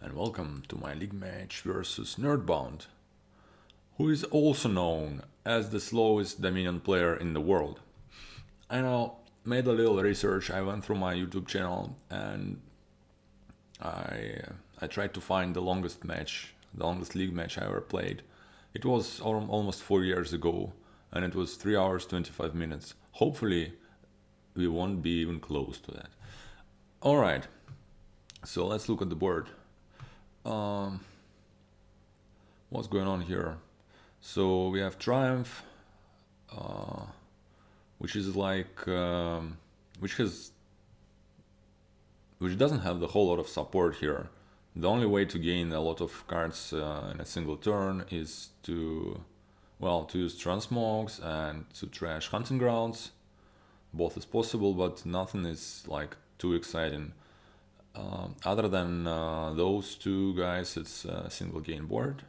and welcome to my league match versus Nerdbound, who is also known as the slowest Dominion player in the world. I now made a little research. I went through my YouTube channel and I tried to find the longest league match I ever played. It was almost 4 years ago, and it was 3 hours 25 minutes. Hopefully, we won't be even close to that. All right, so let's look at the board. What's going on here? So we have Triumph, which is like which doesn't have the whole lot of support here. The only way to gain a lot of cards in a single turn is to use transmogs and to trash hunting grounds. Both is possible, but nothing is like too exciting. Other than those two guys, it's a single gain board.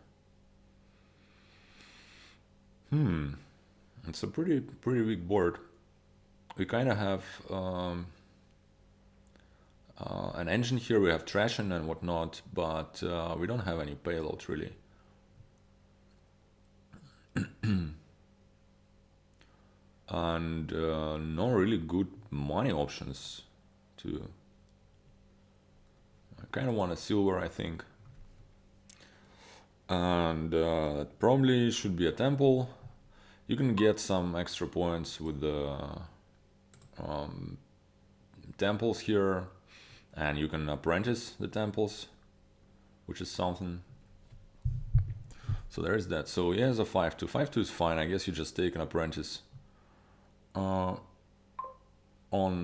It's a pretty weak board. We kind of have an engine here. We have trashing and whatnot, but we don't have any payload really. And no really good money options too. I kind of want a silver, I think. And that probably should be a temple. You can get some extra points with the temples here, and you can apprentice the temples, which is something. So there is that. So he has a 5-2. 5-2 is fine. I guess you just take an apprentice. On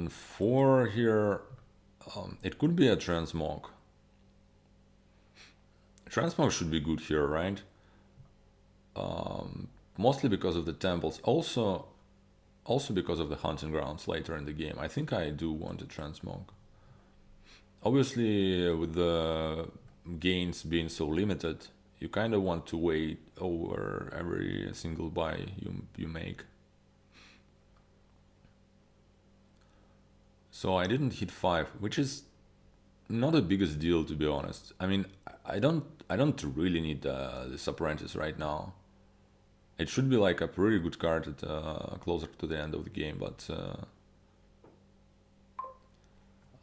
4 here, it could be a transmog. Transmog should be good here, right? Mostly because of the temples. Also because of the hunting grounds later in the game. I think I do want a transmog. Obviously, with the gains being so limited, you kind of want to wait over every single buy you make. So I didn't hit 5, which is not the biggest deal, to be honest. I mean, I don't really need this apprentice right now. It should be like a pretty good card at, closer to the end of the game, but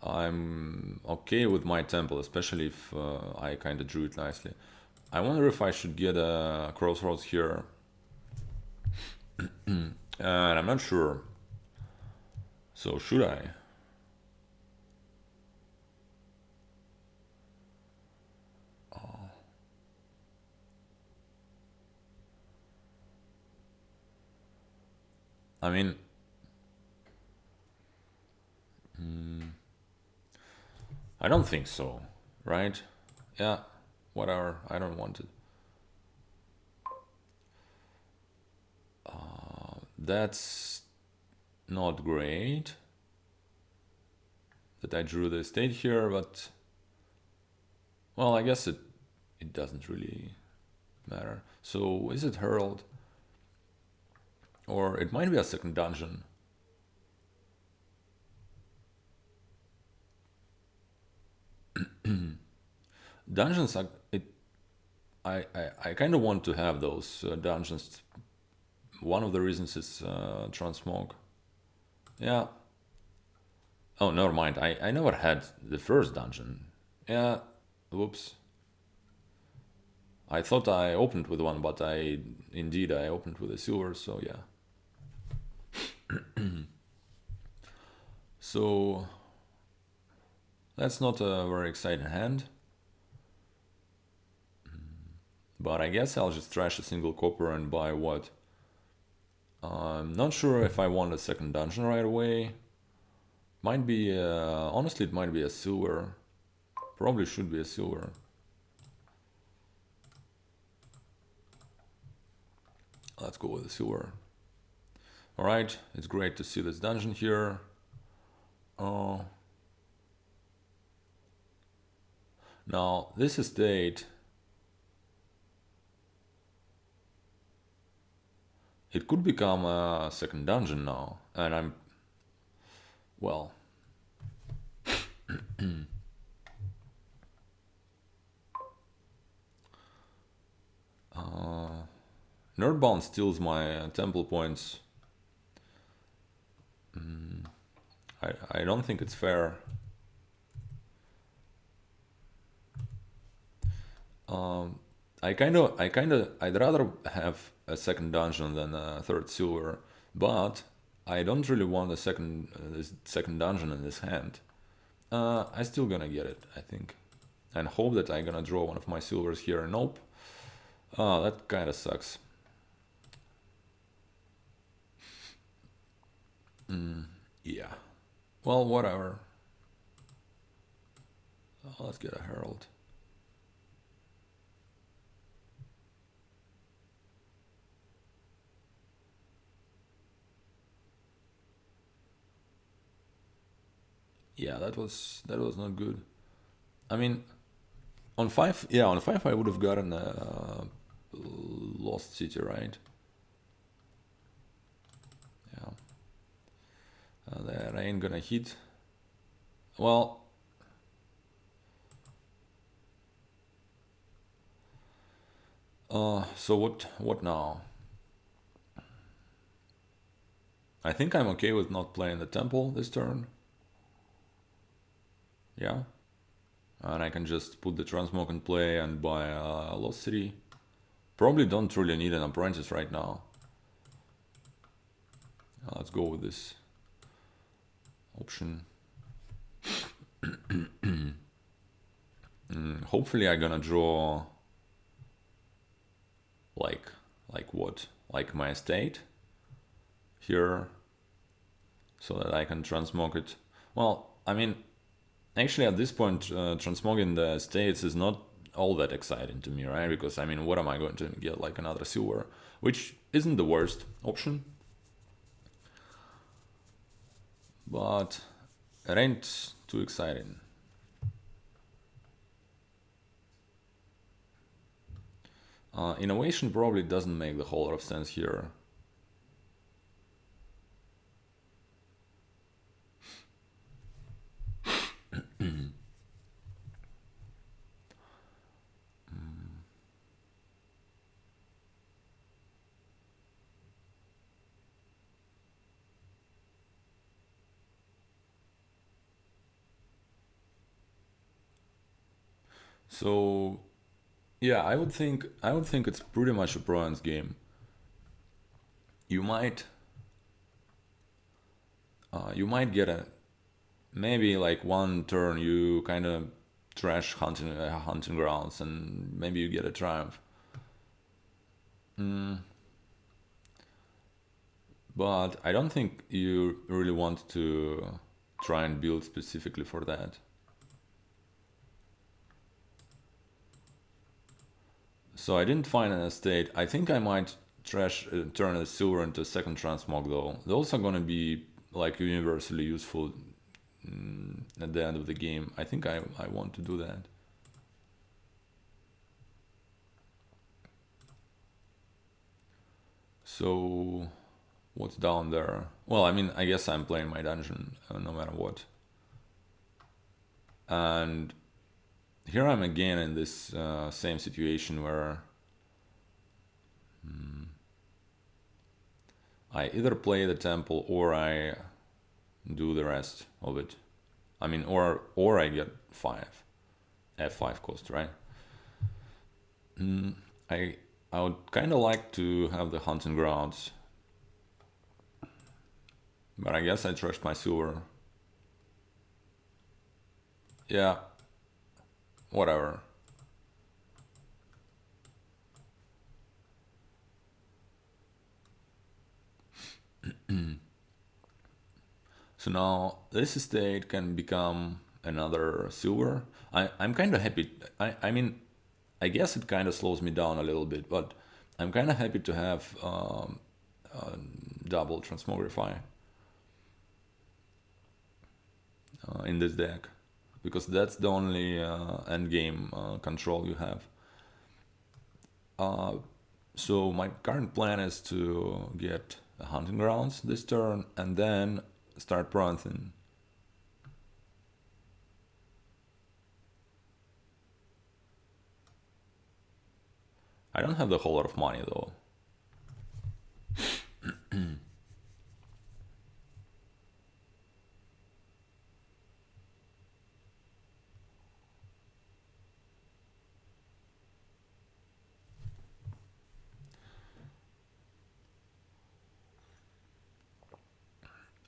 I'm okay with my temple, especially if I kind of drew it nicely. I wonder if I should get a crossroads here, and I'm not sure. So should I? I mean, I don't think so, right? Yeah, whatever, I don't want it. That's not great that I drew the estate here, but well, I guess it doesn't really matter. So is it Herald? Or it might be a second dungeon. Dungeons are I kind of want to have those dungeons. One of the reasons is transmog. Yeah. Oh, never mind. I never had the first dungeon. Yeah. Whoops. I thought I opened with one, but I opened with a silver. So yeah. So that's not a very exciting hand. But I guess I'll just trash a single copper and buy what? I'm not sure if I want a second dungeon right away. Might be, honestly, it might be a silver. Probably should be a silver. Let's go with the silver. Alright, it's great to see this dungeon here. Now, this estate, it could become a second dungeon now, and I'm, well, nerdbound steals my temple points. I don't think it's fair. I'd rather have a second dungeon than a third silver, but I don't really want a second dungeon in this hand. I still gonna get it, I think, and hope that I gonna draw one of my silvers here. Nope. That kind of sucks. Yeah. Well, whatever. Let's get a herald. Yeah, that was not good. I mean, on 5, yeah, on 5 I would have gotten a lost city, right? Yeah. That ain't gonna hit. Well, so what now? I think I'm okay with not playing the temple this turn. Yeah. And I can just put the transmog in play and buy a lost city. Probably don't really need an apprentice right now. Let's go with this option. Hopefully I'm gonna draw like what? Like my estate here, so that I can transmog it. Well, I mean, actually at this point, transmogging the estates is not all that exciting to me, right? Because I mean, what am I going to get? Like another silver, which isn't the worst option, but it ain't too exciting. Innovation probably doesn't make the whole lot of sense here. So yeah, I would think it's pretty much a bronze game. You might get a maybe like one turn you kind of trash hunting grounds and maybe you get a triumph. But I don't think you really want to try and build specifically for that. So I didn't find an estate. I think I might turn a silver into a second transmog though. Those are gonna be like universally useful at the end of the game. I think I want to do that. So what's down there? Well, I mean, I guess I'm playing my dungeon no matter what. And here I'm again in this same situation where I either play the temple or I do the rest of it. I mean, or I get 5 F5 cost, right? I would kind of like to have the hunting grounds, but I guess I trashed my silver. Yeah, whatever. So now this estate can become another silver. I'm kind of happy. I mean, I guess it kind of slows me down a little bit, but I'm kind of happy to have double Transmogrify in this deck, because that's the only end game control you have. So my current plan is to get a hunting grounds this turn and then start Bronthing. I don't have the whole lot of money though.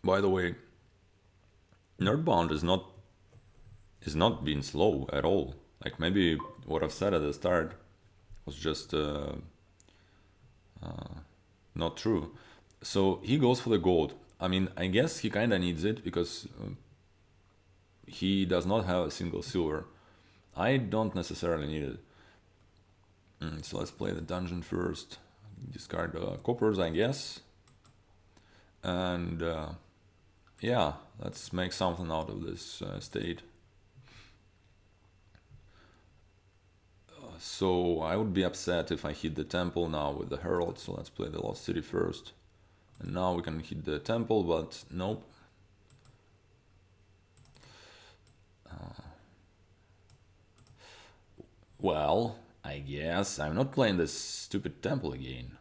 By the way, nerdbound is not being slow at all. Like maybe what I've said at the start was just not true. So he goes for the gold. I mean, I guess he kind of needs it because he does not have a single silver. I don't necessarily need it. So let's play the dungeon first. Discard coppers, I guess. And yeah, let's make something out of this state. So I would be upset if I hit the temple now with the herald. So let's play the lost city first. And now we can hit the temple, but nope. Well, I guess I'm not playing this stupid temple again.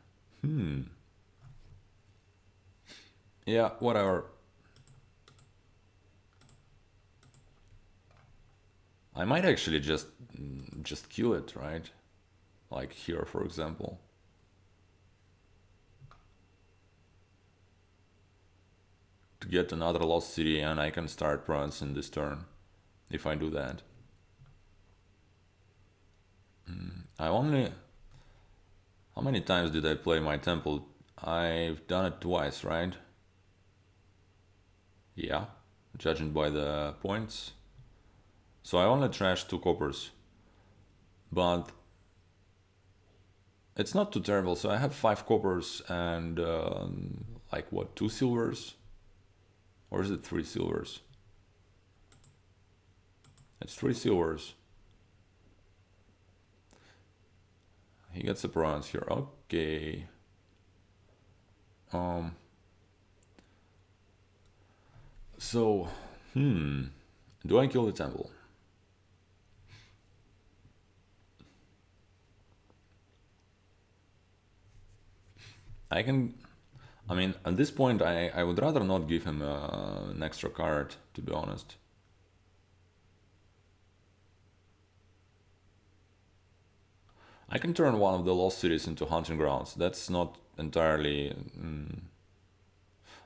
Yeah, whatever. I might actually just kill it, right? Like here, for example. To get another lost city, and I can start provincing this turn if I do that. I only... How many times did I play my temple? I've done it twice, right? Yeah, judging by the points. So I only trashed 2 coppers. But it's not too terrible. So I have 5 coppers and like what, 2 silvers? Or is it 3 silvers? It's 3 silvers. He gets a bronze here. Okay. So, do I kill the temple? I can... I mean, at this point, I would rather not give him an extra card, to be honest. I can turn one of the lost cities into hunting grounds. That's not entirely...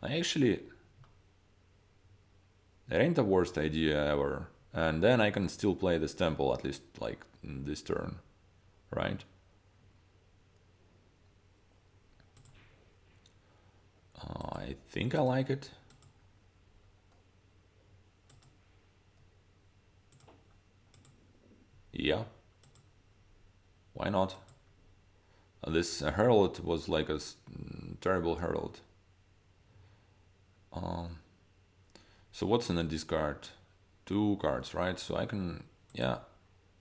I actually... It ain't the worst idea ever. And then I can still play this temple, at least, like, this turn. Right? I think I like it. Yeah. Why not? This herald was like a terrible herald. So what's in the discard? 2 cards, right? So I can, yeah,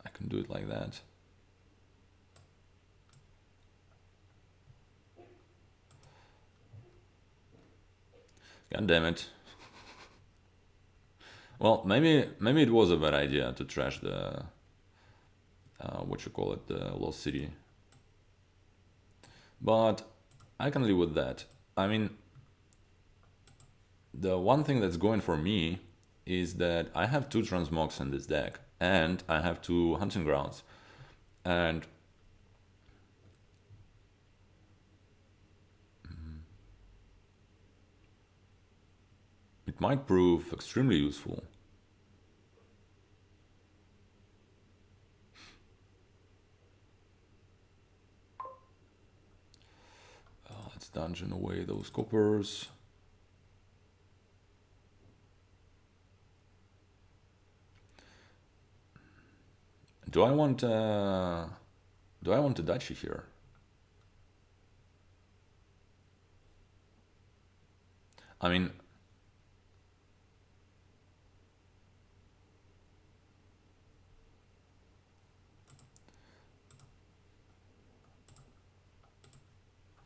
I can do it like that. God damn it. Well, maybe it was a bad idea to trash the what you call it, the lost city. But I can live with that. I mean, the one thing that's going for me is that I have 2 transmogs in this deck, and I have 2 hunting grounds, and it might prove extremely useful. Let's dungeon away those coppers. Do I want a duchy here? I mean,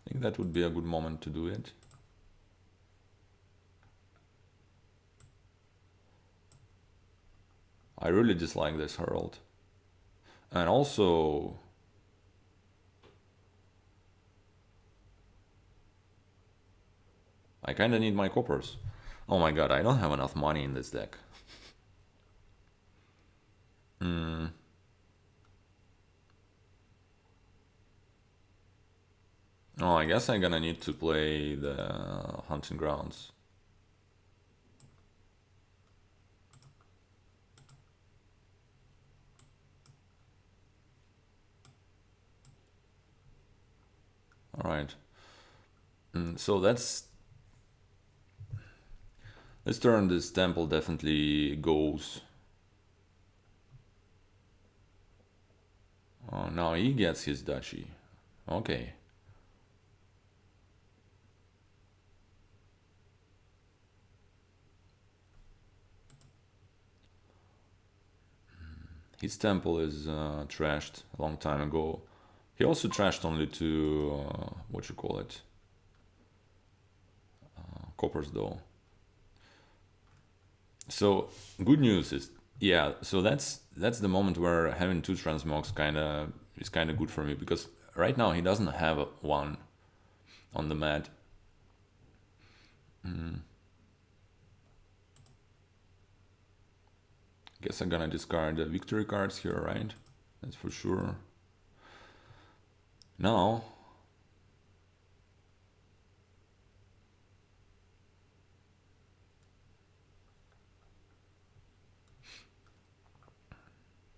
I think that would be a good moment to do it. I really dislike this herald. And also, I kinda need my coppers. Oh my god, I don't have enough money in this deck. Oh, I guess I'm gonna need to play the hunting grounds. right. So that's this turn. This temple definitely goes. Oh, now he gets his duchy. Okay. His temple is trashed a long time ago. He also trashed only to what you call it, coppers though. So good news is, yeah. So that's the moment where having two transmogs is kind of good for me, because right now he doesn't have one on the mat. Guess I'm gonna discard the victory cards here, right? That's for sure. Now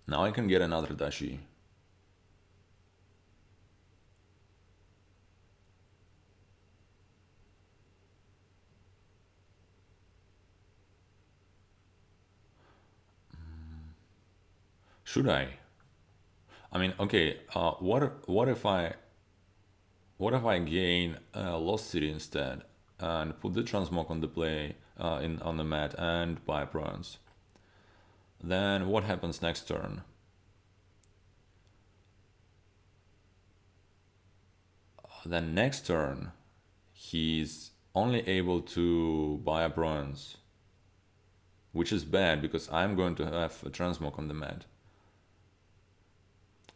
now I can get another dashi. Should I? I mean, okay. What if I gain Lost City instead and put the transmog on the play on the mat and buy bronze? Then what happens next turn? Then next turn, he's only able to buy a bronze, which is bad because I'm going to have a transmog on the mat.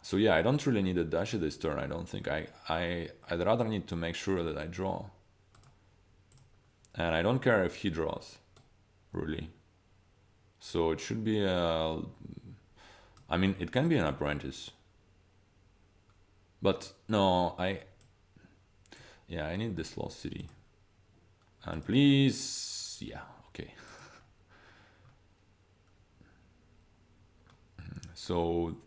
So yeah, I don't really need a dash this turn. I don't think I'd rather need to make sure that I draw, and I don't care if he draws, really. So it should be a. I mean, it can be an apprentice, but no, yeah, I need this Lost City, and please, yeah, okay. So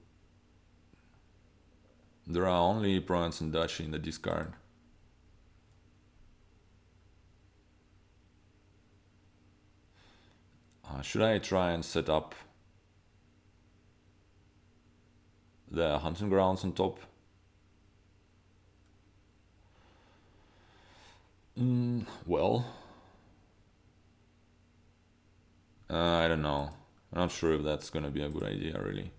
there are only prawns and duchy in the discard. Should I try and set up the hunting grounds on top? Well, I don't know. I'm not sure if that's gonna be a good idea, really.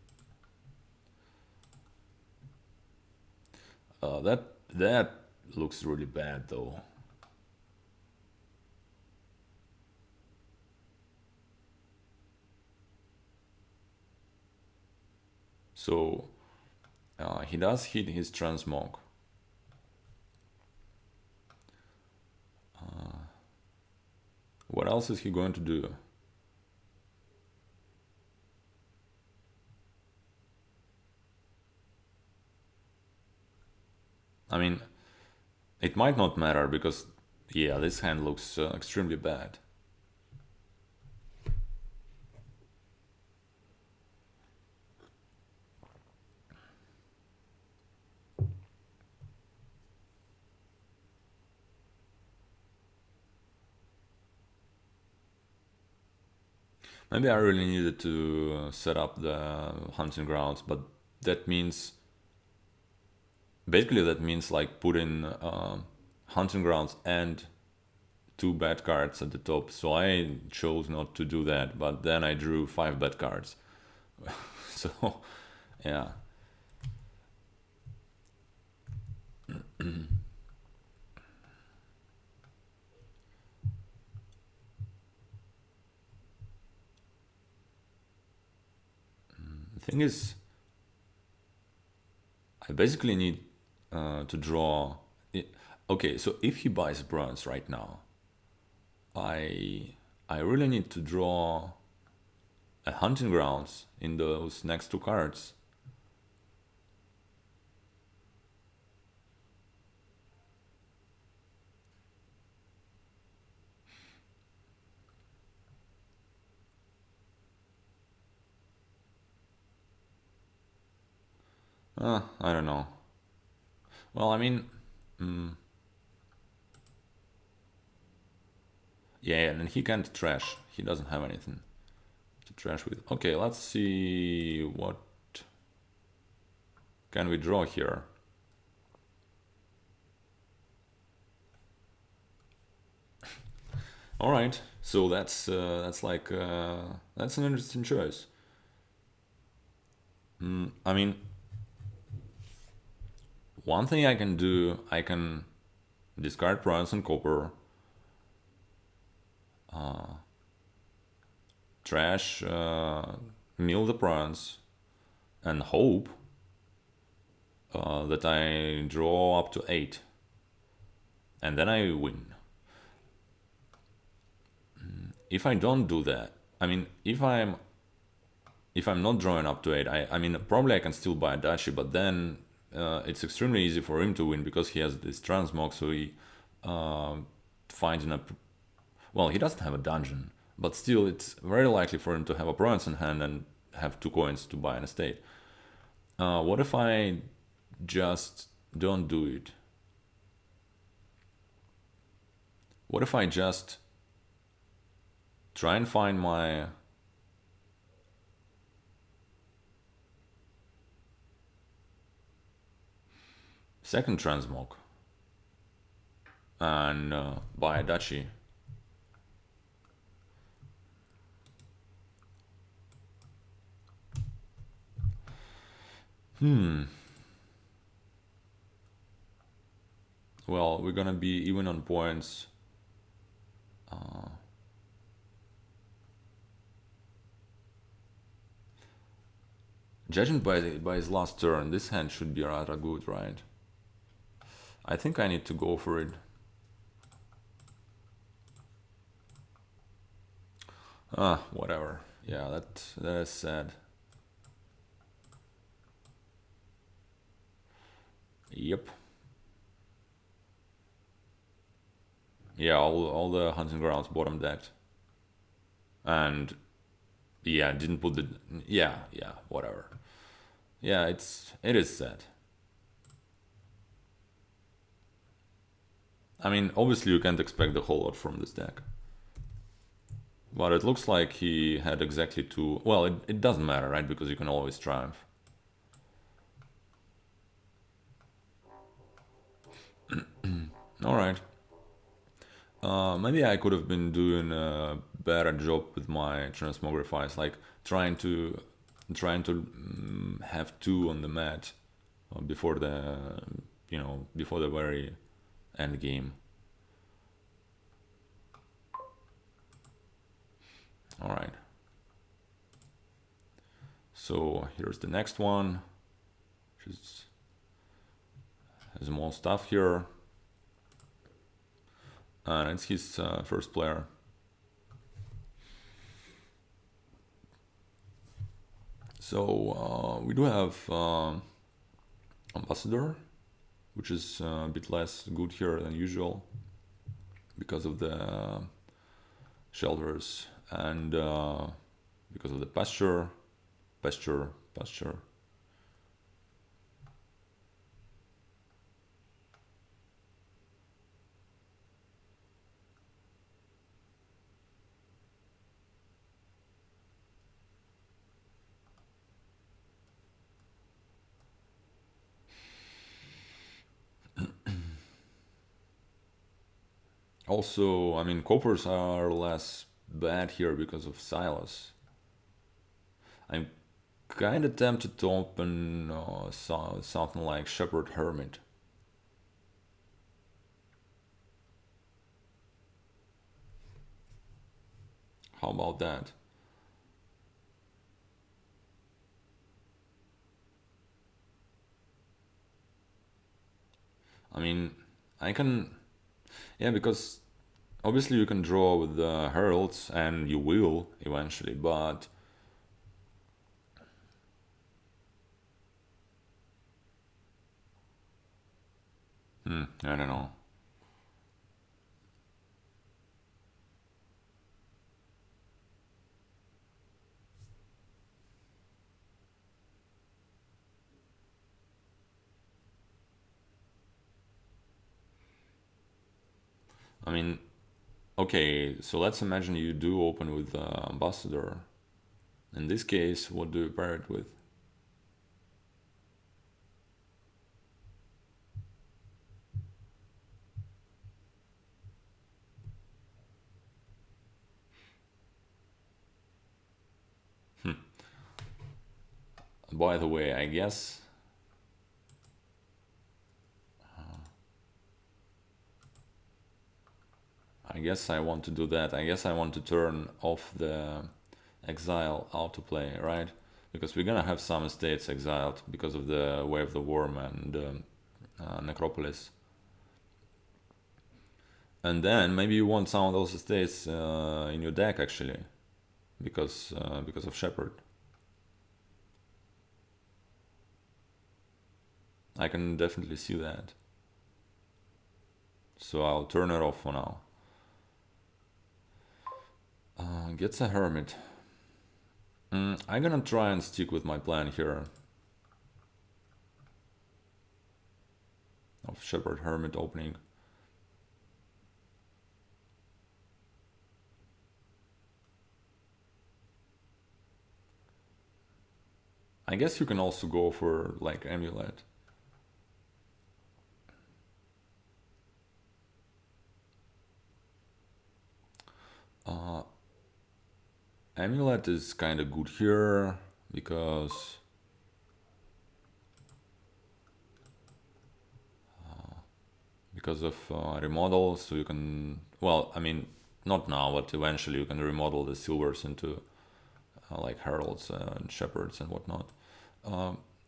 That looks really bad, though. So he does hit his transmog. What else is he going to do? I mean, it might not matter because, yeah, this hand looks extremely bad. Maybe I really needed to set up the hunting grounds, but that means basically that means like putting hunting grounds and two bad cards at the top. So I chose not to do that, but then I drew 5 bad cards. So yeah. The thing is, I basically need to draw. Okay, so if he buys bronze right now, I really need to draw a hunting grounds in those next 2 cards. I don't know. Well, I mean, Yeah, and he can't trash. He doesn't have anything to trash with. Okay, let's see what can we draw here. All right, so that's like that's an interesting choice. I mean, one thing I can do, I can discard bronze and copper, trash, mill the bronze, and hope that I draw up to 8, and then I win. If I don't do that, I mean, if I'm not drawing up to 8, I mean, probably I can still buy a duchy, but then it's extremely easy for him to win because he has this transmog, so he finds a... Well, he doesn't have a dungeon, but still it's very likely for him to have a province in hand and have 2 coins to buy an estate. What if I just don't do it? What if I just try and find my second transmog and buy a duchy? Well, we're gonna be even on points. Judging by his last turn, this hand should be rather good, right? I think I need to go for it. Whatever. Yeah, that is sad. Yep. Yeah, all the hunting grounds bottom decked. And yeah, didn't put the... Yeah, whatever. Yeah, it is sad. I mean, obviously you can't expect a whole lot from this deck. But it looks like he had exactly 2... Well, it doesn't matter, right? Because you can always triumph. Alright. Maybe I could have been doing a better job with my Transmogrifies, like trying to have 2 on the mat before the before the very end game. All right. So here's the next one, which has more stuff here, and it's his first player. So we do have Ambassador, which is a bit less good here than usual because of the shelters and because of the pasture. Also, I mean, coppers are less bad here because of silos. I'm kind of tempted to open something like Shepherd Hermit. How about that? I mean, I can... Yeah, because obviously you can draw with the heralds, and you will eventually, but... I don't know. I mean, Okay, so let's imagine you do open with ambassador. In this case, what do you pair it with? By the way, I guess I want to do that. I guess I want to turn off the exile autoplay, right? Because we're gonna have some estates exiled because of the Way of the Worm and Necropolis. And then maybe you want some of those estates in your deck actually, because of Shepherd. I can definitely see that. So I'll turn it off for now. Gets a Hermit. I'm gonna try and stick with my plan here of Shepherd Hermit opening. I guess you can also go for like Amulet. Amulet is kind of good here because of remodel, so you can, well, I mean, not now, but eventually you can remodel the silvers into like heralds and shepherds and whatnot.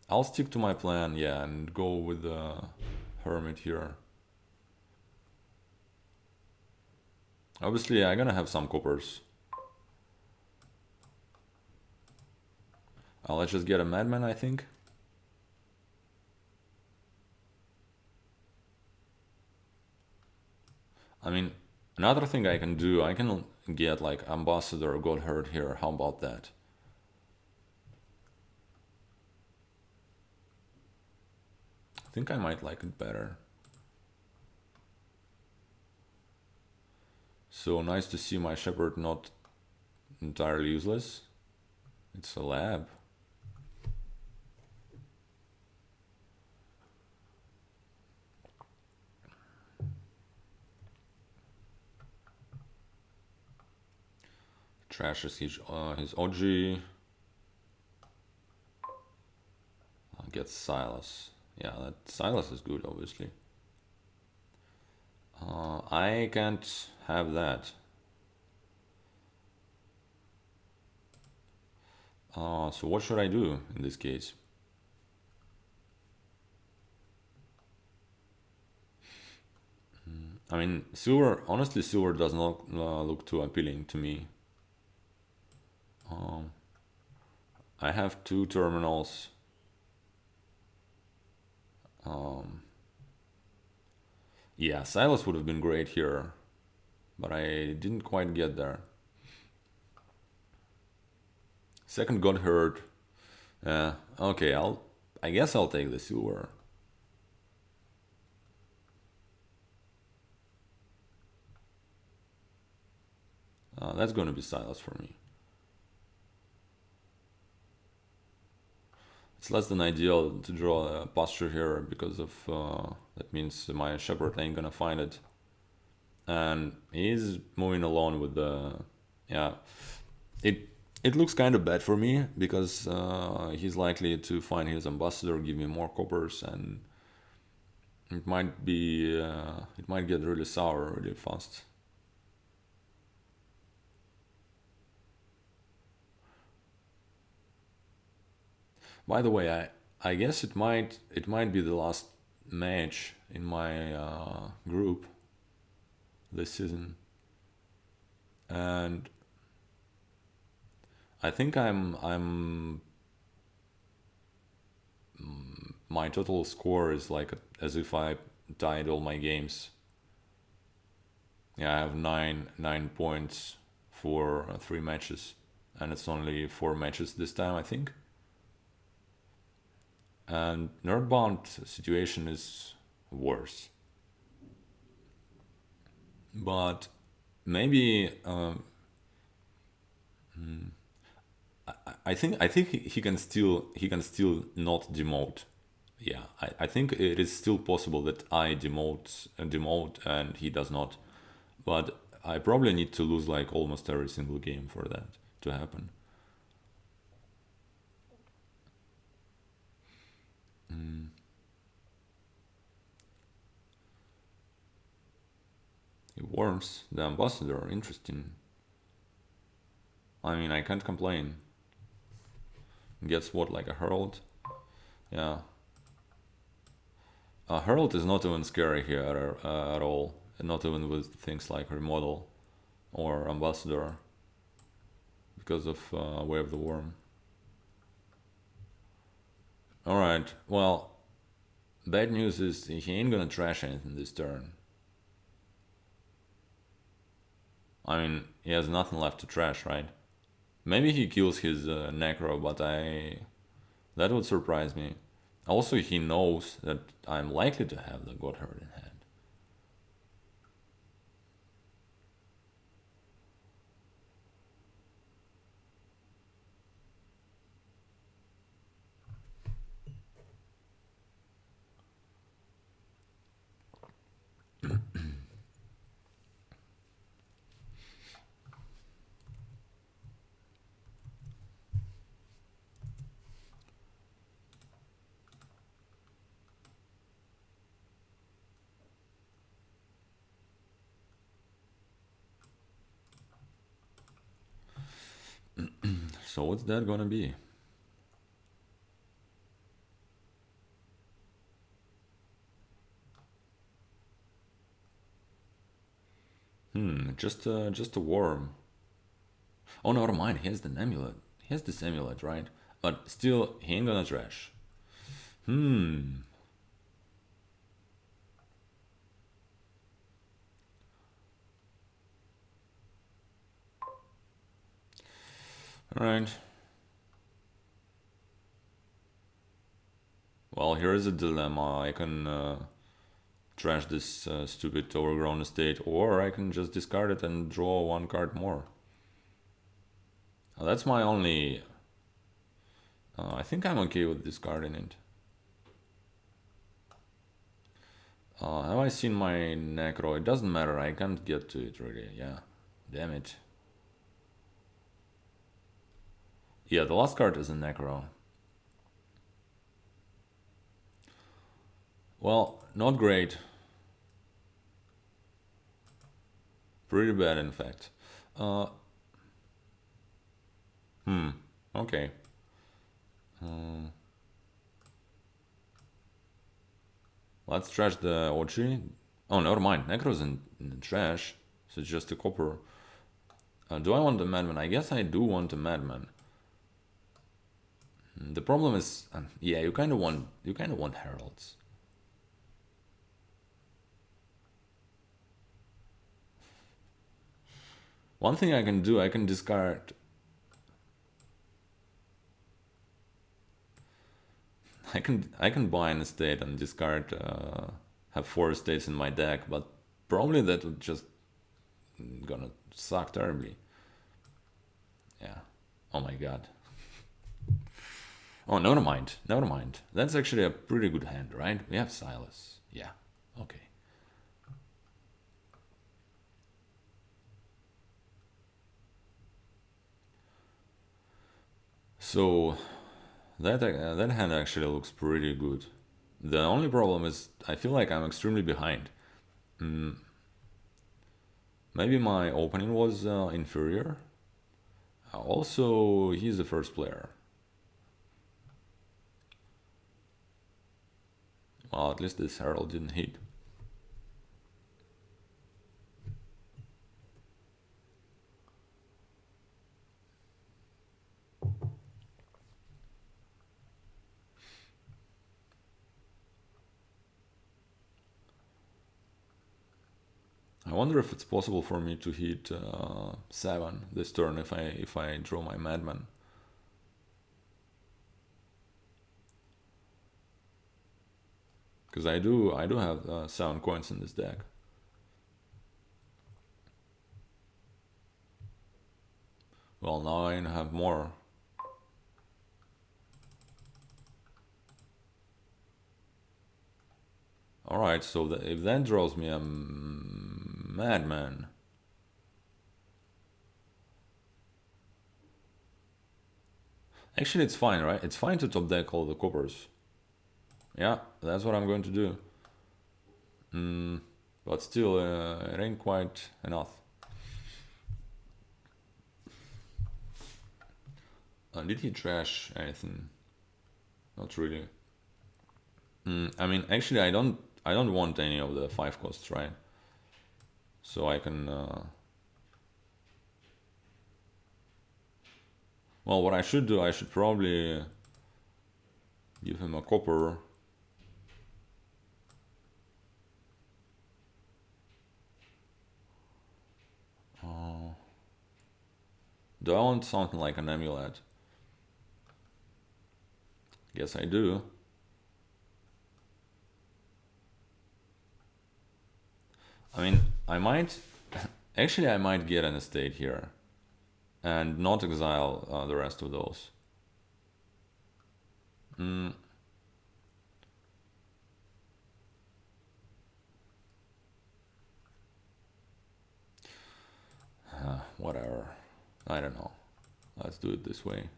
I'll stick to my plan, yeah, and go with the hermit here. Obviously, I'm gonna have some coppers. Let's just get a madman, I think. I mean, another thing I can do, I can get like ambassador Godherd here. How about that? I think I might like it better. So nice to see my shepherd not entirely useless. It's a lab. Trashes his OG. Gets Silas. Yeah, that Silas is good, obviously. I can't have that. So what should I do in this case? I mean, silver, honestly, silver does not look too appealing to me. I have two terminals. Yeah, Silas would have been great here, but I didn't quite get there. Second got hurt. Okay, I guess I'll take the silver. That's going to be Silas for me. It's less than ideal to draw a posture here because of that means my shepherd ain't gonna find it, and he's moving along with the yeah. It looks kind of bad for me because he's likely to find his ambassador, give me more coppers, and it might be it might get really sour really fast. By the way, I guess it might be the last match in my group this season, and I think I'm my total score is like as if I tied all my games. Yeah, I have nine points for 3 matches, and it's only 4 matches this time, I think. And nerdbound situation is worse, but maybe I think he can still not demote. Yeah, I think it is still possible that I demote and he does not. But I probably need to lose like almost every single game for that to happen. He warms the ambassador. Interesting. I mean, I can't complain. Gets what, like a herald? Yeah. A herald is not even scary here at all. Not even with things like remodel or ambassador because of way of the worm. All right. Well, bad news is he ain't gonna trash anything this turn. I mean, he has nothing left to trash, right? Maybe he kills his necro, but that would surprise me. Also, he knows that I'm likely to have the Godheart in hand. So what's that gonna be? Just a worm. Oh, never mind. He has the amulet. He has this amulet, right? But still, he ain't gonna trash. Hmm. All right. Well, here is a dilemma. I can trash this stupid overgrown estate, or I can just discard it and draw one card more. That's my only. I think I'm okay with discarding it. Have I seen my necro? It doesn't matter. I can't get to it really. Yeah. Damn it. Yeah, the last card is a necro. Well, not great. Pretty bad, in fact. Uh, okay. Let's trash the Ochi. Oh, never mind. Necro's in the trash, so it's just a copper. Do I want a madman? I guess I do want a madman. The problem is, yeah, you kind of want heralds. One thing I can do, I can discard. I can buy an estate and discard. Have 4 estates in my deck, but probably that would just gonna suck terribly. Yeah. Oh my god. Oh, never mind. Never mind. That's actually a pretty good hand, right? We have Silas. Yeah. Okay. So that hand actually looks pretty good. The only problem is I feel like I'm extremely behind. Maybe my opening was inferior. Also, he's the first player. Well, at least this Herald didn't hit. I wonder if it's possible for me to hit 7 this turn if I draw my Madman. Because I do have 7 coins in this deck. Well, now I have more. Alright, so if that draws me a madman. Actually, it's fine, right? It's fine to top deck all the coppers. Yeah, that's what I'm going to do. But still, it ain't quite enough. Did he trash anything? Not really. I mean, actually, I don't want any of the 5 costs, right? So I can. Well, what I should do, I should probably give him a copper. Do I want something like an amulet? Guess I do. I mean, I might. Actually, I might get an estate here and not exile the rest of those. Whatever. I don't know. Let's do it this way.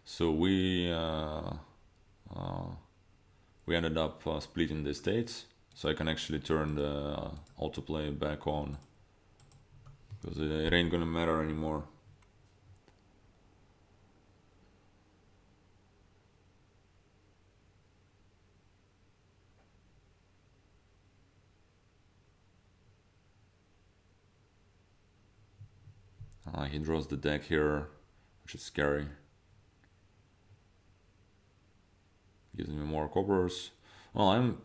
So we ended up splitting the estates, so I can actually turn the autoplay back on, because it ain't gonna matter anymore. He draws the deck here, which is scary. Gives me more coppers. Well, I'm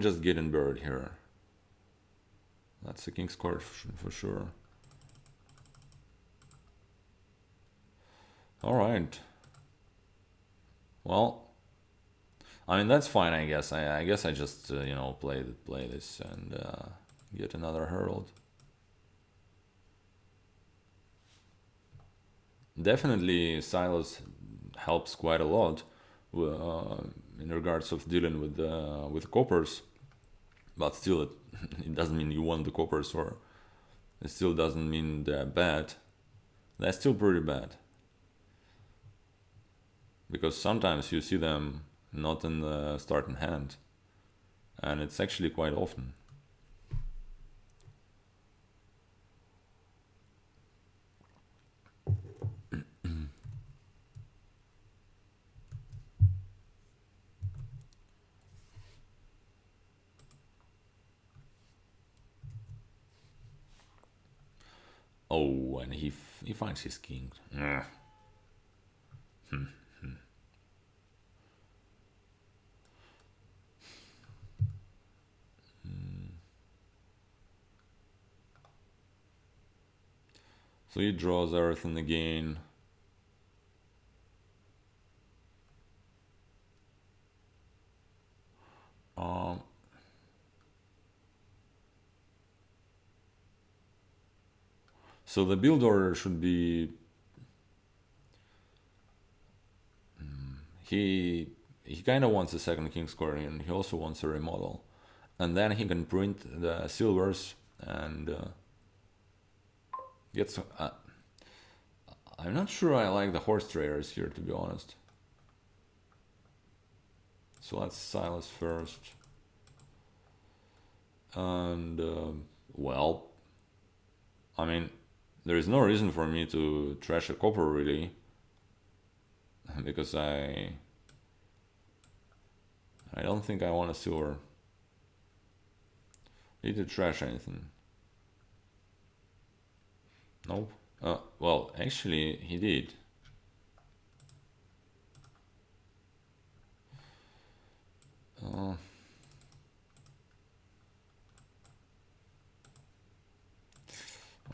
just getting buried here. That's a king's card for sure. Alright. Well, I mean, that's fine, I guess. I guess I just, play this and get another herald. Definitely, Silas helps quite a lot in regards of dealing with coppers, but still, it doesn't mean you want the coppers, or it still doesn't mean they're bad. They're still pretty bad, because sometimes you see them not in the starting hand, and it's actually quite often. Oh, and he finds his king. So he draws everything again. So the build order should be he kind of wants a second King's Quarry, and he also wants a remodel, and then he can print the silvers and get some. I'm not sure I like the horse traders here, to be honest. So let's Silas first, and well, I mean, there is no reason for me to trash a copper really, because I don't think I want a silver. Need to trash anything? Nope. Well, actually, he did.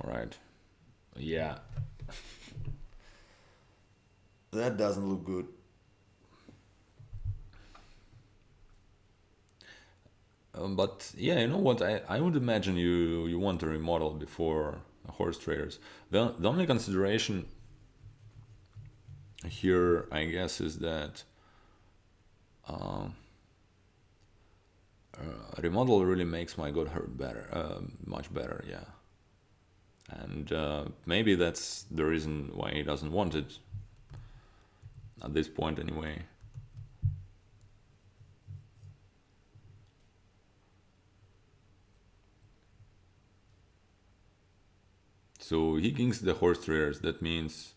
Alright. Yeah. That doesn't look good. But yeah, you know what? I would imagine you want to remodel before horse traders. The only consideration here, I guess, is that remodel really makes my god hurt better, much better. Yeah, and maybe that's the reason why he doesn't want it at this point, anyway. So he kings the horse traders. That means,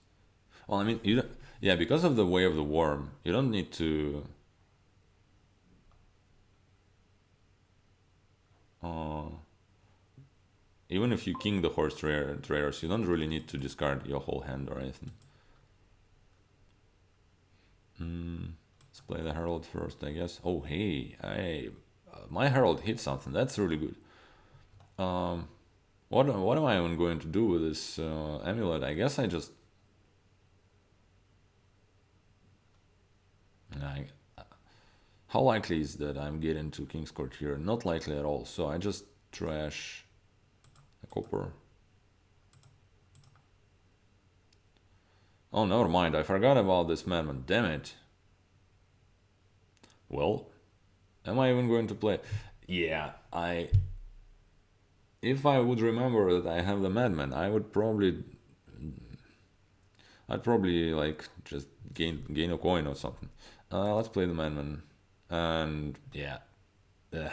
well, I mean, you don't, yeah, because of the way of the worm, you don't need to. Uh, Even if you king the horse traders, you don't really need to discard your whole hand or anything. Let's play the herald first, I guess. Oh, hey, my herald hit something. That's really good. What am I even going to do with this amulet? I guess I just. I, how likely is that I'm getting to King's Court here? Not likely at all. So I just trash a copper. Oh, never mind. I forgot about this madman. Damn it. Well, am I even going to play? Yeah, I. If I would remember that I have the madman, I'd probably like just gain a coin or something. Let's play the madman, and yeah, Ugh.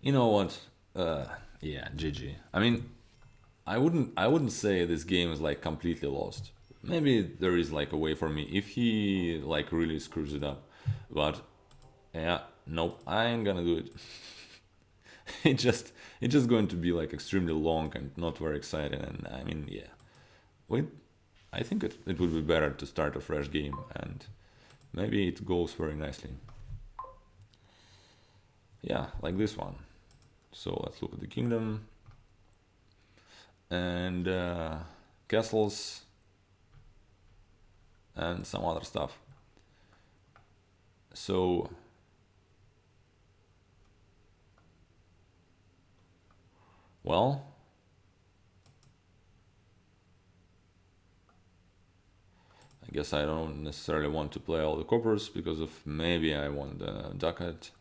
You know what? Uh, yeah, GG. I mean, I wouldn't say this game is like completely lost. Maybe there is like a way for me if he like really screws it up, but yeah, nope, I ain't gonna do it. it just it's just going to be like extremely long and not very exciting. And I mean, yeah, wait, I think it would be better to start a fresh game, and maybe it goes very nicely. Yeah, like this one. So let's look at the kingdom and castles and some other stuff. So well, I guess I don't necessarily want to play all the coppers because of maybe I want the ducat.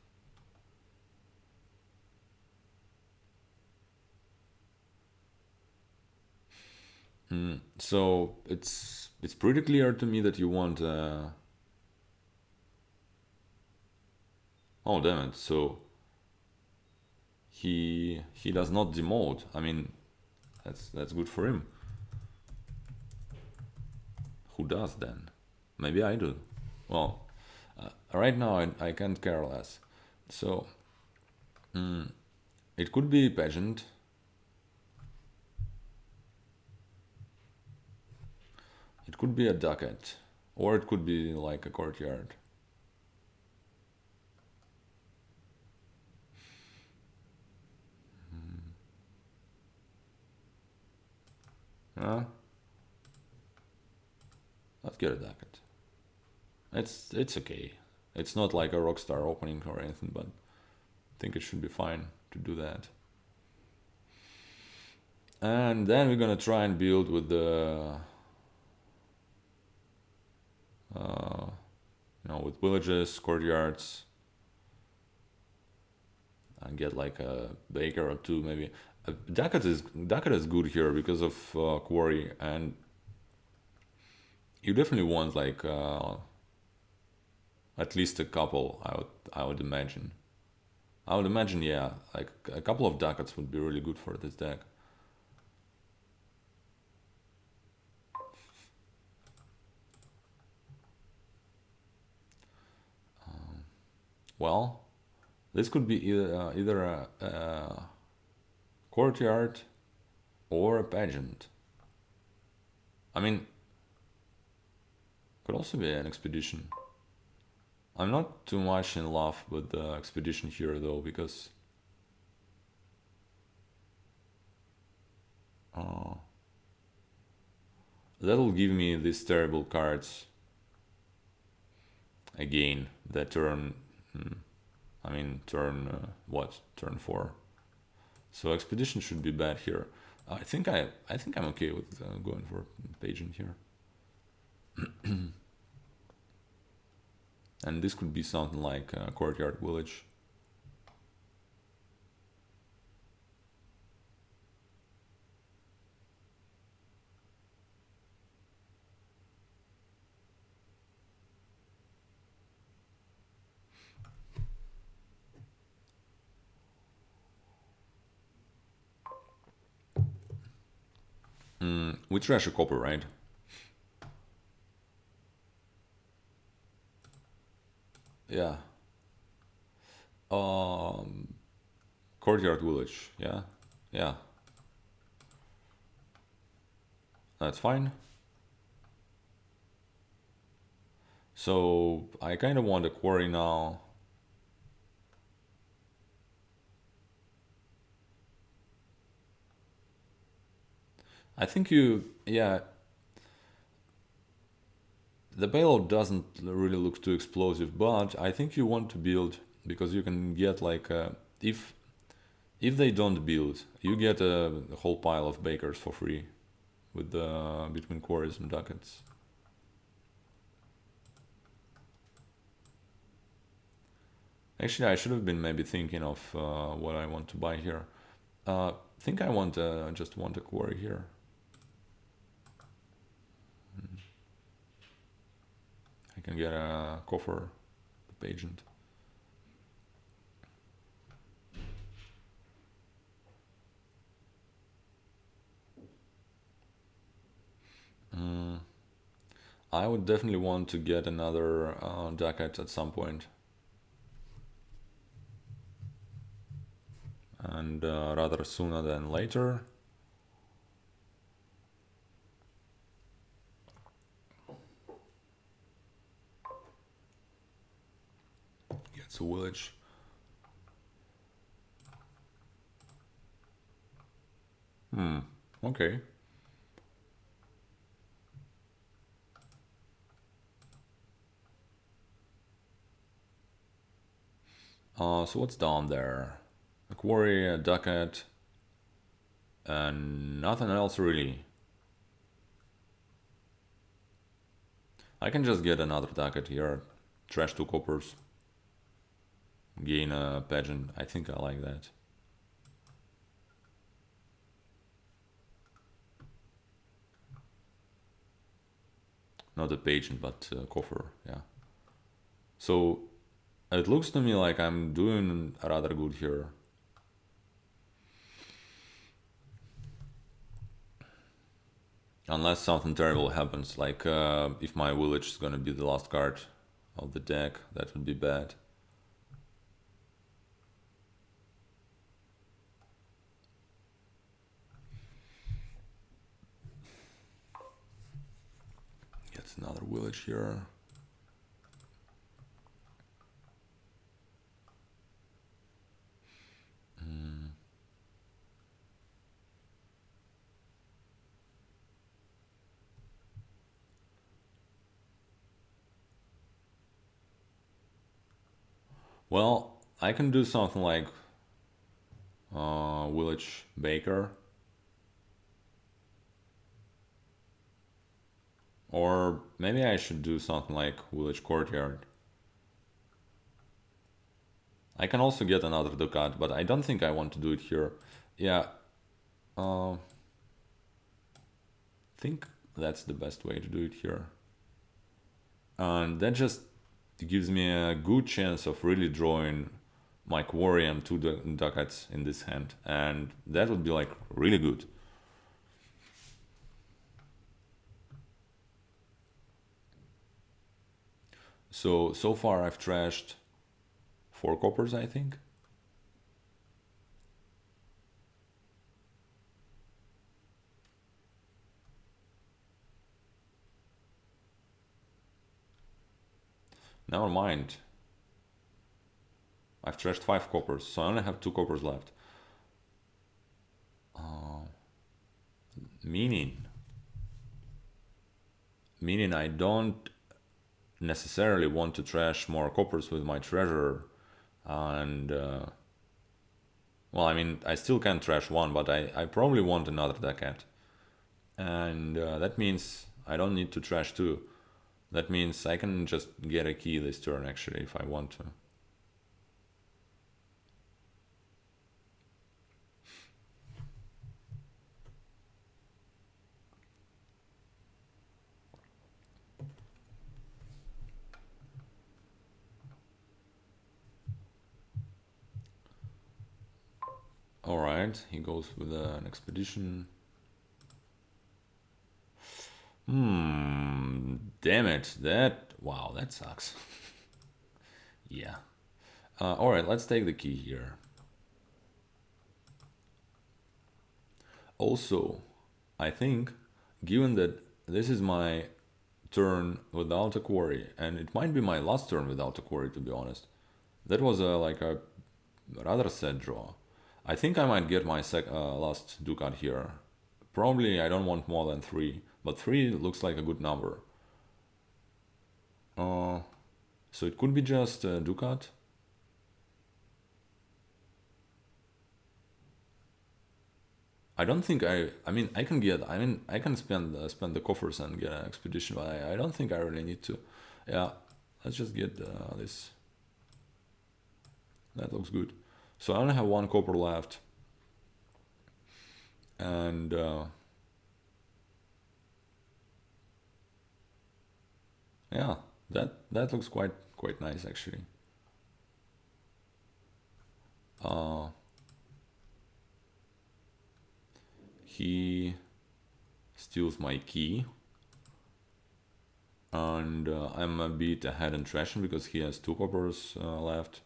So it's pretty clear to me that you want. Oh damn it! So he does not demote. I mean, that's good for him. Who does then? Maybe I do. Well, right now I can't care less. So it could be pageant. It could be a ducat, or it could be like a courtyard. Huh? Let's get a ducat. It's okay. It's not like a rockstar opening or anything, but I think it should be fine to do that. And then we're gonna try and build with the uh, with villages, courtyards, and get like a baker or two maybe. Ducat is good here because of quarry, and you definitely want like at least a couple. I would imagine. I would imagine, yeah, like a couple of ducats would be really good for this deck. Well, this could be either a courtyard or a pageant. I mean, could also be an expedition. I'm not too much in love with the expedition here though, because uh, that'll give me these terrible cards again. That turn, turn what? Turn 4. So expedition should be bad here. I think I'm okay with going for pageant here. And this could be something like courtyard village. We trash a copper, right? Yeah. Courtyard village, yeah. Yeah. That's fine. So I kind of want a quarry now. I think yeah. The payload doesn't really look too explosive, but I think you want to build because you can get like if they don't build, you get a whole pile of bakers for free with the between quarries and ducats. Actually, I should have been maybe thinking of what I want to buy here. I think I want just want a quarry here. I can get a coffer, the pageant. I would definitely want to get another ducat at some point. And rather sooner than later. Gets a village. Okay. So what's down there? A quarry, a ducat, and nothing else really. I can just get another ducat here, trash 2 coppers, gain a pageant. I think I like that. Not a pageant, but a coffer, yeah. So it looks to me like I'm doing rather good here. Unless something terrible happens, like if my village is gonna be the last card of the deck, that would be bad. Gets another village here. Well, I can do something like village baker. Or maybe I should do something like village courtyard. I can also get another ducat, but I don't think I want to do it here. Yeah, I think that's the best way to do it here. And that just gives me a good chance of really drawing my quarry and 2 ducats in this hand. And that would be like really good. So far I've trashed 4 coppers, I think. Never mind. I've trashed 5 coppers, so I only have 2 coppers left. Meaning meaning I don't necessarily want to trash more coppers with my treasure, and well, I mean, I still can trash one, but I probably want another decade, and that means I don't need to trash two. That means I can just get a key this turn actually if I want to. Alright, he goes with an expedition. Damn it, wow, that sucks. Yeah. Alright, let's take the key here. Also, I think, given that this is my turn without a quarry, and it might be my last turn without a quarry to be honest, that was like a rather sad draw. I think I might get my last ducat here. Probably I don't want more than 3, but 3 looks like a good number. So it could be just a ducat. I don't think I mean I can get I mean I can spend the coffers and get an expedition, but I don't think I really need to. Yeah, let's just get this. That looks good. So I only have 1 copper left, and yeah, that looks quite nice actually. He steals my key, and I'm a bit ahead in trashing because he has 2 coppers left.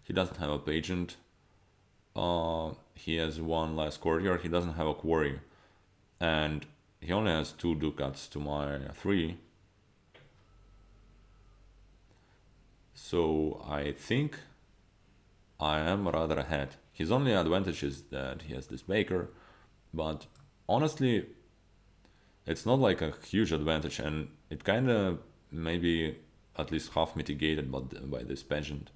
He doesn't have a pageant. He has 1 less courtyard. He doesn't have a quarry, and he only has 2 ducats to my 3. So I think I am rather ahead. His only advantage is that he has this baker, but honestly, it's not like a huge advantage, and it kind of maybe at least half mitigated by this pageant.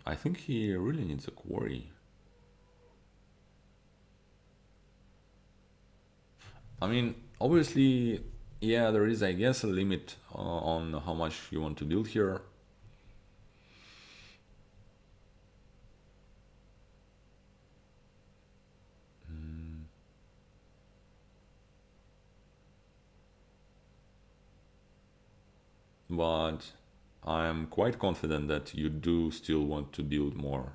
I think he really needs a quarry. I mean, obviously, yeah, there is, I guess, a limit on how much you want to build here. But I'm quite confident that you do still want to build more.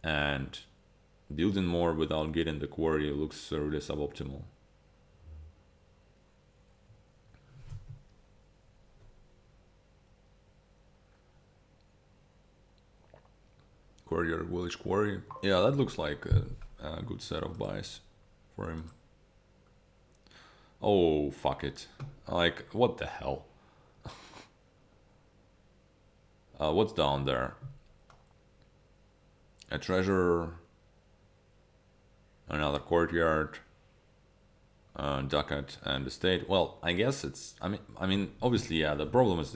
And building more without getting the quarry looks really suboptimal. Courier, village quarry. Yeah, that looks like a good set of buys for him. Oh, fuck it. Like, what the hell? What's down there? A treasure, another courtyard, ducat, and estate. Well, I guess it's. I mean, obviously, yeah. The problem is,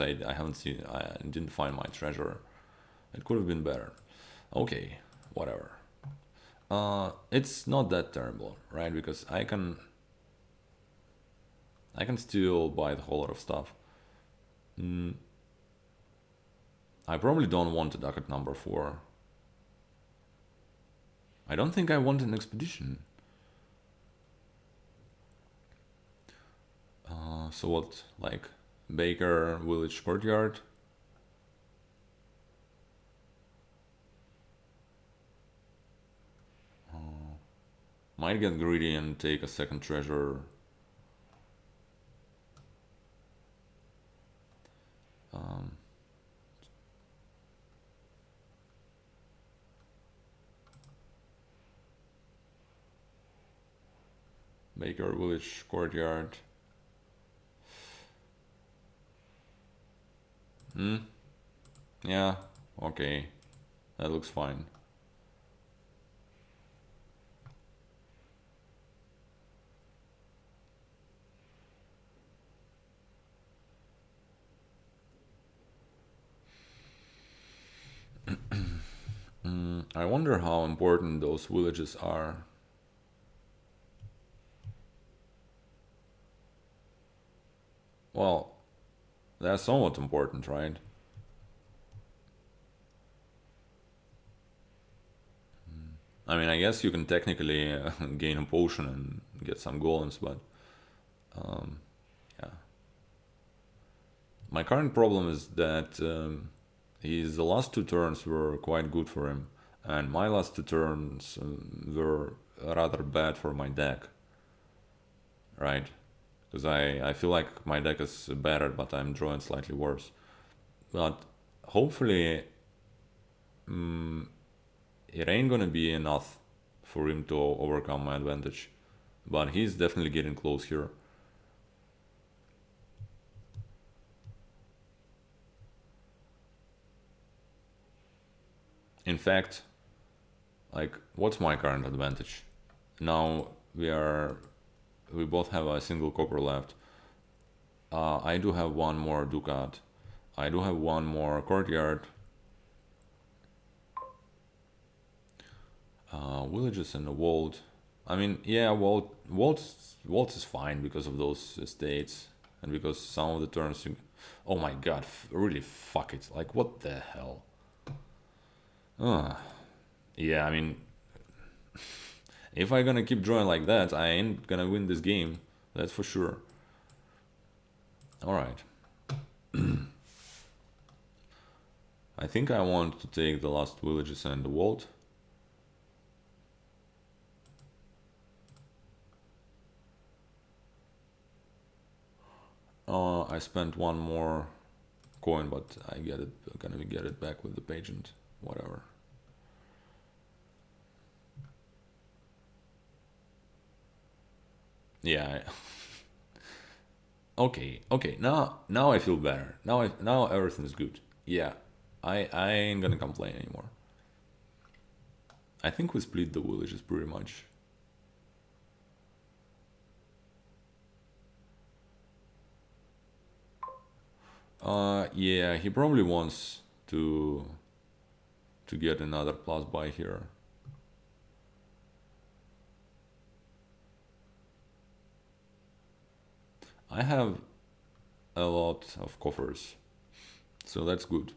I haven't seen. I didn't find my treasure. It could have been better. Okay, whatever. It's not that terrible, right? Because I can still buy the whole lot of stuff. I probably don't want a ducat number 4. I don't think I want an expedition. So what, like Baker Village Courtyard? Might get greedy and take a second treasure. Baker Village Courtyard. Hmm? Yeah, okay. That looks fine. I wonder how important those villages are. Well, they're somewhat important, right? I mean, I guess you can technically gain a potion and get some golems, but yeah. My current problem is that his last two turns were quite good for him, and my last two turns were rather bad for my deck, right? Because I feel like my deck is better, but I'm drawing slightly worse. But hopefully, it ain't gonna be enough for him to overcome my advantage. But he's definitely getting close here. In fact, like, what's my current advantage? Now we both have a single copper left. I do have one more ducat. I do have one more courtyard. Villages and a vault. I mean, yeah, vault is fine because of those estates and because some of the turns you. Oh my god, really fuck it. Like, what the hell? Yeah, I mean, if I gonna keep drawing like that, I ain't gonna win this game. That's for sure. Alright. I think I want to take the last villages and the vault. I spent one more coin, but I get it. Gonna get it back with the pageant. Whatever. Yeah. Okay. Now I feel better. Now everything's good. Yeah. I ain't gonna complain anymore. I think we split the villages pretty much. Yeah, he probably wants to get another plus buy here. I have a lot of coffers, so that's good.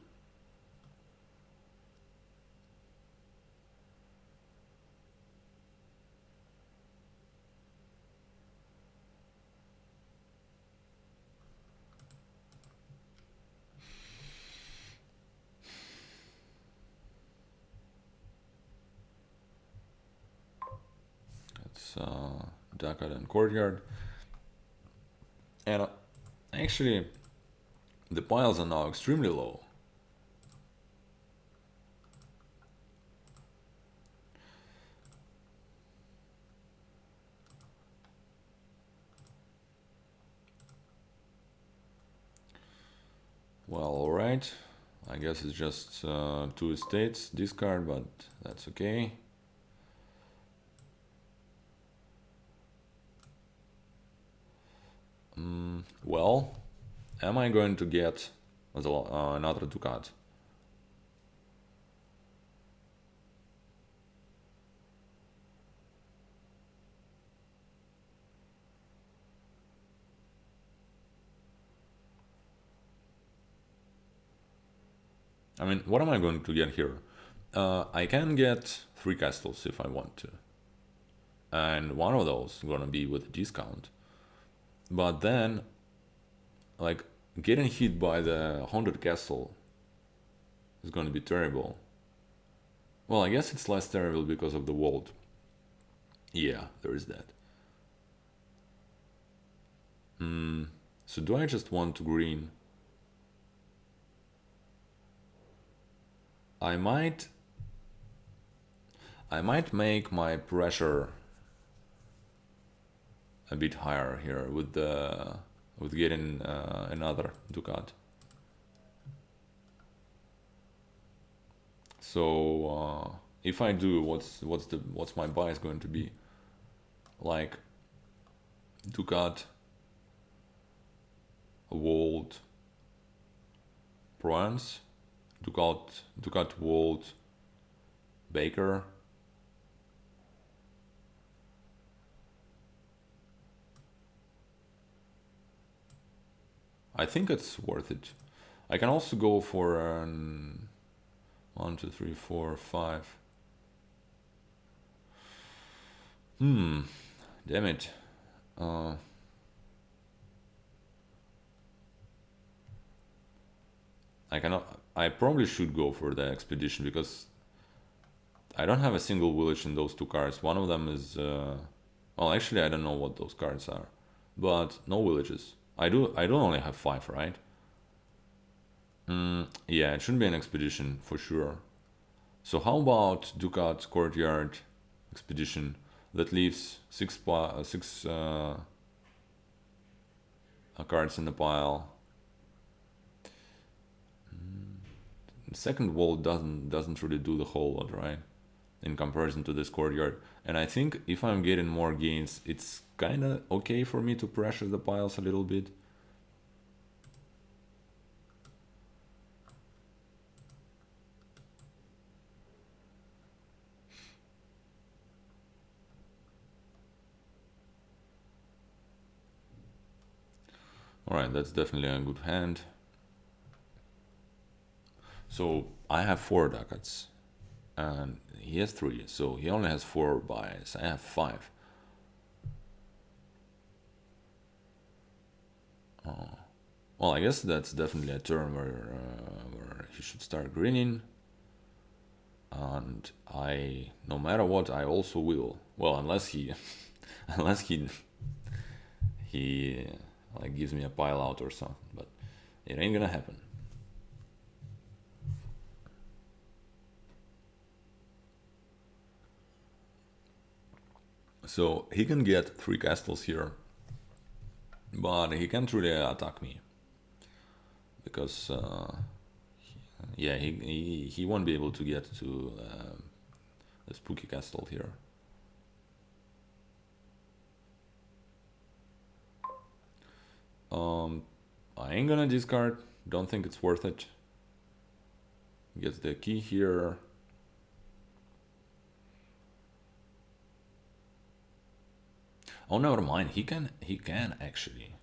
It's Dakar and Courtyard. And actually, the piles are now extremely low. Well, alright. I guess it's just two estates discard, but that's okay. Well, am I going to get another ducat? I mean, what am I going to get here? I can get 3 castles if I want to. And one of those is gonna be with a discount. But then, like, getting hit by the haunted castle is gonna be terrible. Well, I guess it's less terrible because of the vault. Yeah, there is that. So do I just want to green? I might I might make my pressure a bit higher here with getting another ducat. So if I do, what's my bias going to be? Like Ducat, Wold, Provence, Ducat, Wold, Baker. I think it's worth it. I can also go for an 1, 2, 3, 4, 5. Damn it. I cannot. I probably should go for the expedition because I don't have a single village in those two cards. One of them is. Well, actually, I don't know what those cards are, but no villages. I do. I don't only have 5, right? Yeah, it should be an expedition for sure. So how about Ducat Courtyard expedition that leaves six cards in the pile. The second wall doesn't really do the whole lot, right? In comparison to this courtyard. And I think if I'm getting more gains, it's kind of okay for me to pressure the piles a little bit. Alright, that's definitely a good hand. So I have 4 ducats and he has 3, so he only has 4 buys. I have 5. Well, I guess that's definitely a turn where he should start greening. And no matter what, I also will. Well, unless he, unless he like gives me a pile out or something, but it ain't gonna happen. So he can get 3 castles here, but he can't really attack me because yeah, he won't be able to get to the spooky castle here. I ain't gonna discard. Don't think it's worth it. Gets the key here. Oh, never mind. He can actually.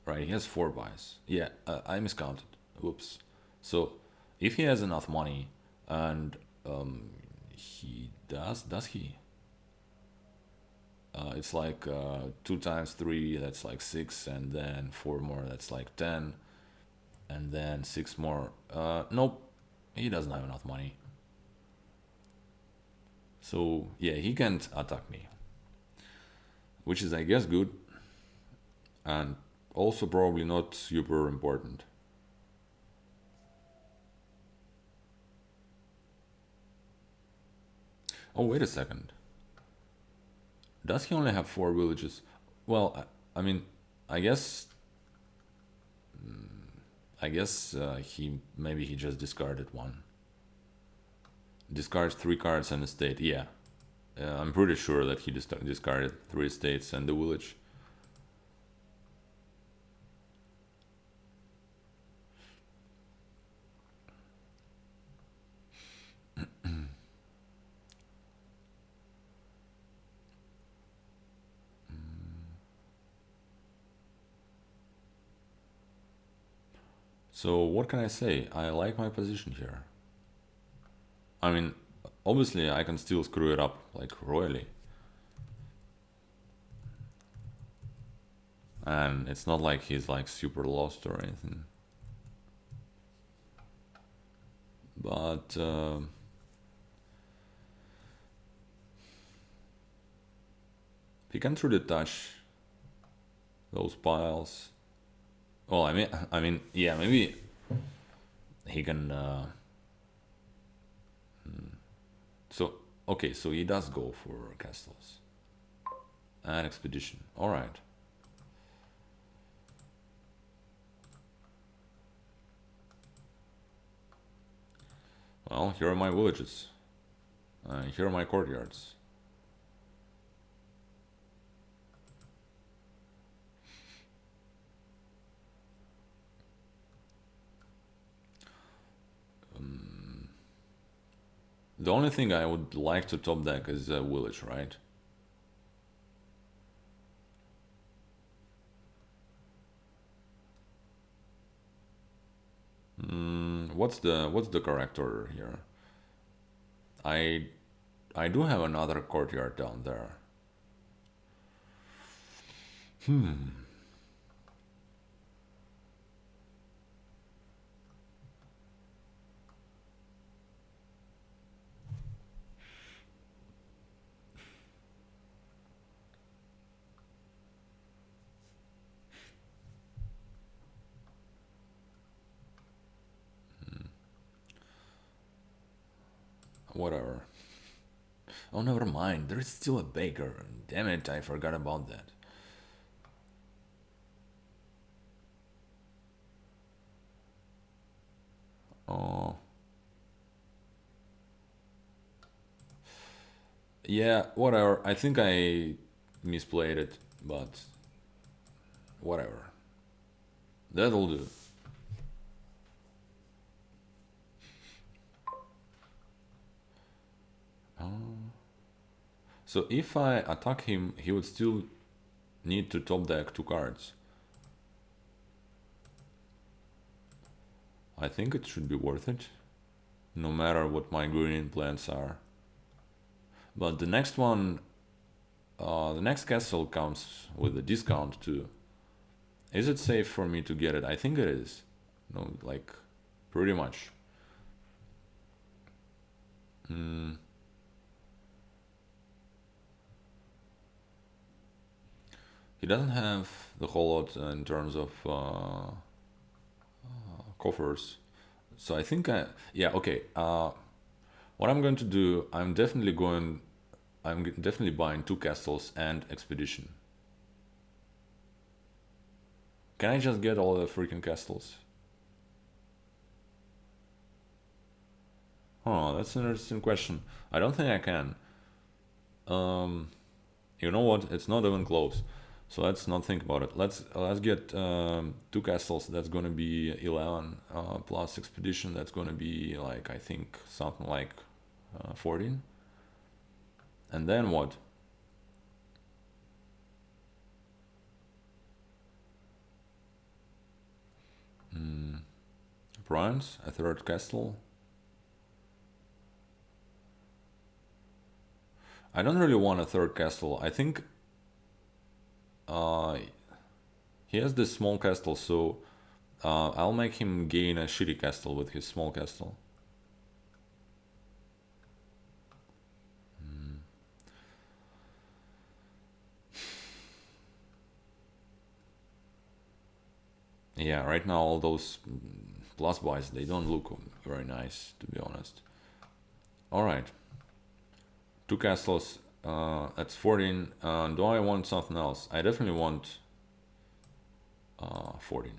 Right, he has 4 buys. Yeah, I miscounted. Whoops. So if he has enough money, and he does he? It's like 2 times 3, that's like 6, and then 4 more, that's like 10, and then 6 more. Nope, he doesn't have enough money. So yeah, he can't attack me, which is, I guess, good, and also probably not super important. Oh, wait a second. Does he only have 4 villages? Well, I mean, I guess. He just discarded 1. Discards 3 cards and a state. Yeah, I'm pretty sure that he discarded 3 states and the village. So what can I say? I like my position here. I mean, obviously I can still screw it up like royally. And it's not like he's like super lost or anything. But he can't really touch those piles. Well, I mean, yeah, maybe he can. So okay, so he does go for castles and expedition. All right. Well, here are my villages. Here are my courtyards. The only thing I would like to top deck is a village, right? What's the correct order here? I I do have another courtyard down there. Whatever. Oh, never mind. There's still a baker. Damn it, I forgot about that. Oh. Yeah, whatever. I think I misplayed it, but whatever. That'll do. So if I attack him, he would still need to top deck 2 cards. I think it should be worth it, no matter what my green plans are. But the next one, the next castle comes with a discount too. Is it safe for me to get it? I think it is. No, like, pretty much. He doesn't have the whole lot in terms of coffers. So I think yeah, okay. What I'm going to do, I'm definitely buying 2 castles and expedition. Can I just get all the freaking castles? Oh, that's an interesting question. I don't think I can. You know what? It's not even close. So let's not think about it. Let's get 2 castles. That's gonna be 11 plus expedition. That's gonna be like, I think something like 14. And then what? Bronze, a 3rd castle. I don't really want a 3rd castle. I think he has this small castle, so I'll make him gain a shitty castle with his small castle. Yeah, right now all those plus buys, they don't look very nice, to be honest. Alright. 2 castles, that's 14. Do I want something else? I definitely want 14.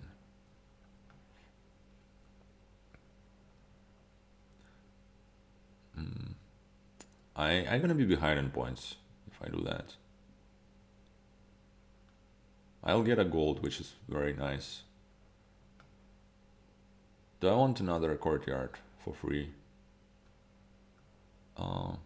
I'm gonna be behind in points if I do that. I'll get a gold, which is very nice. Do I want another courtyard for free? Oh,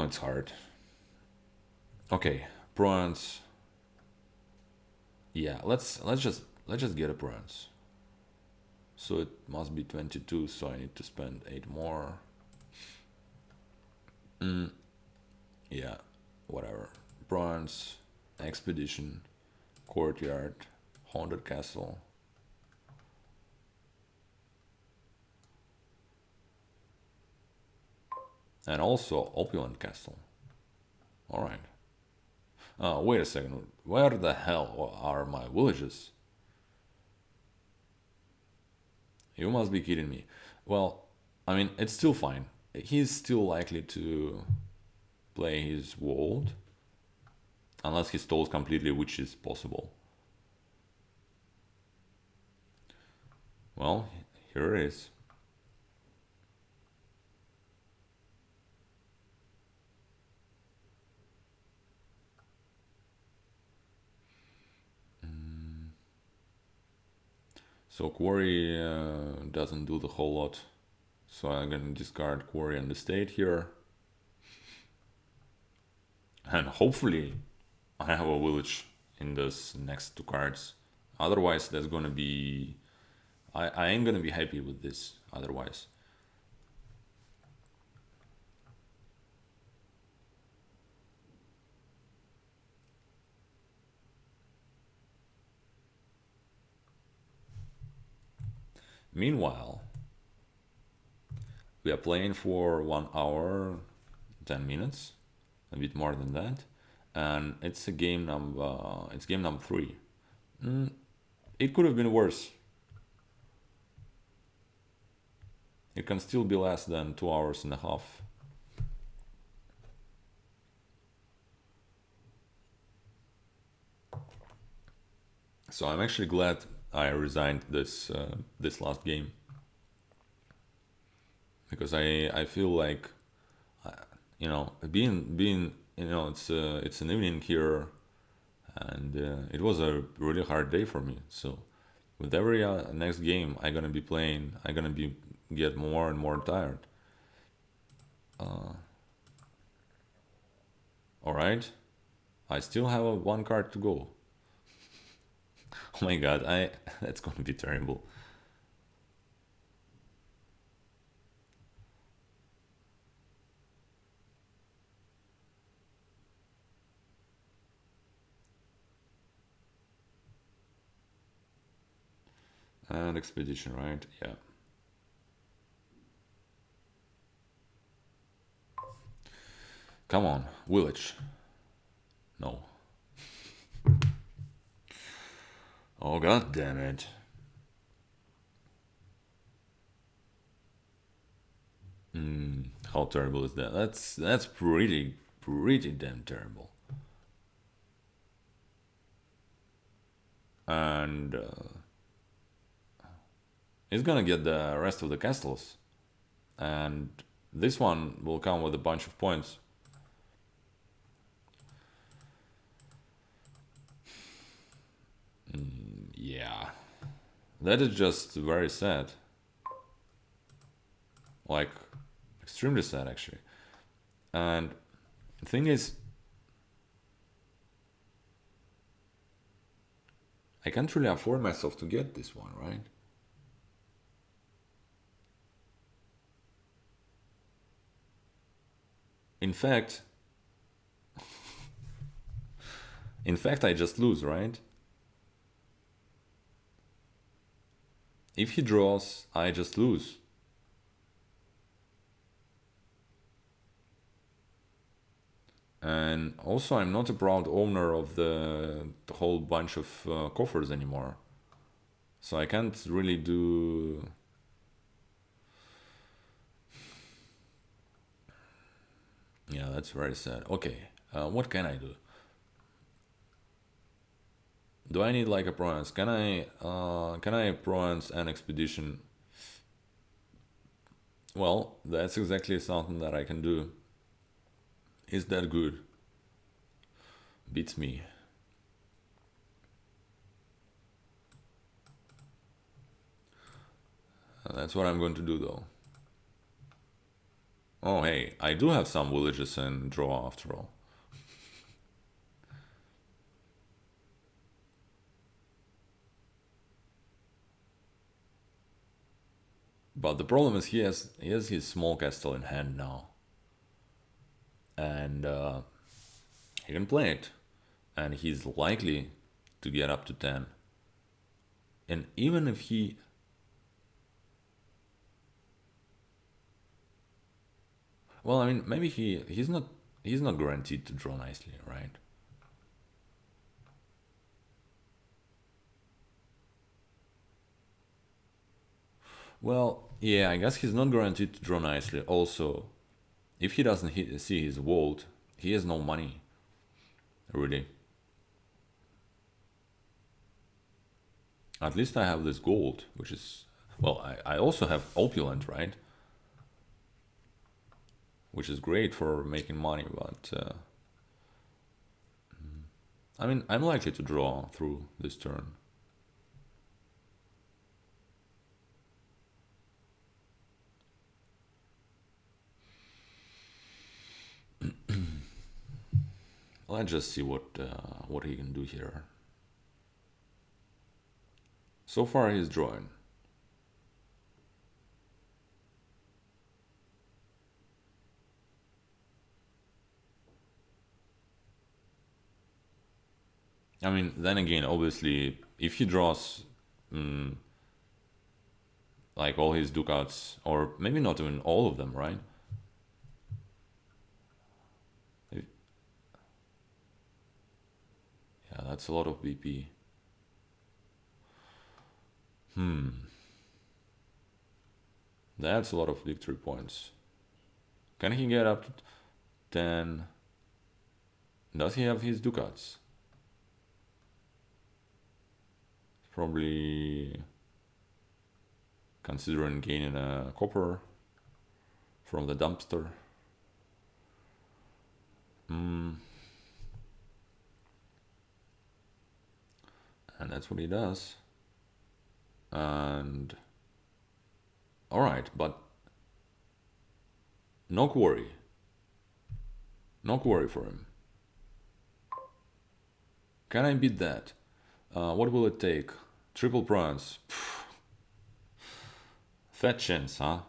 it's hard. Okay, bronze. Yeah, let's just get a bronze. So it must be 22, so I need to spend 8 more. Yeah, whatever. Bronze, expedition, courtyard, haunted castle. And also opulent castle. Alright. Wait a second. Where the hell are my villages? You must be kidding me. Well, I mean, it's still fine. He's still likely to play his world, unless he stalls completely, which is possible. Well, here it is. So quarry doesn't do the whole lot. So I'm gonna discard quarry and the state here. And hopefully I have a village in this next two cards. Otherwise that's gonna be... I ain't gonna be happy with this otherwise. Meanwhile, we are playing for 1 hour, 10 minutes, a bit more than that, and it's game number 3. It could have been worse. It can still be less than 2 hours and a half. So I'm actually glad I resigned this last game, because I feel like, being it's an evening here, and it was a really hard day for me. So with every next game I'm gonna be playing, I'm gonna be get more and more tired. All right, I still have one card to go. Oh my god, that's gonna be terrible. And expedition, right? Yeah. Come on, village. No. Oh god damn it. How terrible is that? That's pretty damn terrible. And he's gonna get the rest of the castles, and this one will come with a bunch of points. Yeah, that is just very sad. Like, extremely sad actually. And the thing is, I can't really afford myself to get this one, right? In fact, I just lose, right? If he draws, I just lose. And also, I'm not a proud owner of the whole bunch of coffers anymore. So I can't really do... Yeah, that's very sad. Okay, what can I do? Do I need like a province? Can I province an expedition? Well, that's exactly something that I can do. Is that good? Beats me. That's what I'm going to do though. Oh hey, I do have some villages and draw after all. But the problem is he has his small castle in hand now, and he can play it, and he's likely to get up to 10. And even if he... Well, I mean, maybe he's not guaranteed to draw nicely, right? Well, Yeah, I guess he's not guaranteed to draw nicely. Also, if he doesn't see his vault, he has no money, really. At least I have this gold, which is... Well, I also have opulent, right? Which is great for making money, but... I mean, I'm likely to draw through this turn. Let's just see what he can do here. So far, he's drawing. I mean, then again, obviously, if he draws like all his ducats, or maybe not even all of them, right? If- Yeah, that's a lot of BP. That's a lot of victory points. Can he get up to 10? Does he have his ducats? Probably considering gaining a copper from the dumpster. And that's what he does. And all right, but no quarry. No quarry for him. Can I beat that? What will it take? Triple bronze. Fat chance, huh?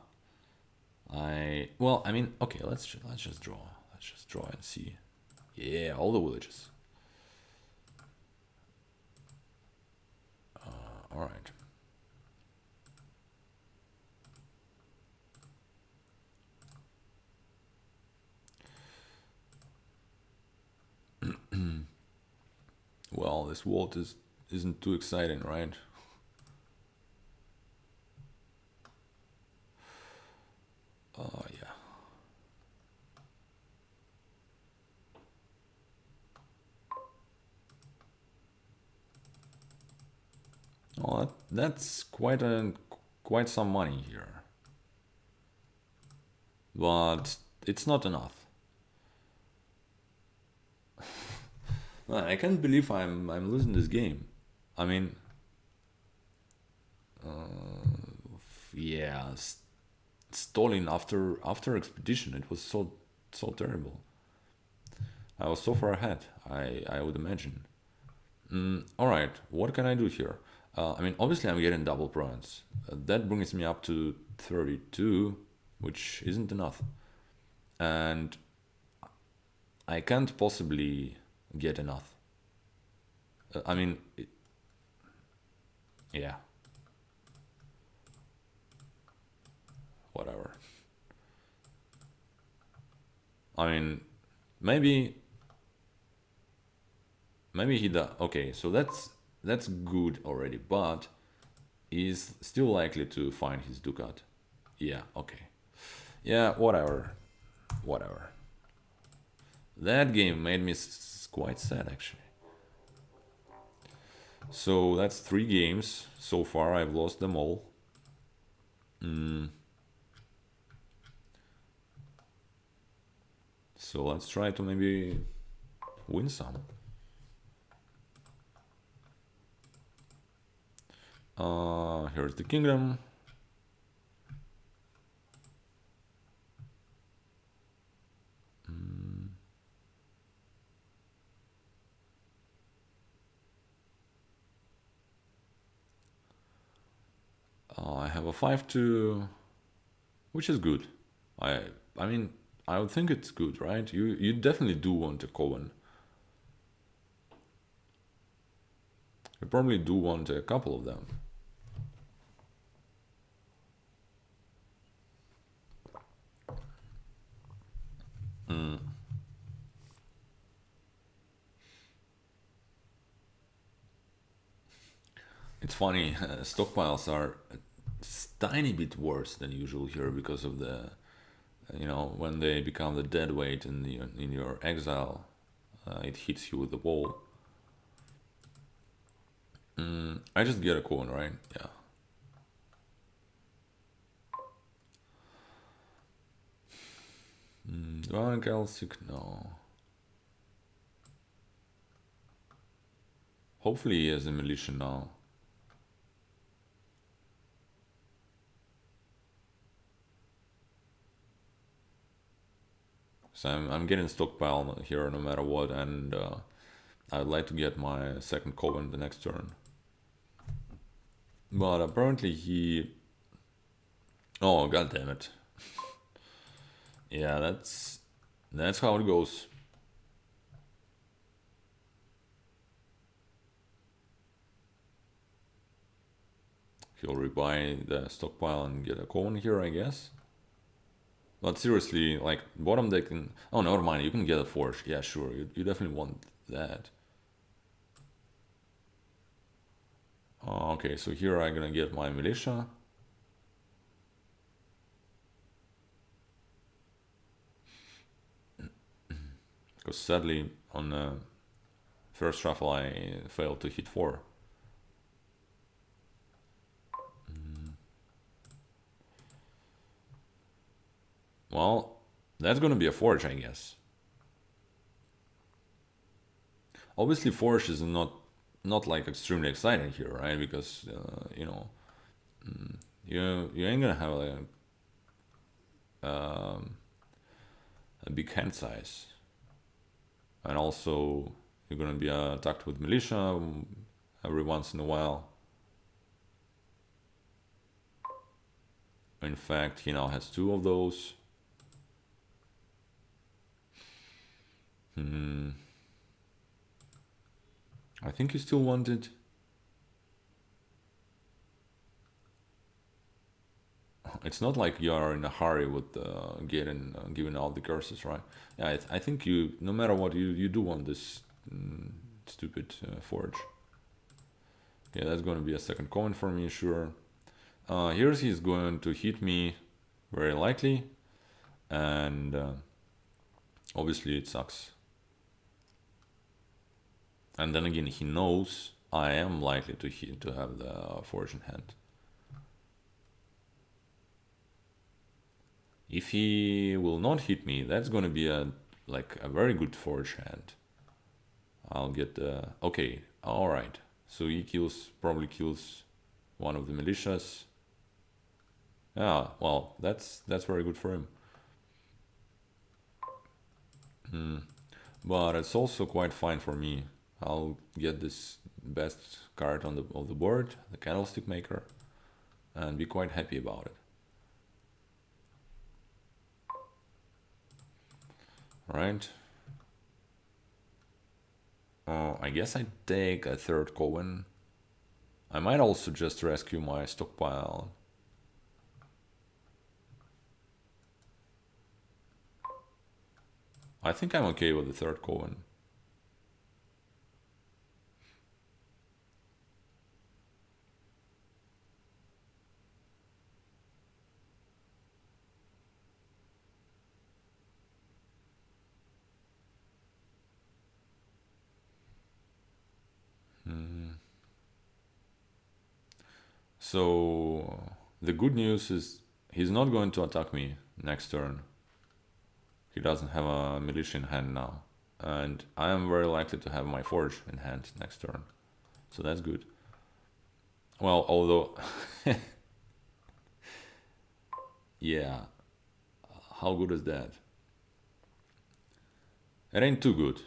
I mean, okay. Let's just draw. Let's just draw and see. Yeah, all the villages. All right. Well, this vault isn't too exciting, right? Yeah. Oh, that's quite some money here, but it's not enough. Man, I can't believe I'm losing this game. I mean, yeah, stalling after expedition. It was so terrible. I was so far ahead. I would imagine. All right, what can I do here? I mean, obviously I'm getting double bronze. That brings me up to 32, which isn't enough, and I can't possibly get enough. I mean, yeah, whatever. I mean, maybe maybe he does. Okay, so that's good already, but he's still likely to find his ducat. Yeah, okay. Yeah, whatever. Whatever. That game made me quite sad actually. So that's 3 games. So far I've lost them all. So let's try to maybe win some. Here's the kingdom. I have a 5-2, which is good. I I mean, I would think it's good, right? You definitely do want a Cohen. You probably do want a couple of them. It's funny, stockpiles are tiny bit worse than usual here because of the, when they become the dead weight in your exile, it hits you with the wall. I just get a coin, right? Yeah. Do I want to Celtic? No. Hopefully he has a militia now. So I'm getting stockpile here no matter what, and I'd like to get my second coven the next turn. But apparently he... Oh, god damn it. Yeah, that's how it goes. He'll rebuy the stockpile and get a coven here, I guess. But seriously, like, bottom deck can... Oh, never mind, you can get a forge. Yeah, sure, you definitely want that. Okay, so here I'm gonna get my militia. Because sadly, on the first shuffle I failed to hit 4. Well, that's gonna be a forge, I guess. Obviously, forge is not like extremely exciting here, right? Because you ain't gonna have a big hand size, and also you're gonna be attacked with militia every once in a while. In fact, he now has 2 of those. I think you still want it. It's not like you are in a hurry with giving out the curses, right? Yeah, I think you, no matter what, you do want this stupid forge. Yeah, that's going to be a second coin for me, sure. Here he's going to hit me, very likely, and obviously it sucks. And then again, he knows I am likely to have the forge in hand. If he will not hit me, that's going to be a very good forge hand. I'll get the... Okay, alright. So he probably kills one of the militias. Yeah, well, that's very good for him. But it's also quite fine for me. I'll get this best card on the board, the Candlestick Maker, and be quite happy about it. Right. I guess I take a third coven. I might also just rescue my stockpile. I think I'm okay with the third coven. So the good news is he's not going to attack me next turn. He doesn't have a militia in hand now. And I am very likely to have my forge in hand next turn. So that's good. Well, although... yeah. How good is that? It ain't too good.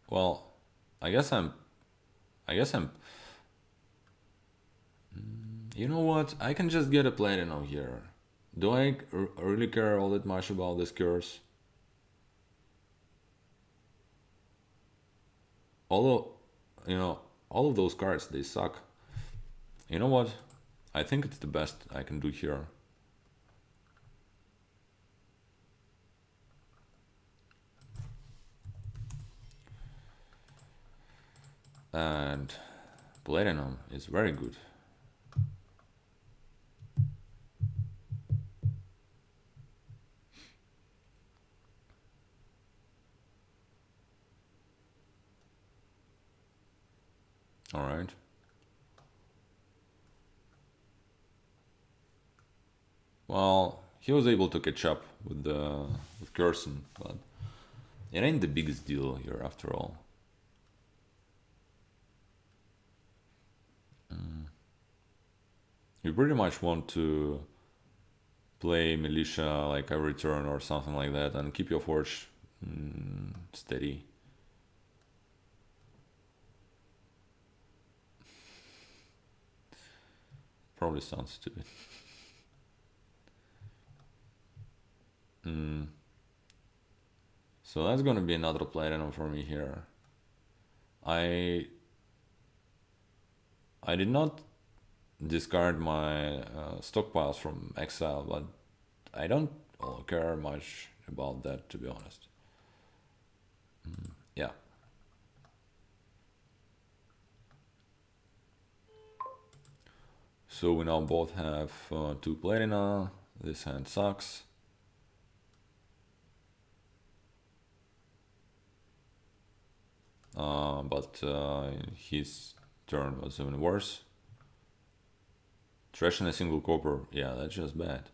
Well, I guess I'm... You know what? I can just get a platinum here. Do I really care all that much about this curse? Although, all of those cards, they suck. You know what? I think it's the best I can do here. And platinum is very good. Alright. Well, he was able to catch up with Gerson, but it ain't the biggest deal here after all. You pretty much want to play Militia like every turn or something like that and keep your forge steady. Probably sounds stupid. So that's gonna be another platinum for me here. I did not discard my stockpiles from exile, but I don't care much about that, to be honest. Yeah. So we now both have 2 platina. This hand sucks. But his turn was even worse. Trashing a single copper, yeah, that's just bad.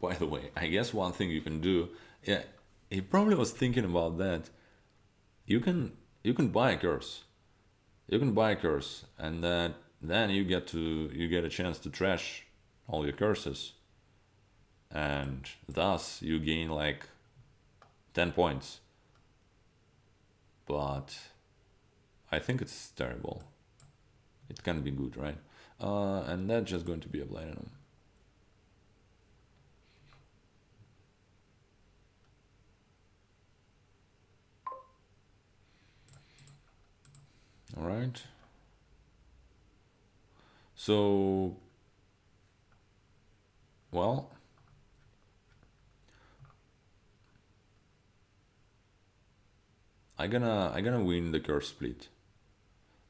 By the way, I guess one thing you can do, yeah, he probably was thinking about that. You can buy a curse. You can buy a curse, and then you get a chance to trash all your curses, and thus you gain like 10 points. But I think it's terrible. It can be good, right? And that's just going to be a platinum. All right. So, well, I gonna win the curse split,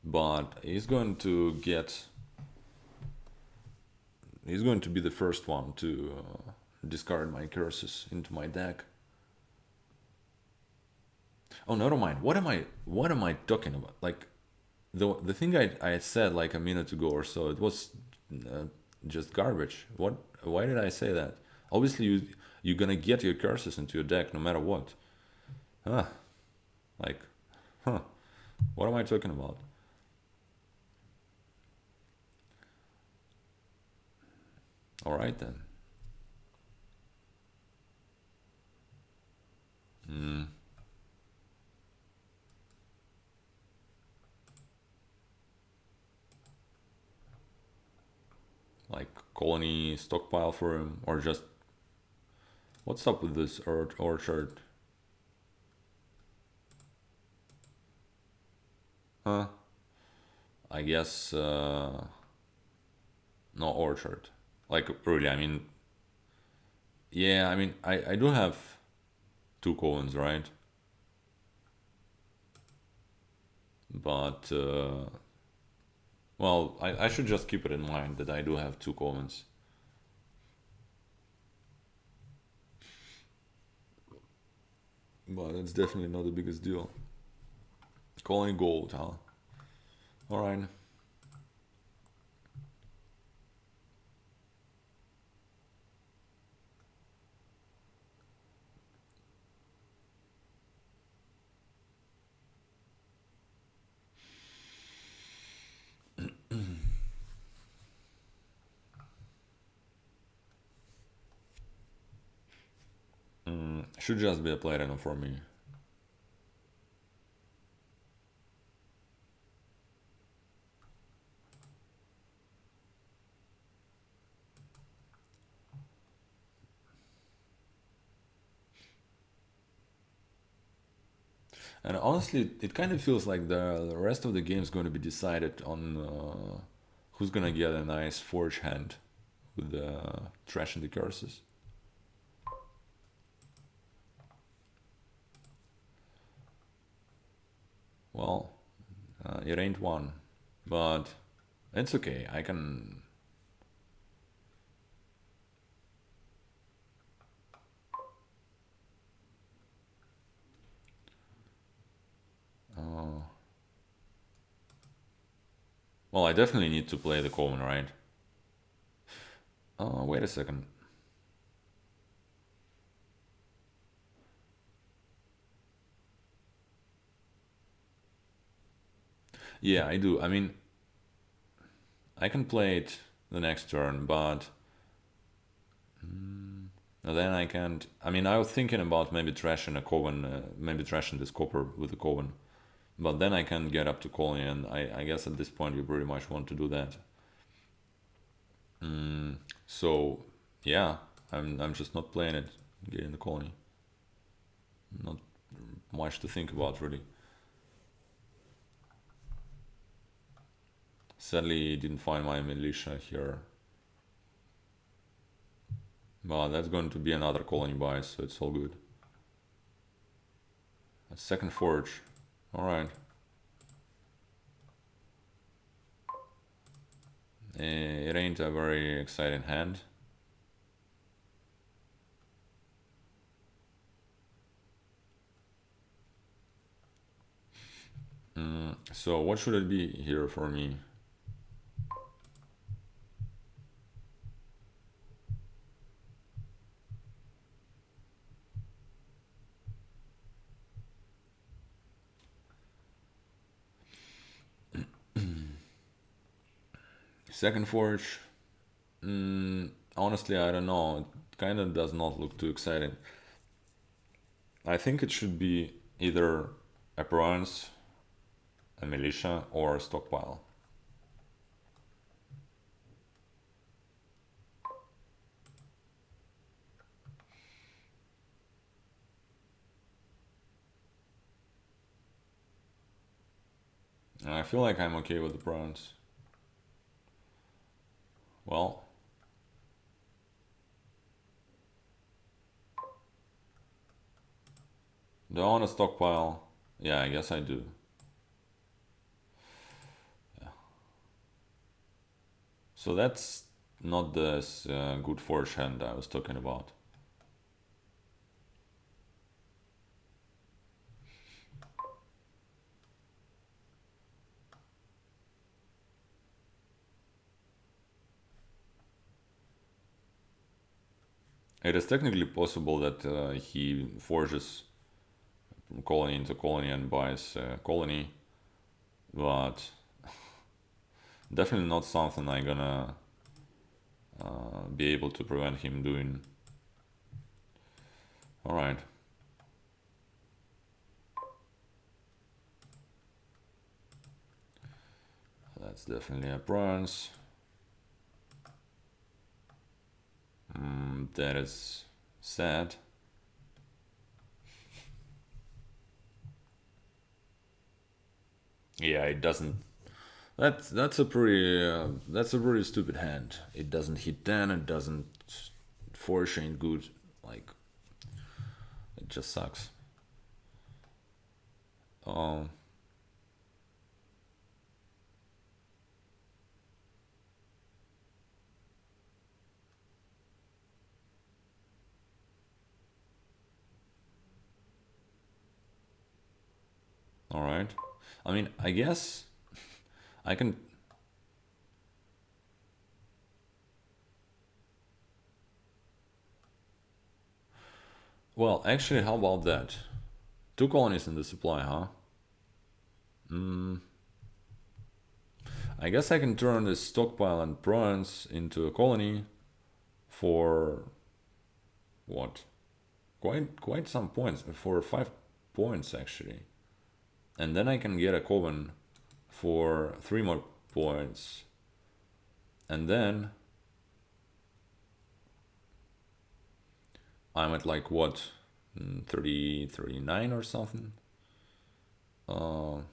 but he's going to be the first one to discard my curses into my deck. Oh, never mind. What am I talking about? Like, the thing I said like a minute ago or so, it was just garbage. What? Why did I say that? Obviously, you're gonna get your curses into your deck no matter what. Huh? Like, huh? What am I talking about? All right then. Like colony stockpile for him, or just what's up with this orchard? Huh? I guess no orchard. Like really, I mean, yeah, I mean, I do have 2 colons, right? But well, I should just keep it in mind that I do have 2 colons. But it's definitely not the biggest deal. Colony gold, huh? All right. Should just be a platinum for me. And honestly, it kind of feels like the rest of the game is going to be decided on who's gonna get a nice forge hand with the trash and the curses. Well, it ain't one, but it's okay. I can. Well, I definitely need to play the Coven, right? Wait a second. Yeah, I do. I mean, I can play it the next turn, but then I can't. I mean, I was thinking about maybe trashing a Coven, maybe trashing this copper with the Coven, but then I can't get up to colony, and I guess at this point you pretty much want to do that. So yeah, I'm just not playing it, getting the colony. Not much to think about really. Sadly, didn't find my militia here. But that's going to be another colony buy, so it's all good. A second forge. Alright. It ain't a very exciting hand. So what should it be here for me? Second forge. Honestly, I don't know. It kind of does not look too exciting. I think it should be either a bronze, a militia, or a stockpile. And I feel like I'm okay with the bronze. Well, do I want a stockpile? Yeah, I guess I do. So that's not this good forge hand I was talking about. It is technically possible that he forges colony into colony and buys colony, but definitely not something I'm gonna be able to prevent him doing. Alright. That's definitely a bronze. That is sad. Yeah, it doesn't. That's a pretty stupid hand. It doesn't hit 10. It doesn't. Force ain't good. Like it just sucks. Um. All right. I mean, I guess I can. Well, actually, how about that? Two colonies in the supply, huh? I guess I can turn this stockpile and bronze into a colony for what? Quite some points. For 5 points actually. And then I can get a coven for 3 more points. And then I'm at like what? 30, 39 or something. And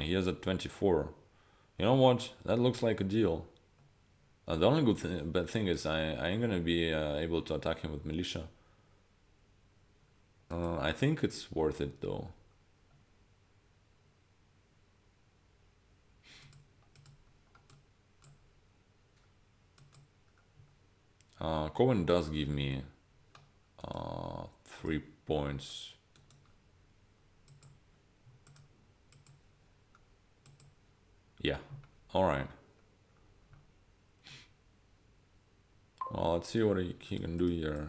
he has a 24. You know what? That looks like a deal. The only bad thing is I ain't gonna be able to attack him with militia. I think it's worth it though. Coven does give me 3 points. Yeah. All right. Well, let's see what he can do here.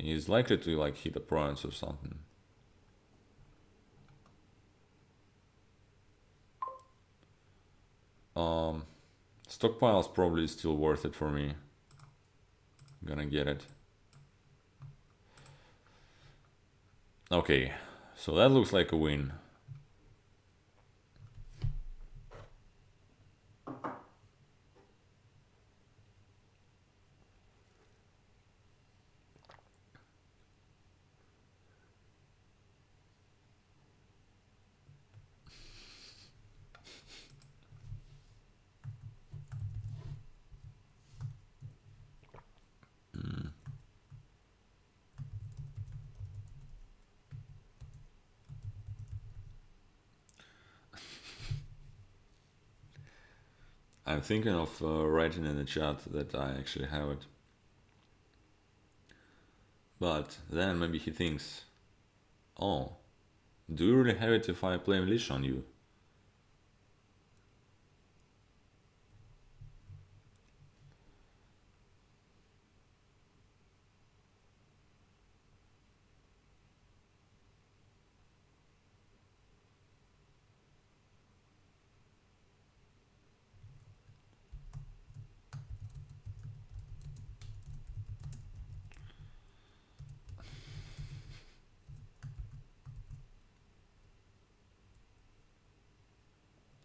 He's likely to like hit a province or something. Um, Stockpile's probably still worth it for me. Gonna get it. Okay, so that looks like a win. I'm thinking of writing in the chat that I actually have it. But then maybe he thinks, oh, do you really have it if I play Militia on you?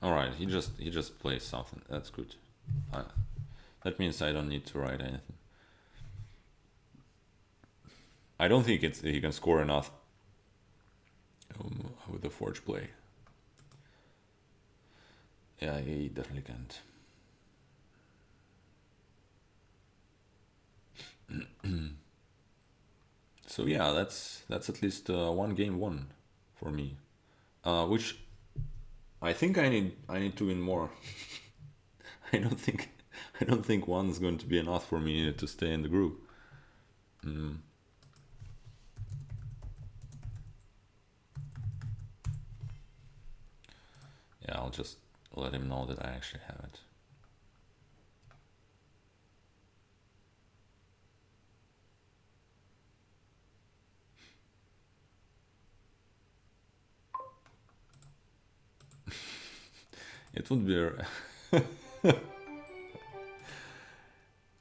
Alright, he just plays something. That's good. That means I don't need to write anything. I don't think he can score enough with the forge play. Yeah, he definitely can't. So yeah, that's at least one game won for me. Which I think I need to win more. I don't think I don't think one is going to be enough for me to stay in the group. Mm. Yeah, I'll just let him know that I actually have it. It would be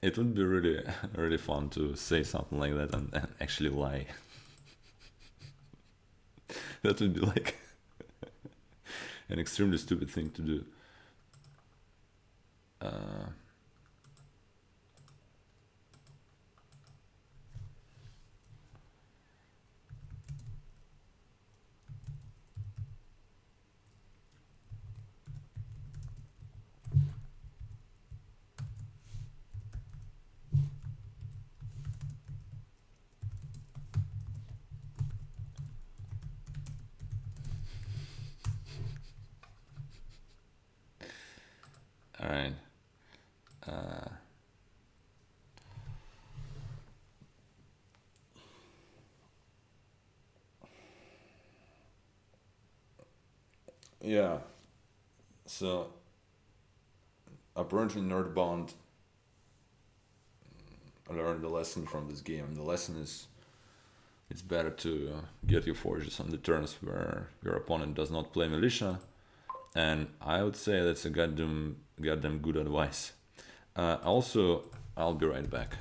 it would be really really fun to say something like that and actually lie. That would be like an extremely stupid thing to do. Uh, all right. Uh, yeah. So apparently Nerdbound learned the lesson from this game. And the lesson is it's better to get your forges on the turns where your opponent does not play Militia. And I would say that's a goddamn good advice. Also, I'll be right back.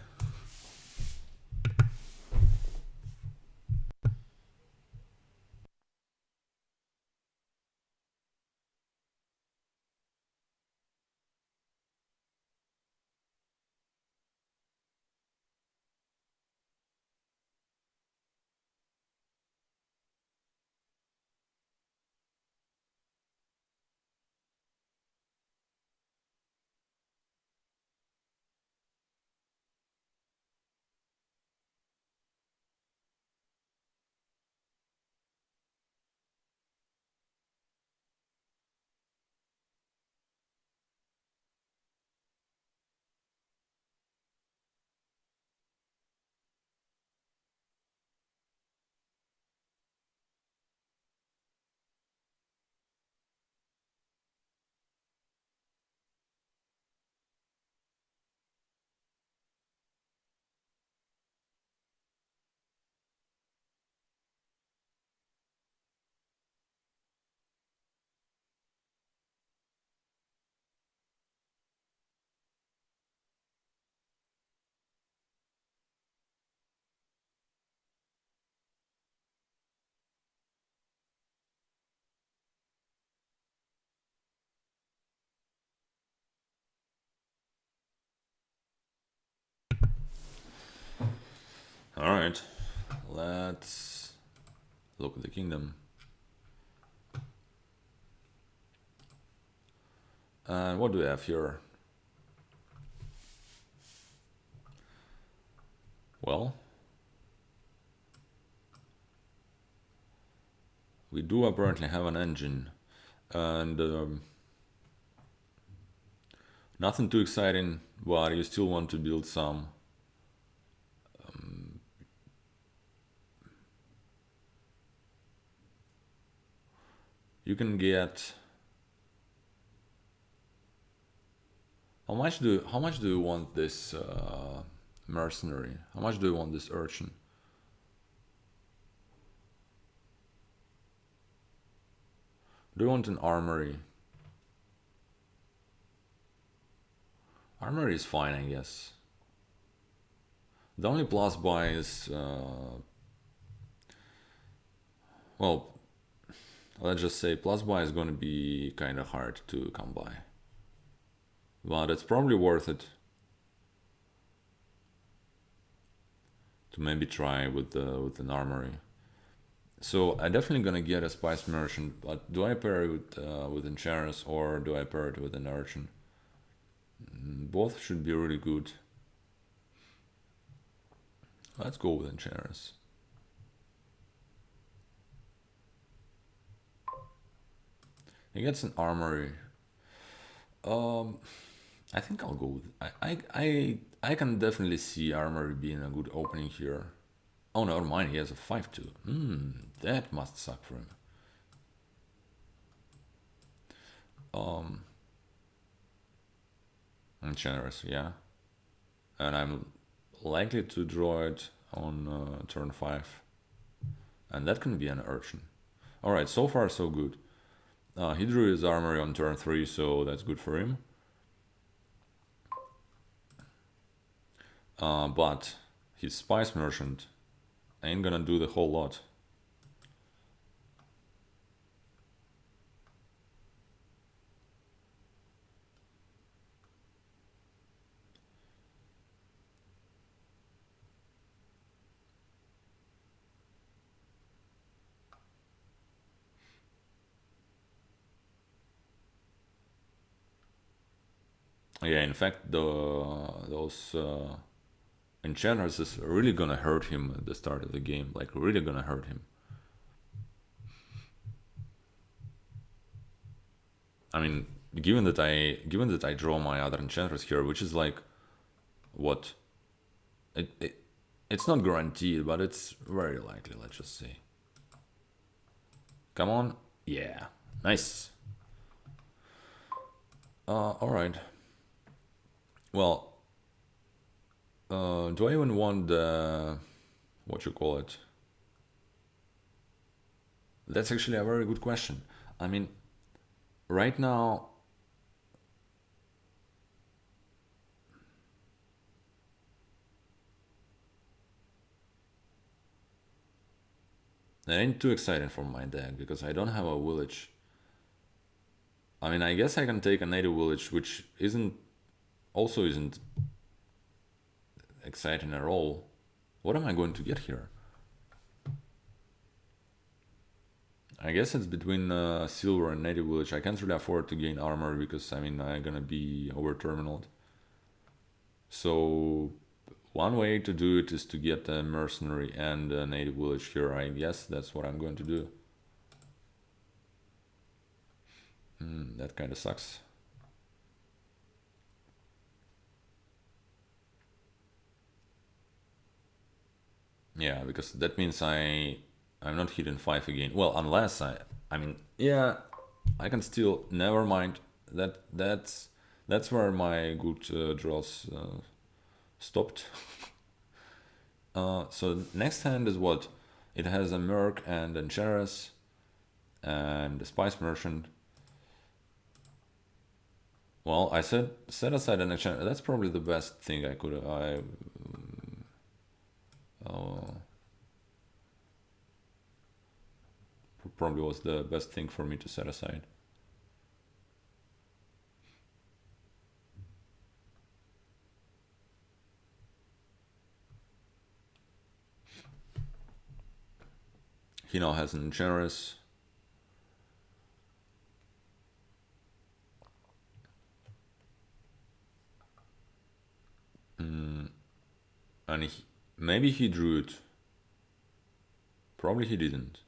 Alright, let's look at the kingdom. And what do we have here? Well, we do apparently have an engine, and nothing too exciting, but you still want to build some. You can get. How much do you want this mercenary? How much do you want this urchin? Do you want an armory? Armory is fine, I guess. The only plus buy is well, let's just say plus buy is going to be kind of hard to come by, but it's probably worth it to maybe try with an armory. So I'm definitely gonna get a spice merchant, but do I pair it with enchantress or do I pair it with an urchin? Both should be really good. Let's go with enchantress. He gets an armory. I think I'll go with. I can definitely see armory being a good opening here. Oh, never mind. He has a 5-2. That must suck for him. I'm generous, yeah. And I'm likely to draw it on turn 5. And that can be an urchin. Alright, so far so good. He drew his armory on turn 3, so that's good for him. But his spice merchant ain't gonna do the whole lot. Yeah, in fact, those enchantresses are really gonna hurt him at the start of the game. Like, really gonna hurt him. I mean, given that I draw my other enchantress here, which is like, what? It's not guaranteed, but it's very likely. Let's just say. Come on, yeah, nice. All right. Well, do I even want the what you call it? That's actually a very good question. I mean, right now, that ain't too exciting for my deck because I don't have a village. I mean, I guess I can take a native village, which isn't exciting at all. What am I going to get here? I guess it's between silver and native village. I can't really afford to gain armor because I mean I'm gonna be over terminaled. So one way to do it is to get a mercenary and a native village here. I guess that's what I'm going to do. That kind of sucks. Yeah, because that means I'm not hitting 5 again. Well, unless I mean, yeah, I can still. Never mind. That's where my good draws stopped. So next hand is what? It has a Merc and Enchantress and a Spice Merchant. Well, I set aside an Enchantress. That's probably the best thing I could. Probably was the best thing for me to set aside. He now has an generous. And maybe he drew it. Probably he didn't.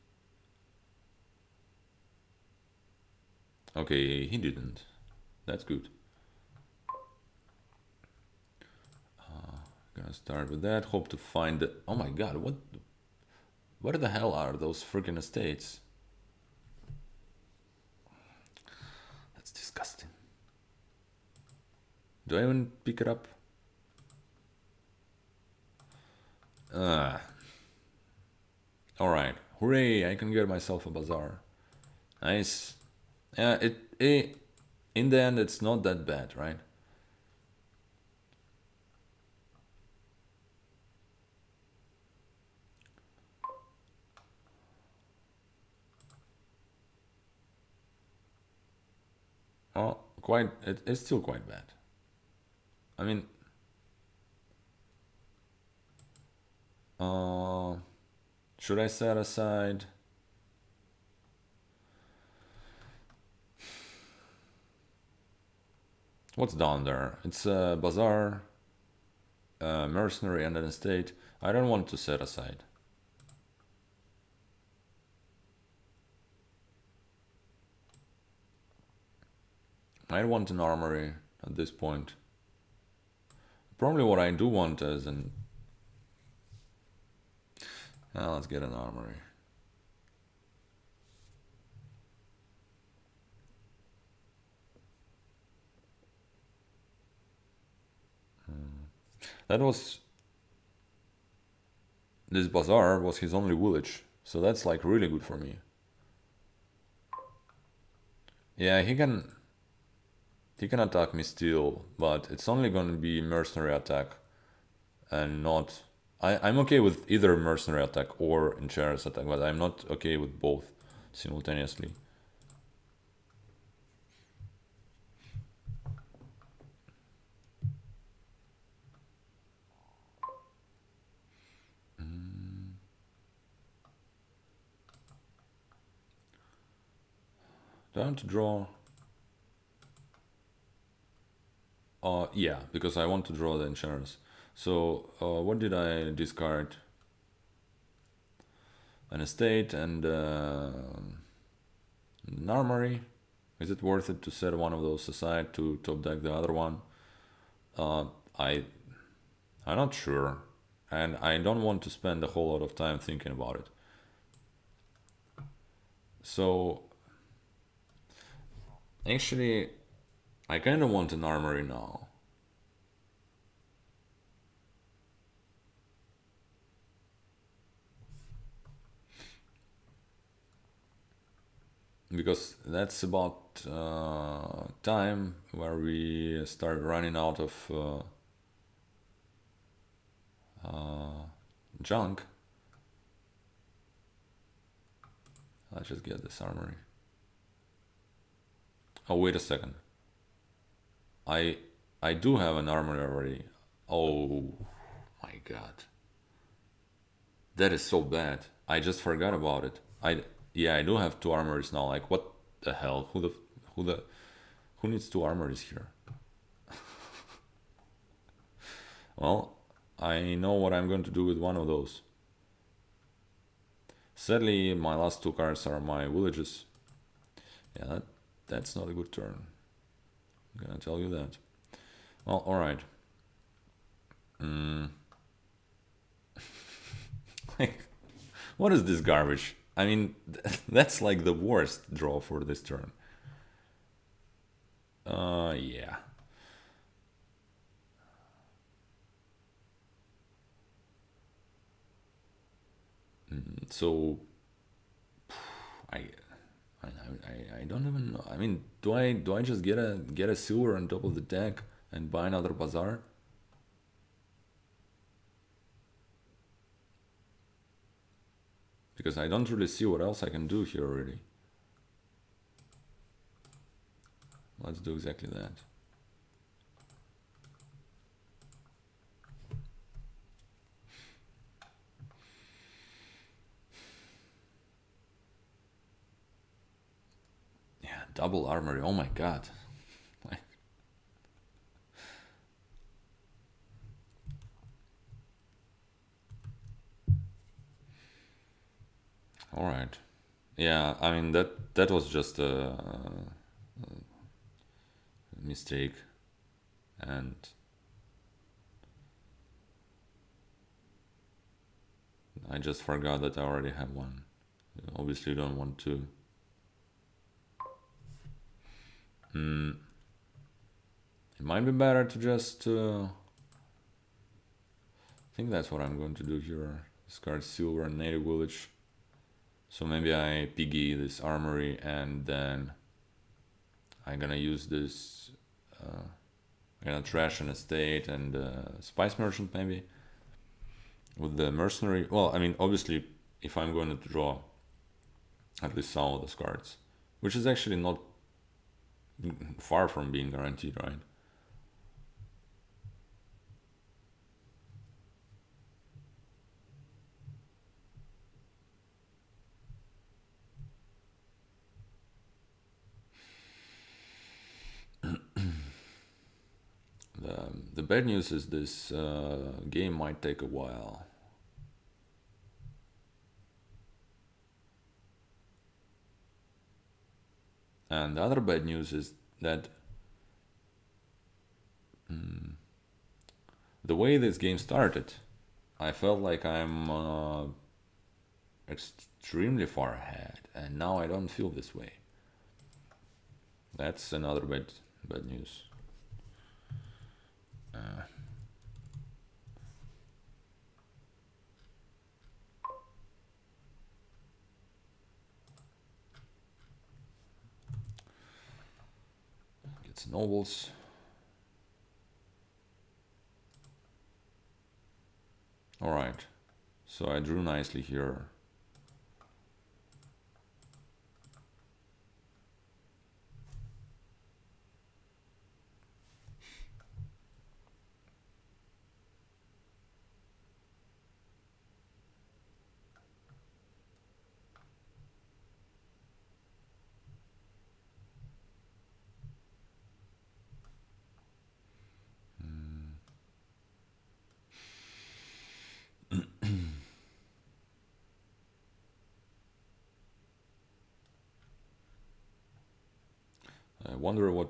Okay, he didn't. That's good. Gonna start with that. Hope to find the. Oh my god, what the hell are those freaking estates? That's disgusting. Do I even pick it up? Alright. Hooray, I can get myself a bazaar. Nice. Yeah, in the end, it's not that bad, right? Oh, it's still quite bad. I mean, should I set aside? What's down there? It's a bazaar, a mercenary, and an estate. I don't want to set aside. I want an armory at this point. Probably what I do want is an. Let's get an armory. That was. This bazaar was his only village, so that's like really good for me. Yeah, he can attack me still, but it's only gonna be mercenary attack and not. I'm okay with either mercenary attack or enchantress attack, but I'm not okay with both simultaneously. Do I want to draw? Yeah, because I want to draw the enchantress. So, what did I discard? An estate and an armory. Is it worth it to set one of those aside to top deck the other one? I'm not sure, and I don't want to spend a whole lot of time thinking about it. So, actually, I kind of want an armory now. Because that's about time where we start running out of junk. Let's just get this armory. Oh, wait a second. I do have an armory already. Oh my god. That is so bad. I just forgot about it. I do have two armories now. Like what the hell? Who needs two armories here? Well, I know what I'm going to do with one of those. Sadly, my last two cards are my villages. Yeah, that's not a good turn. I'm gonna tell you that. Well, alright. Like, what is this garbage? I mean, that's like the worst draw for this turn. Yeah. So, I, I don't even know. I mean, do I just get a silver on top of the deck and buy another bazaar? Because I don't really see what else I can do here already. Let's do exactly that. Double armory, oh my god. Alright. Yeah, I mean that was just a mistake, and I just forgot that I already have one. Obviously, you don't want to. It might be better to just. I think that's what I'm going to do here. Discard silver and native village. So maybe I piggy this armory and then I'm gonna use this. I'm gonna trash an estate and spice merchant maybe with the mercenary. Well, I mean, obviously, if I'm going to draw at least some of those cards, which is actually not far from being guaranteed, right? The bad news is this game might take a while. And the other bad news is that the way this game started, I felt like I'm extremely far ahead, and now I don't feel this way. That's another bad news. Gets nobles. Alright, so I drew nicely here. I wonder what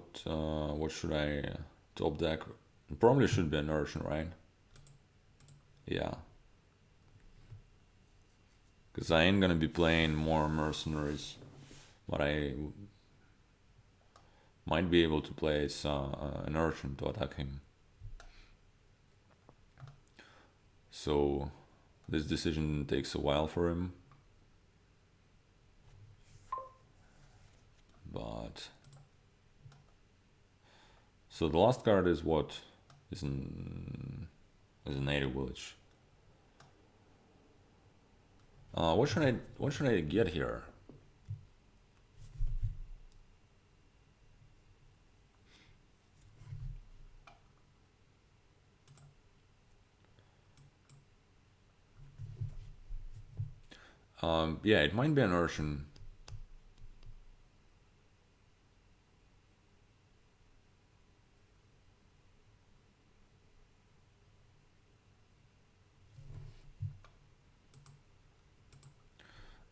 should I top deck? Probably should be an Urshan, right? Yeah. Because I ain't gonna be playing more mercenaries, but I might be able to play an Urshan to attack him. So this decision takes a while for him. But so the last card is what? Is a native village. What should I get here? Yeah, it might be an Urshan.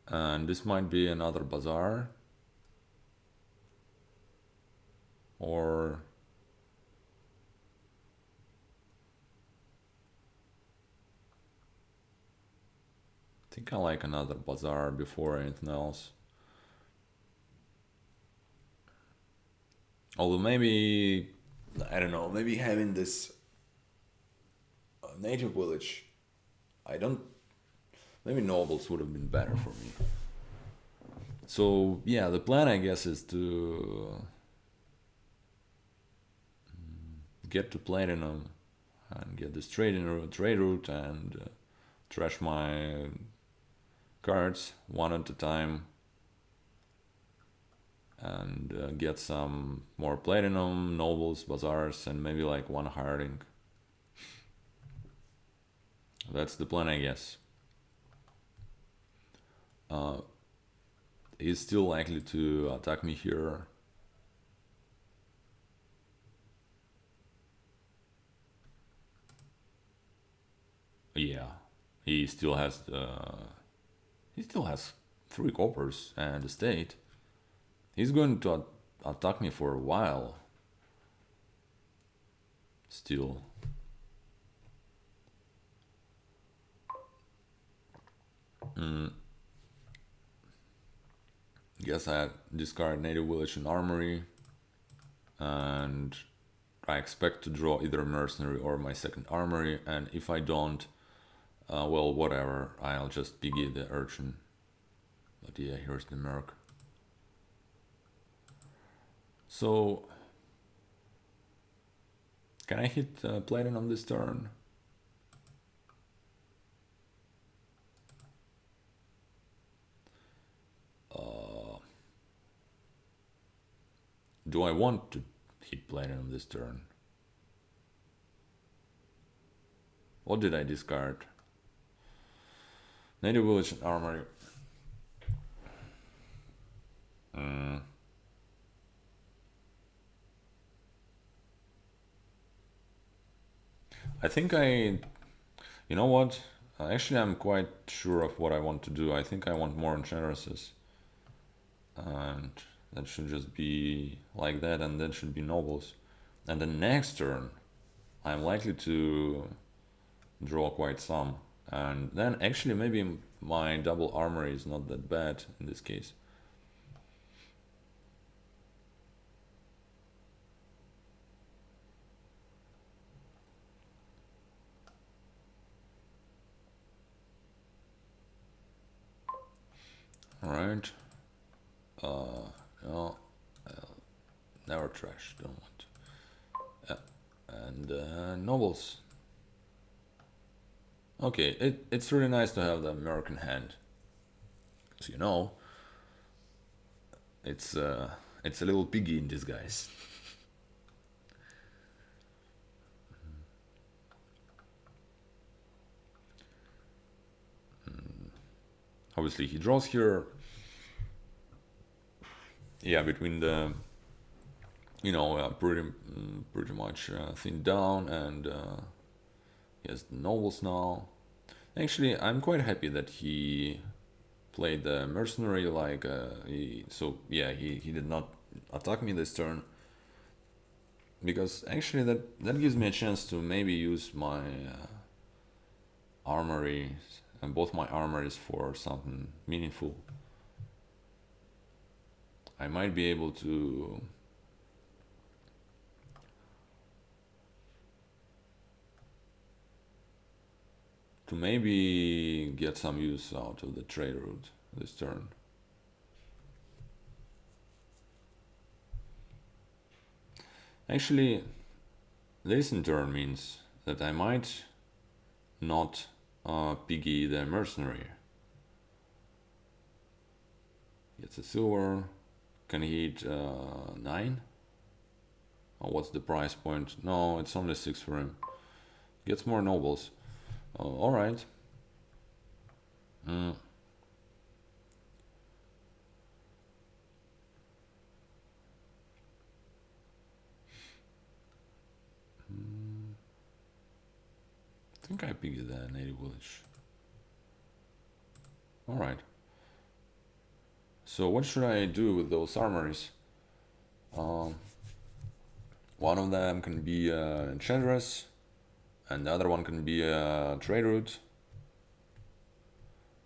And this might be another bazaar. Or I think I like another bazaar before anything else. Although maybe, I don't know, maybe having this native village, maybe nobles would have been better for me. So yeah, the plan I guess is to get to platinum and get this trade route and trash my cards one at a time and get some more platinum, nobles, bazaars, and maybe like one hireling. That's the plan, I guess. He's still likely to attack me here Yeah, he still has he still has 3 coppers and a state. He's going to attack me for a while. Still. Guess I discard native village and armory, and I expect to draw either mercenary or my second armory, and if I don't, well, whatever, I'll just piggy the urchin. But yeah, here's the merc. So, can I hit platinum this turn? Do I want to hit platinum this turn? What did I discard? Native village and armory. I think you know what? Actually, I'm quite sure of what I want to do. I think I want more enchantresses. And that should just be like that, and that should be nobles. And the next turn, I'm likely to draw quite some. And then actually maybe my double armory is not that bad in this case. Alright. No, never trash, don't want to. And nobles. Okay, it's really nice to have the American hand. Because you know, it's a little piggy in disguise. Obviously he draws here. Yeah, between the, you know, pretty much thinned down, and he has the nobles now. Actually, I'm quite happy that he played the mercenary. Like, so yeah, he did not attack me this turn, because actually that gives me a chance to maybe use my armory and both my armories for something meaningful. I might be able to maybe get some use out of the trade route this turn. Actually, this in turn means that I might not piggy the mercenary. Gets a silver. Can he hit 9? Oh, what's the price point? No, it's only 6 for him. Gets more nobles. Alright. I think I picked the native village. Alright. So what should I do with those armories? One of them can be Enchantress, and the other one can be a trade route.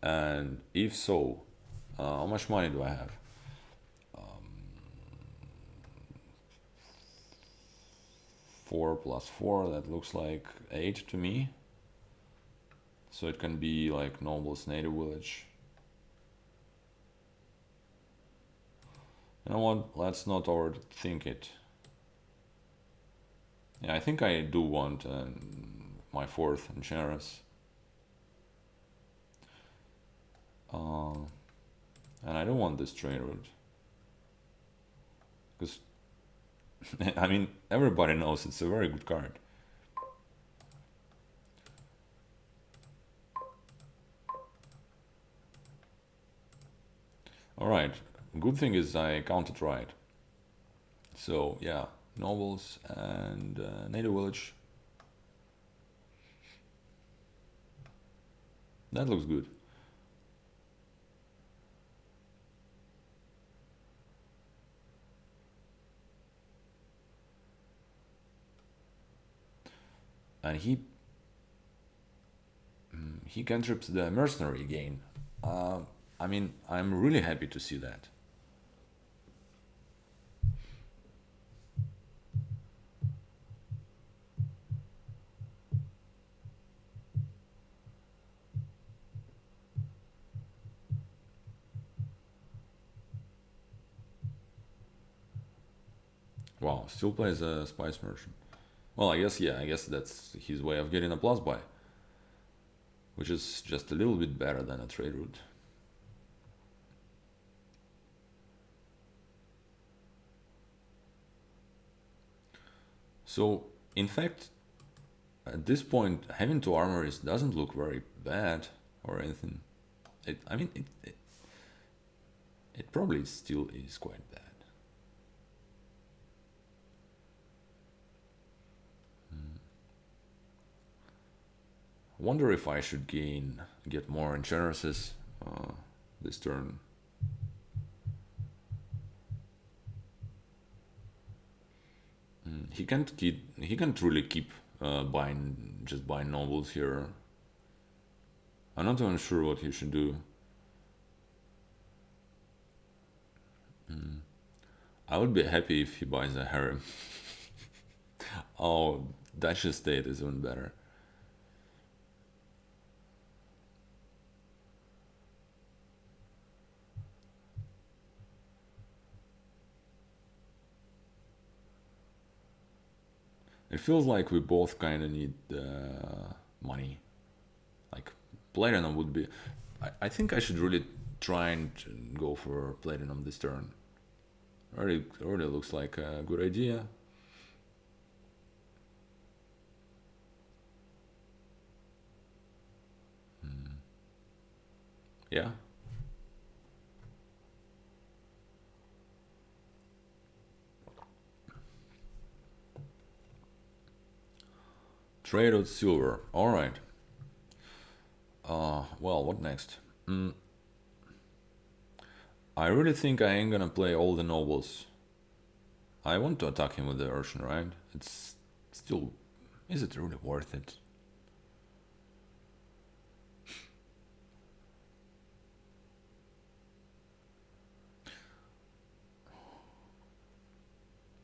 And if so, how much money do I have? 4 plus 4, that looks like 8 to me. So it can be like Noble's native village. You know what? Let's not overthink it. Yeah, I think I do want my 4th Enchantress. And I don't want this trade route. Because, I mean, everybody knows it's a very good card. Alright, good thing is I counted right. So, yeah, nobles and native village. That looks good. And he contributes the mercenary gain. I mean, I'm really happy to see that. Wow, still plays a spice merchant. Well, I guess, yeah, I guess that's his way of getting a plus buy, which is just a little bit better than a trade route. So, in fact, at this point, having two armories doesn't look very bad or anything. I mean, it probably still is quite bad. Wonder if I should get more enchanteresses this turn. He can't really keep buying nobles here. I'm not even sure what he should do. I would be happy if he buys a harem. Oh, Dutch estate is even better. It feels like we both kind of need money. Like platinum would be. I think I should really try and go for platinum this turn. Already looks like a good idea. Yeah. Trade with silver. All right. Well, what next? I really think I ain't gonna play all the nobles. I want to attack him with the Urchin, right? It's still... Is it really worth it?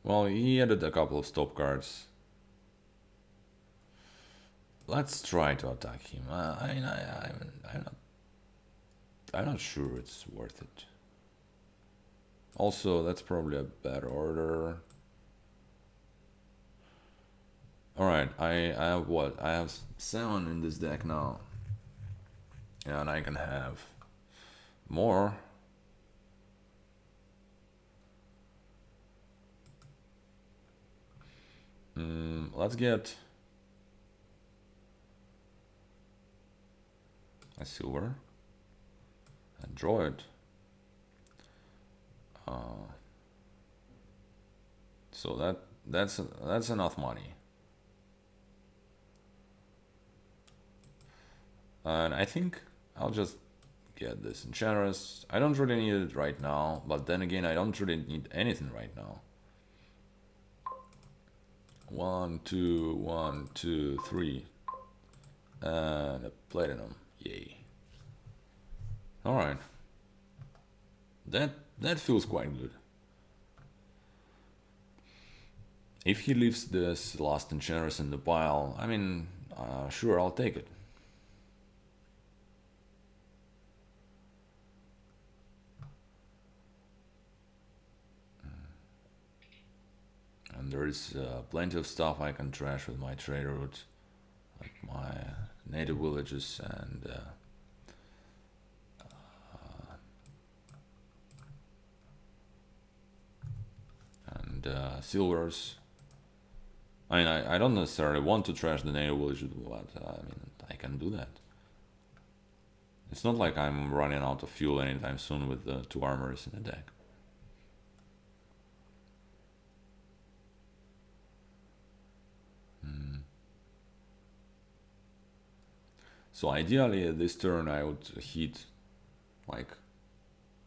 Well, he added a couple of stop cards. Let's try to attack him. I'm not sure it's worth it. Also, that's probably a bad order. Alright, I have what? I have 7 in this deck now. Yeah, and I can have more. Let's get a silver and draw it. So that's enough money. And I think I'll just get this enchantress. I don't really need it right now, but then again, I don't really need anything right now. 1, 2, 1, 2, 3. And a platinum. Yay. Alright. That feels quite good. If he leaves this last enchantress in the pile, I mean, sure, I'll take it. And there is plenty of stuff I can trash with my trade route, like my native villages and silvers. I mean, I don't necessarily want to trash the native villages, but I mean, I can do that. It's not like I'm running out of fuel anytime soon with the 2 armors in the deck. So ideally this turn I would hit like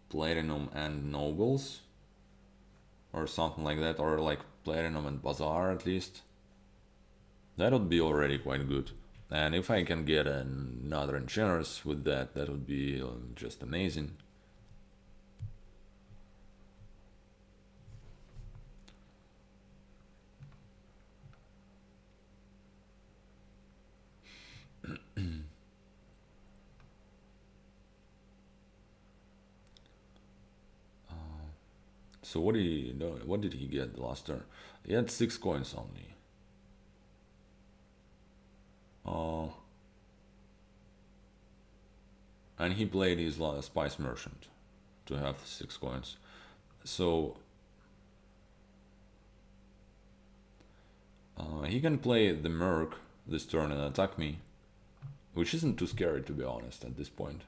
platinum and nobles or something like that, or like platinum and bazaar at least. That would be already quite good. And if I can get another enchantress with that, that would be just amazing. So what did he know? What did he get the last turn? He had 6 coins only. Uh, and he played his spice merchant to have 6 coins. So he can play the merc this turn and attack me, which isn't too scary to be honest at this point.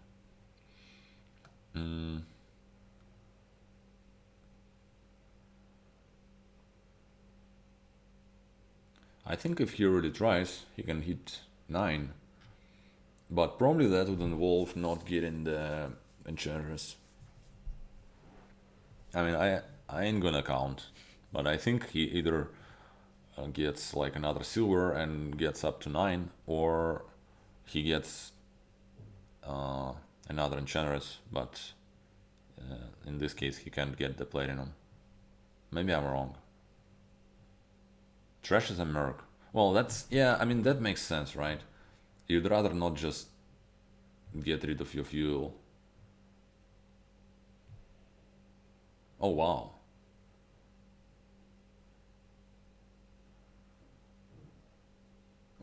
I think if he really tries, he can hit 9. But probably that would involve not getting the enchantress. I mean, I ain't gonna count, but I think he either gets like another silver and gets up to 9, or he gets another enchantress, but in this case he can't get the platinum. Maybe I'm wrong. Trash is a merc. Well, that's, yeah, I mean, that makes sense, right? You'd rather not just get rid of your fuel. Oh, wow.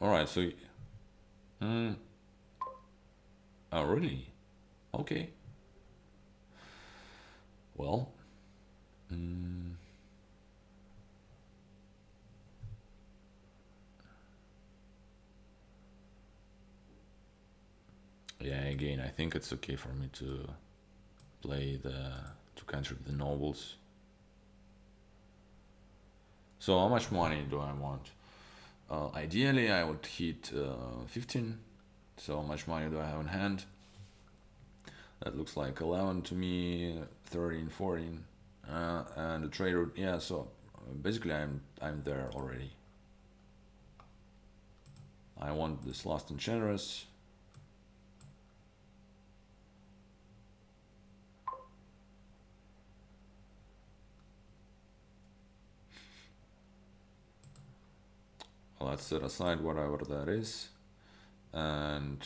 Alright, so... oh, really? Okay. Well... yeah, again, I think it's okay for me to play to counter the nobles. So how much money do I want? Ideally, I would hit 15. So how much money do I have in hand? That looks like 11 to me, 13, 14. And the trader, yeah, so basically I'm there already. I want this last enchantress. Let's set aside whatever that is, and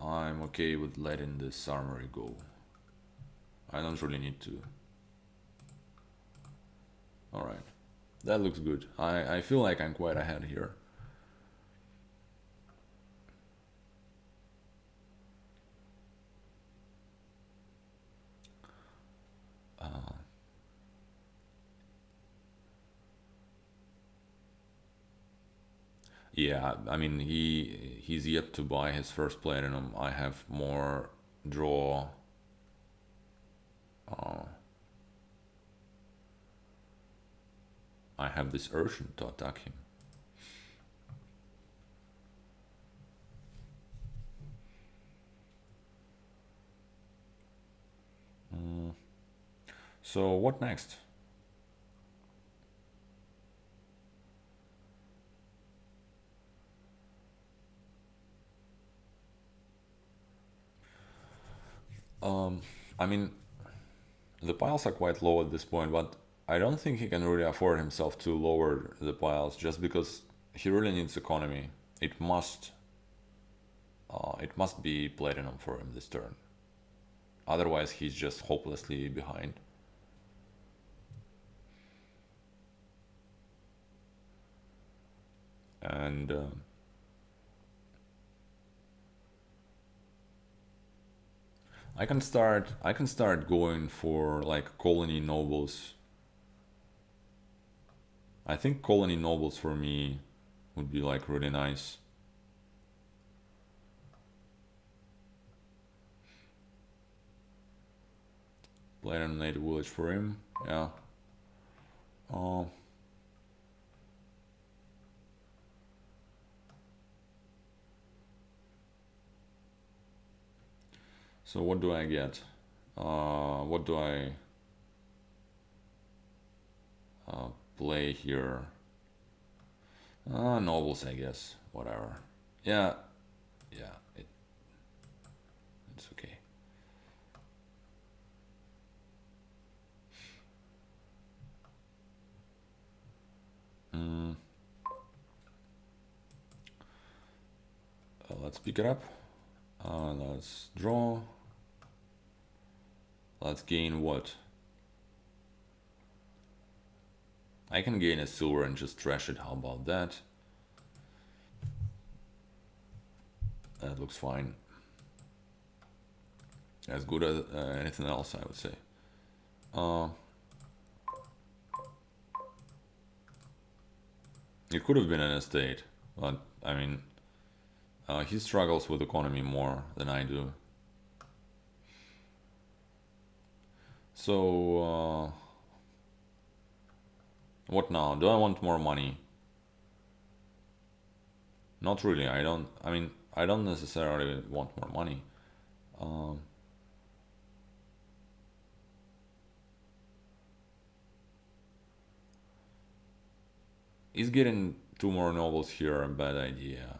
I'm okay with letting this armory go. I don't really need to. Alright, that looks good. I feel like I'm quite ahead here. Yeah, I mean he's yet to buy his first platinum. I have more draw. I have this urgent to attack him. So what next? I mean, the piles are quite low at this point, but I don't think he can really afford himself to lower the piles just because he really needs economy. It must be platinum for him this turn. Otherwise, he's just hopelessly behind. And I can start going for like colony nobles. I think colony nobles for me would be like really nice. Platinum native village for him, yeah. Uh, So what do I get? What do I play here? Nobles, I guess. Whatever. Yeah, yeah, it's okay. Mm, let's pick it up. Let's draw. Let's gain what? I can gain a silver and just trash it. How about that? That looks fine. As good as anything else, I would say. It could have been an estate, but I mean, he struggles with economy more than I do. So, what now? Do I want more money? Not really. I don't. I mean, I don't necessarily want more money. Is getting two more nobles here a bad idea?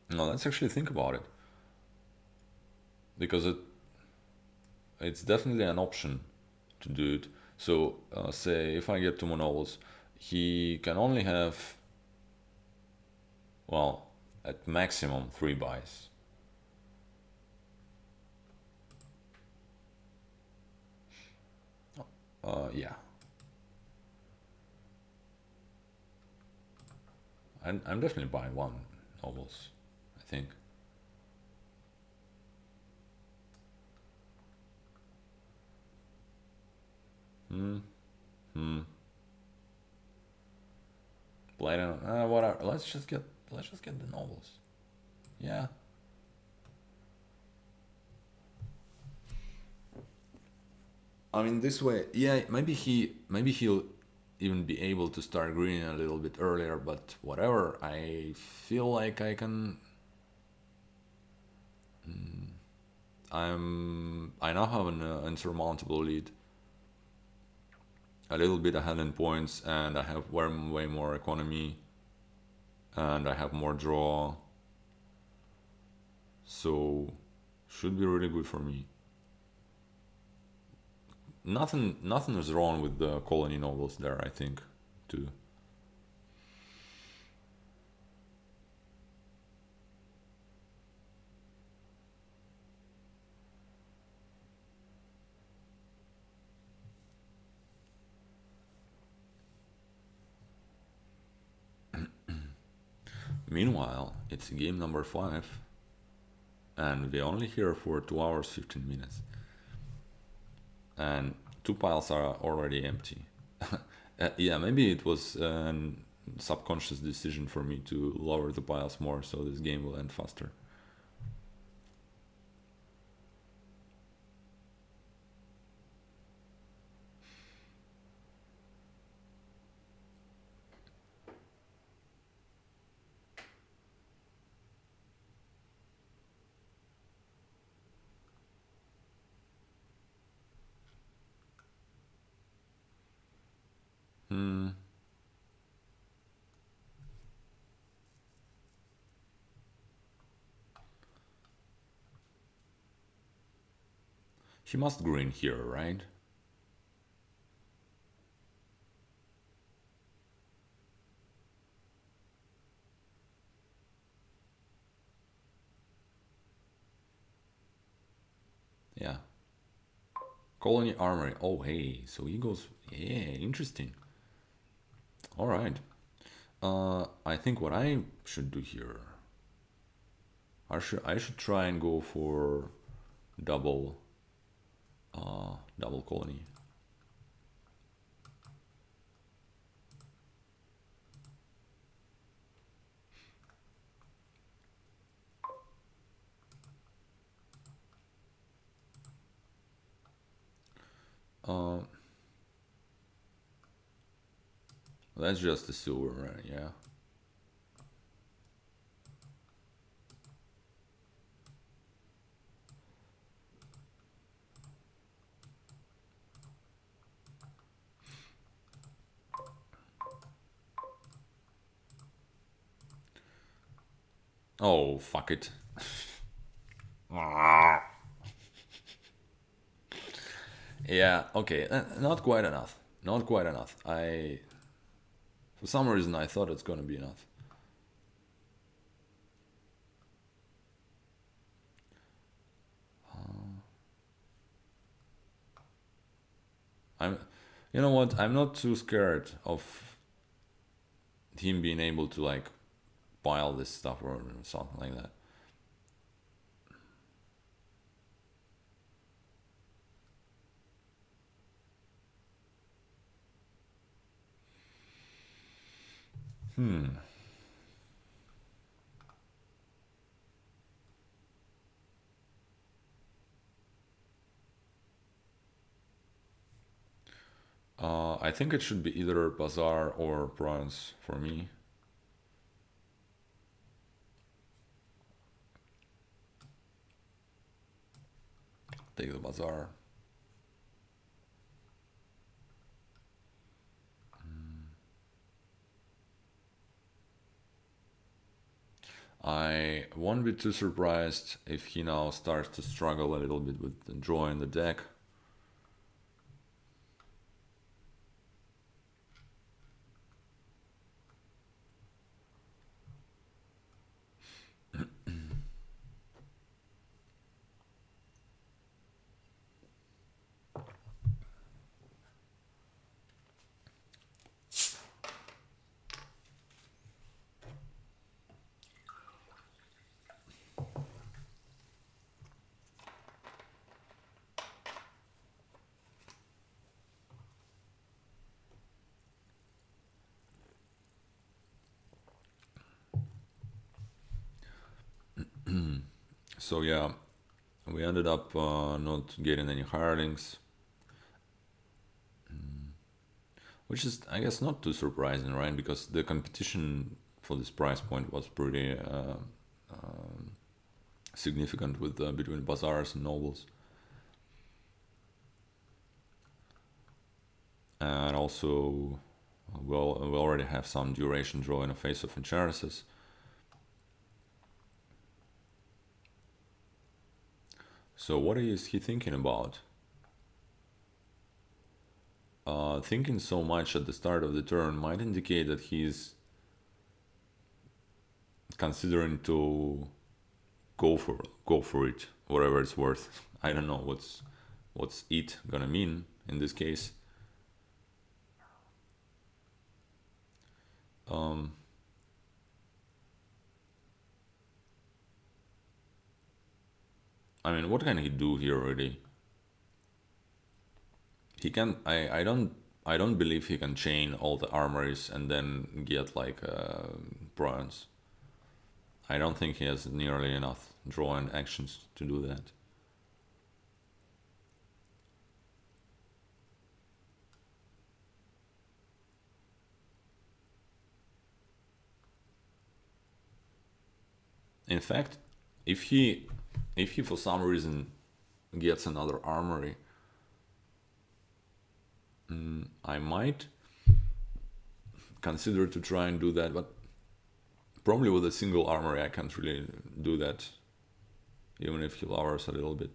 No, let's actually think about it, because it's definitely an option to do it. So, say if I get two more nobles, he can only have, well, at maximum 3 buys. Yeah, I'm definitely buying one nobles, I think. Hmm. Hmm. Platinum. Whatever. Let's just get the nobles. Yeah. I mean, this way, yeah. Maybe he'll even be able to start greening a little bit earlier. But whatever. I feel like I can. I now have an insurmountable lead, a little bit ahead in points, and I have way more economy, and I have more draw. So should be really good for me. Nothing is wrong with the colony novels there, I think, too. Meanwhile, it's game number 5, and we're only here for 2 hours 15 minutes, and 2 piles are already empty. Yeah, maybe it was a subconscious decision for me to lower the piles more so this game will end faster. Hmm. He must green here, right? Yeah. Colony armory. Oh, hey. So he goes. Yeah, interesting. All right. I think what I should do here, I should try and go for double, double colony. Uh, that's just the silver, right? Yeah. Oh, fuck it. Yeah, okay, not quite enough. Not quite enough. For some reason, I thought it's gonna be enough. I'm, you know what? I'm not too scared of him being able to like pile this stuff or something like that. I think it should be either Bazaar or Bronze for me. Take the Bazaar. I won't be too surprised if he now starts to struggle a little bit with the draw in the deck. So yeah, we ended up not getting any hirelings, which is, I guess, not too surprising, right? Because the competition for this price point was pretty significant with between bazaars and nobles, and also, well, we already have some duration draw in the face of enchantresses. So what is he thinking about? Thinking so much at the start of the turn might indicate that he's considering to go for it, whatever it's worth. I don't know what's it gonna mean in this case. Um, I mean, what can he do here really? He can. I don't believe he can chain all the armories and then get like bronze. I don't think he has nearly enough draw and actions to do that. In fact, if he for some reason gets another armory, I might consider to try and do that, but probably with a single armory I can't really do that, even if he lowers a little bit.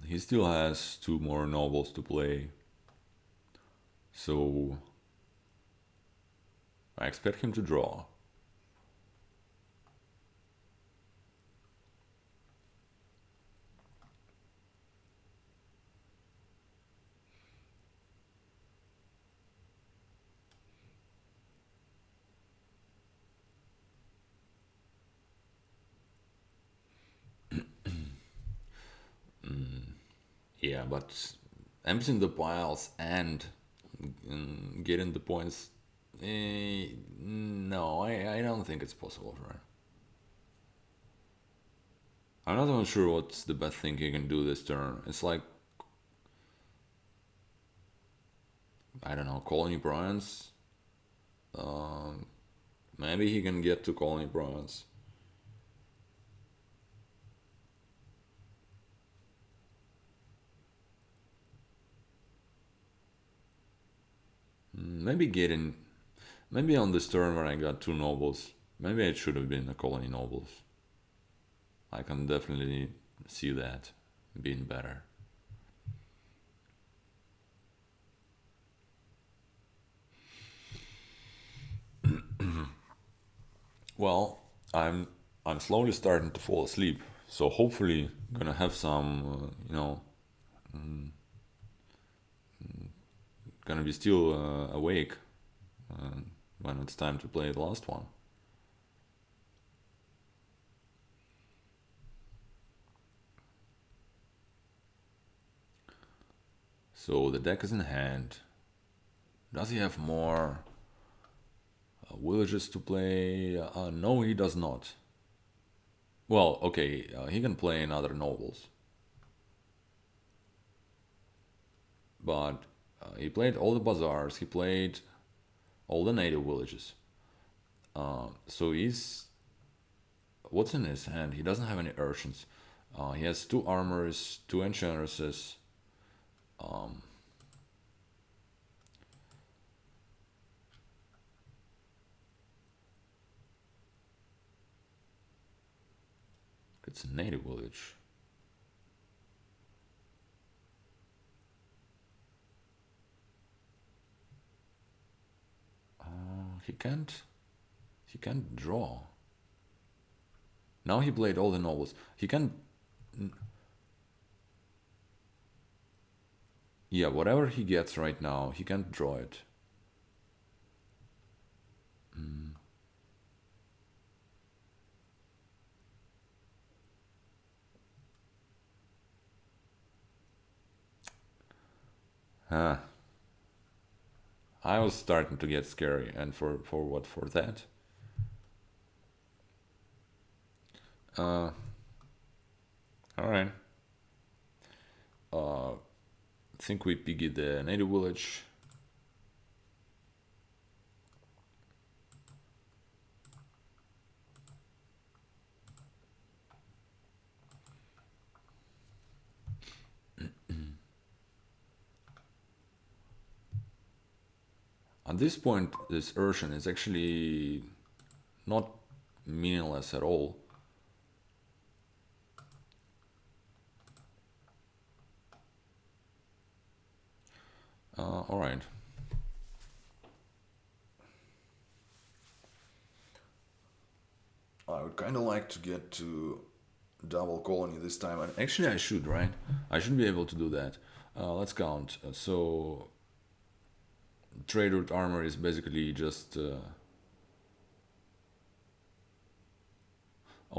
He still has two more nobles to play, so I expect him to draw. Yeah, but emptying the piles and getting the points, no, I don't think it's possible, right? I'm not even sure what's the best thing he can do this turn. It's like I don't know, colony bronze. Maybe he can get to colony bronze. Maybe getting, maybe on this turn when I got two nobles, maybe it should have been a colony nobles. I can definitely see that being better. Well, I'm slowly starting to fall asleep, so hopefully gonna have some, gonna be still awake uh, when it's time to play the last one. So the deck is in hand. Does he have more villages to play? No, he does not. Well, okay, he can play in other nobles. But he played all the bazaars, he played all the native villages. So he's. What's in his hand? He doesn't have any urchins. He has two armors, two enchantresses. Um, it's a native village. He can't. He can't draw. Now he played all the nobles. He can. Yeah, whatever he gets right now, he can't draw it. Huh. I was starting to get scary, and for what? For that? Uh, all right. Uh, think we piggy the native village. At this point, this Urshan is actually not meaningless at all. All right. I would kind of like to get to double colony this time. And actually, I should, right? I should be able to do that. Let's count. So, trade route armor is basically just. Oh,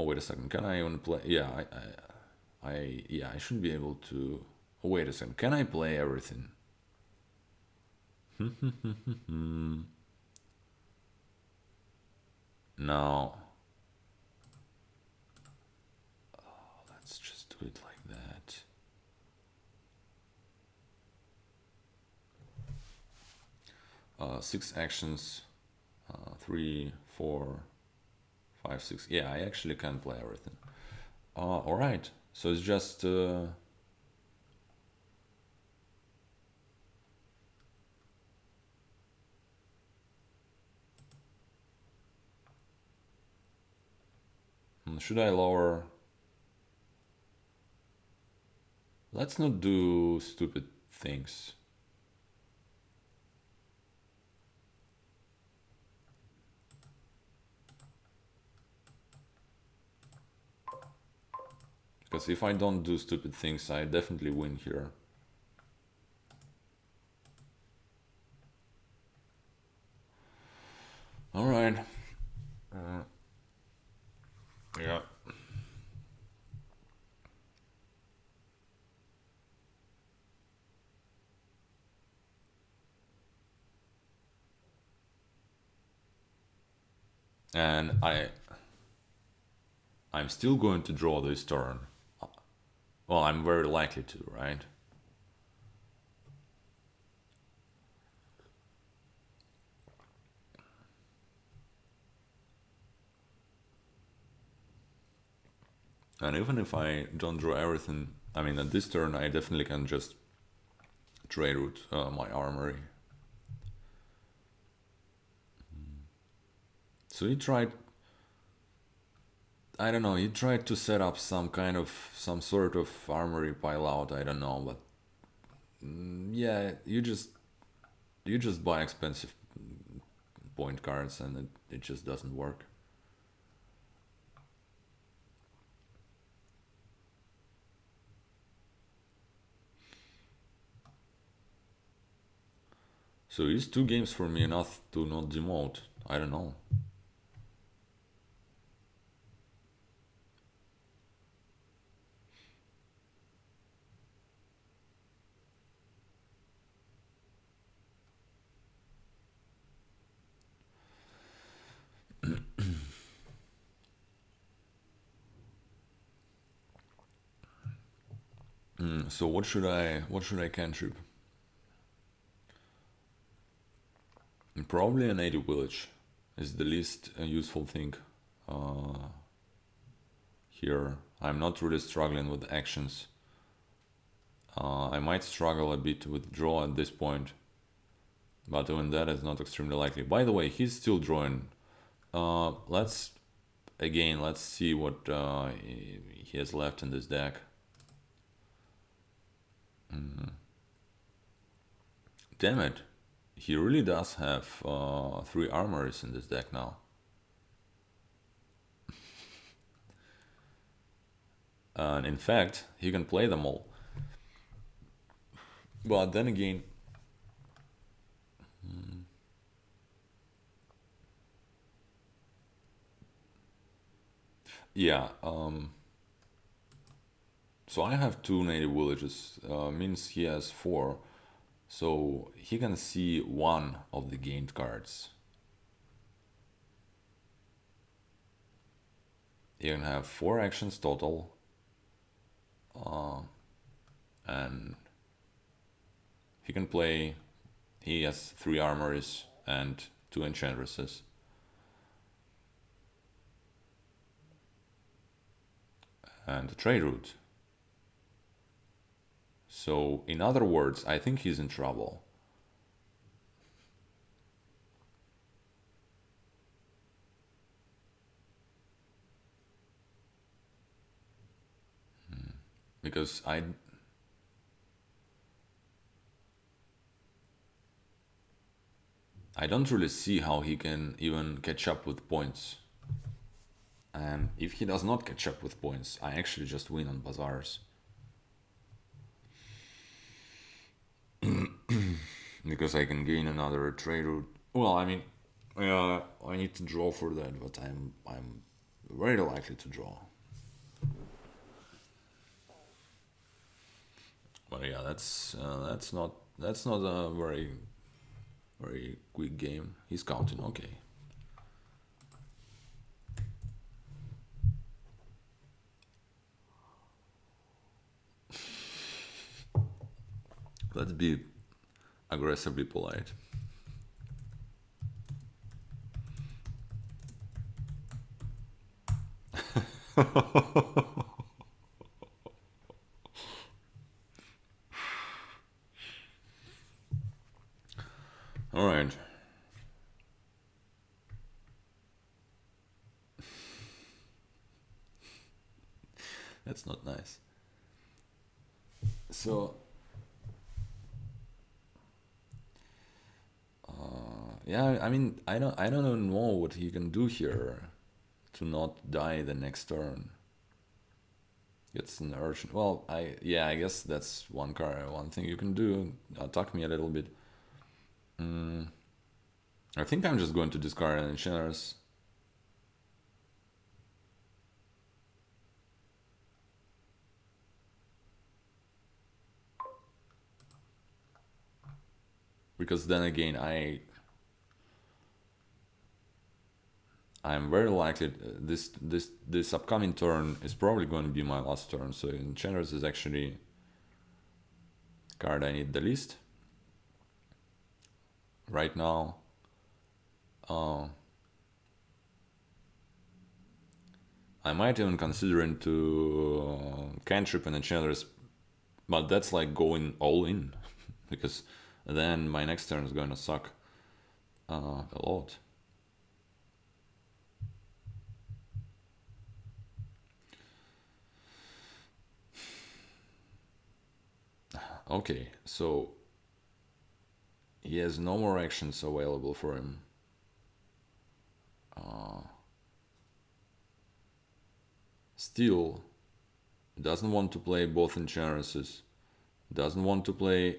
wait a second. Can I even play? Yeah, yeah, I should be able to. Oh, wait a second. Can I play everything? No. Let's just do it like that. Six actions. Three, four, five, six. Yeah, I actually can play everything. All right. So it's just. Should I lower? Let's not do stupid things. Because if I don't do stupid things, I definitely win here. Alright. Yeah. And I'm still going to draw this turn. Well, I'm very likely to, right? And even if I don't draw everything, I mean, at this turn, I definitely can just trade route my armory. So he tried, I don't know, he tried to set up some sort of armory pile out, I don't know, but yeah, you just buy expensive point cards and it just doesn't work. So it's 2 games for me enough to not demote. I don't know. So what should I cantrip? Probably a native village is the least useful thing here. I'm not really struggling with actions. I might struggle a bit with draw at this point, but even that is not extremely likely. By the way, he's still drawing. Let's see what he has left in this deck. Damn it, he really does have 3 armories in this deck now. And in fact, he can play them all. But then again, yeah. So I have 2 native villages. Means he has 4. So he can see 1 of the gained cards. He can have 4 actions total. And he can play. He has 3 armories and 2 enchantresses. And a trade route. So, in other words, I think he's in trouble. Because I don't really see how he can even catch up with points. And if he does not catch up with points, I actually just win on bazaars. Because I can gain another trade route. Well, I mean, I need to draw for that, but I'm very likely to draw. But yeah, that's not a very quick game. He's counting, okay. Let's be aggressively polite. All right. That's not nice. So, yeah, I mean, I don't even know what he can do here to not die the next turn. Gets an urgent. Well, I guess that's one thing you can do. Attack me a little bit. I think I'm just going to discard an enchantress. Because then again, I'm very likely this upcoming turn is probably going to be my last turn. So enchantress is actually card I need the least right now. I might even consider into cantrip and enchantress, but that's like going all in, because then my next turn is gonna suck a lot. Okay, so he has no more actions available for him. Still, doesn't want to play both enchantresses. Doesn't want to play.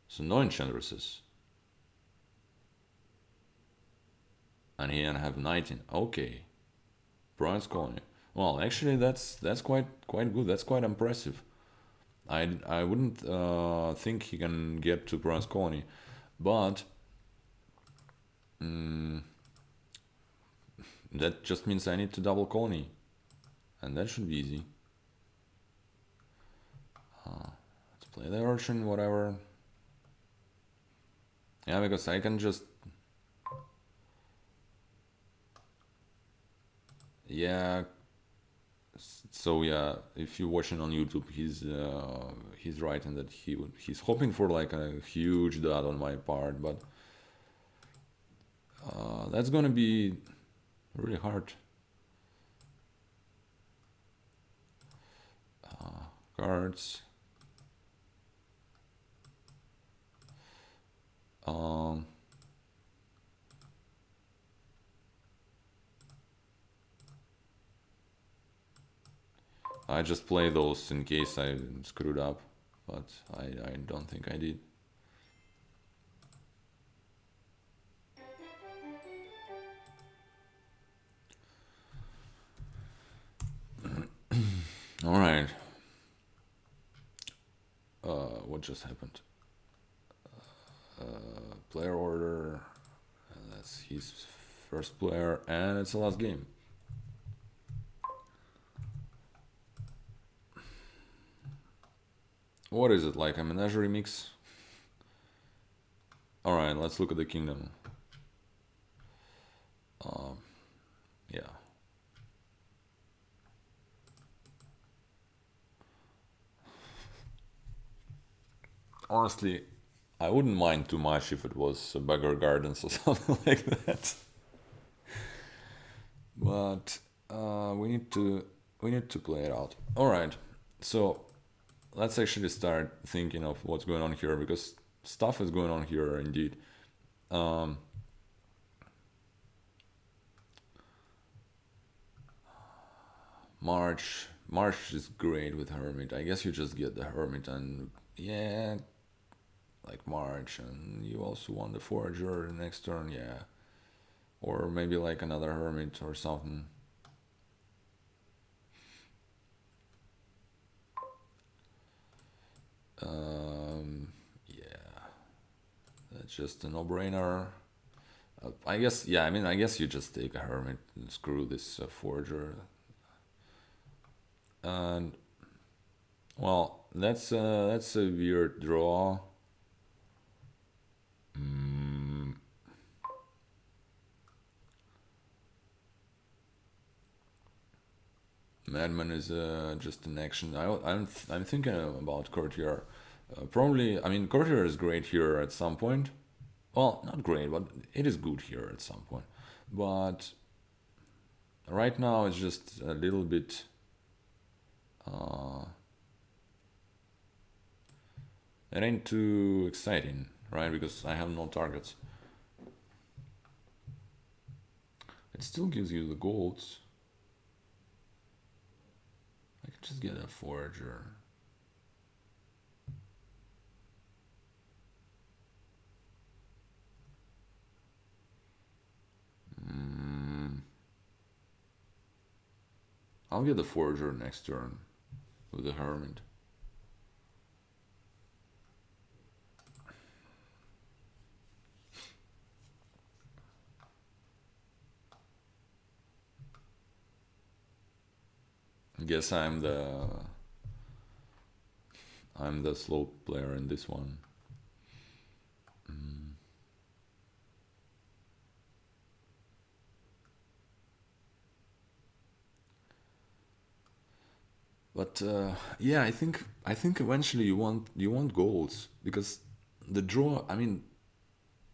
So no enchantresses. And he can have 19. Okay. Bronze colony. Well, actually, that's quite good. That's quite impressive. I wouldn't think he can get to bronze colony, but that just means I need to double colony, and that should be easy. Let's play the urchin, whatever. Yeah, because I can just. Yeah. So yeah, if you're watching on YouTube, he's writing that he's hoping for like a huge dot on my part, but that's gonna be really hard. Cards. Um, I just play those in case I screwed up, but I don't think I did. All right. What just happened? Player order. That's his first player, and it's the last game. What is it, like a menagerie mix? Alright, let's look at the kingdom. Yeah. Honestly, I wouldn't mind too much if it was Beggar Gardens or something like that. But we need to play it out. All right, so let's actually start thinking of what's going on here, because stuff is going on here indeed. March is great with Hermit. I guess you just get the Hermit and yeah, like March, and you also want the Forager the next turn, yeah. Or maybe like another Hermit or something. Yeah, that's just a no-brainer. I guess, yeah, I mean, I guess you just take a Hermit and screw this Forager. And, well, that's a weird draw. Madman is just an action. I'm thinking about Courtier. Probably, I mean, Courtier is great here at some point. Well, not great, but it is good here at some point. But right now it's just a little bit. It ain't too exciting, right? Because I have no targets. It still gives you the golds. I could just get a Forager. I'll get the Forager next turn with the Hermit. I guess I'm the slow player in this one. But yeah, I think eventually you want golds because the draw. I mean,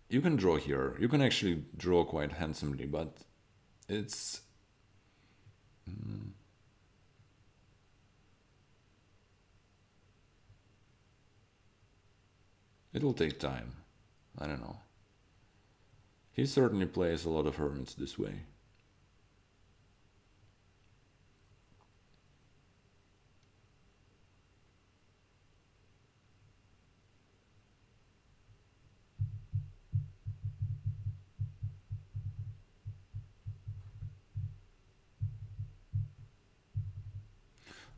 you can draw here. You can actually draw quite handsomely, but it's it'll take time. I don't know. He certainly plays a lot of hermits this way.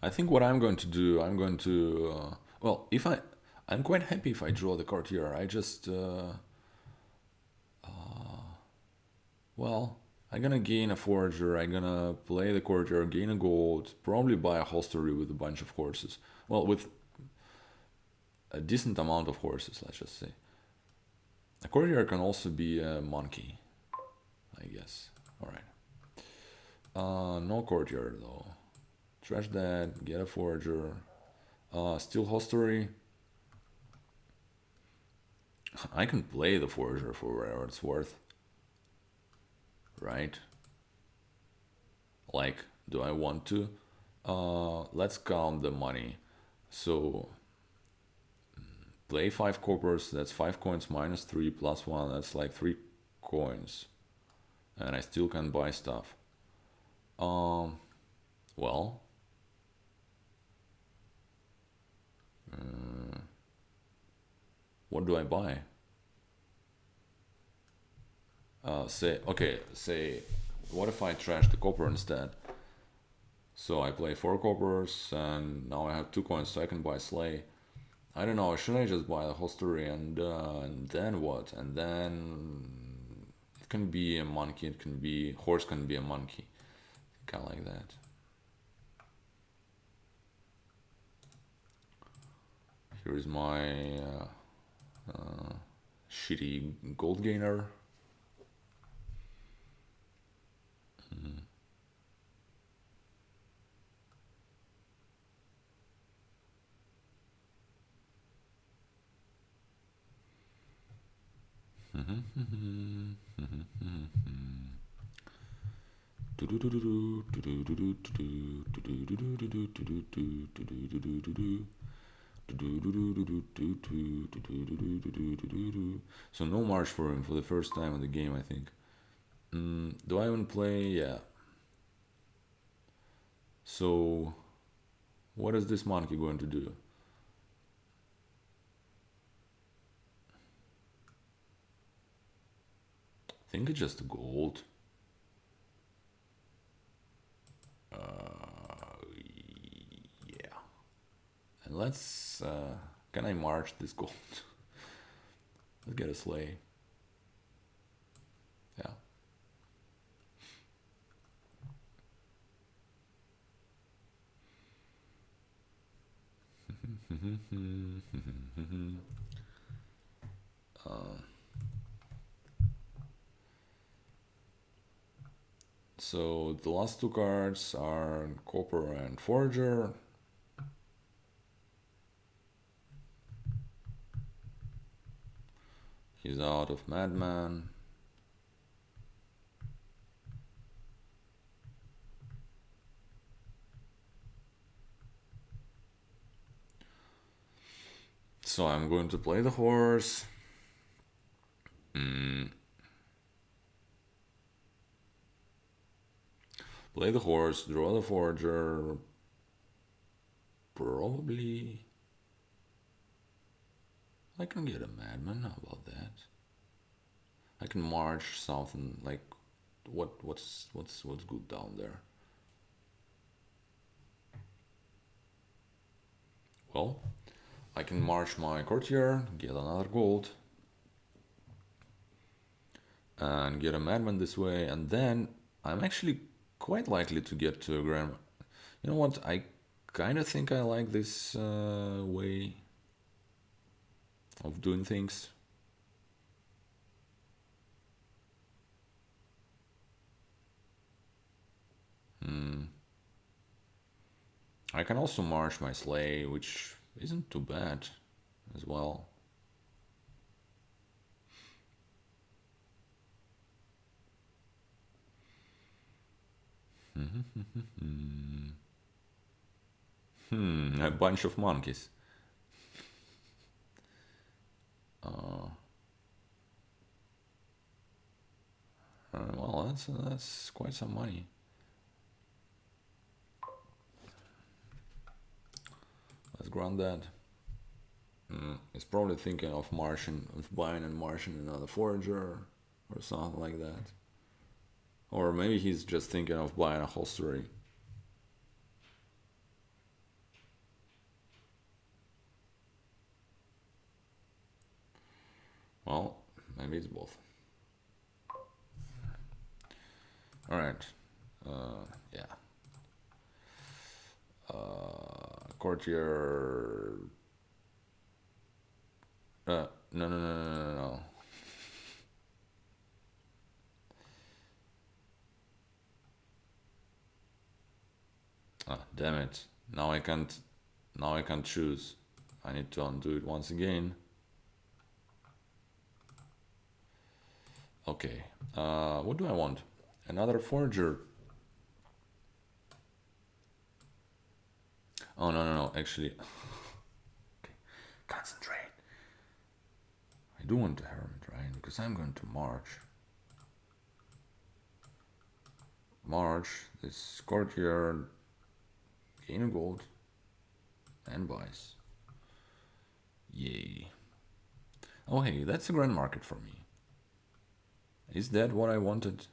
I think what I'm going to do, I'm going to well, if I'm quite happy if I draw the card here. I just well, I'm gonna gain a forager. I'm gonna play the courtier, gain a gold, probably buy a hostelry with a bunch of horses. Well, with a decent amount of horses, let's just say. A courtier can also be a monkey, I guess. All right. No courtier though. Trash that. Get a forager. Steal hostelry. I can play the forager for whatever it's worth, right? Like, do I want to? Let's count the money. So play 5 coppers. That's 5 coins minus 3 plus 1. That's like 3 coins, and I still can buy stuff. Um, well, what do I buy? Say, what if I trash the copper instead? So I play 4 coppers, and now I have 2 coins, so I can buy sleigh. I don't know. Should I just buy the hostelry and then what? And then it can be a monkey. It can be horse. Can be a monkey. Kind of like that. Here's my shitty gold gainer. So no march for him for the first time in the game, I think. Do I even play? Yeah. So what is this monkey going to do? I think it's just gold. Yeah. And let's. Can I march this gold? Let's get a sleigh. Yeah. So the last 2 cards are Copper and Forager. He's out of Madman. So I'm going to play the horse. Play the horse, draw the forager. Probably I can get a madman. How about that? I can march something like what's good down there. Well, I can march my courtier, get another gold, and get a madman this way, and then I'm actually quite likely to get to a grand. You know what? I kind of think I like this way of doing things. I can also march my sleigh, which isn't too bad as well. A bunch of monkeys. Uh, well, that's quite some money. Let's grant that. He's probably thinking of buying and marching another forager or something like that. Or maybe he's just thinking of buying a hostelry. Well, maybe it's both. Alright. Yeah. Courtier. No. Ah, damn it. Now I can't. Now I can't choose. I need to undo it once again. Okay. What do I want? Another forager. Oh no. Actually, okay. Concentrate. I do want the hermit, right? Because I'm going to march. March. This courtier. Gain gold. And buys. Yay. Oh hey, that's a grand market for me. Is that what I wanted?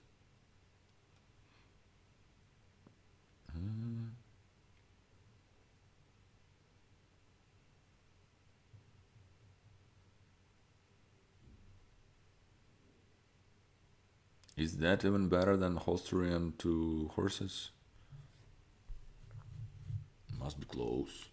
Is that even better than hostelry and 2 horses? Must be close.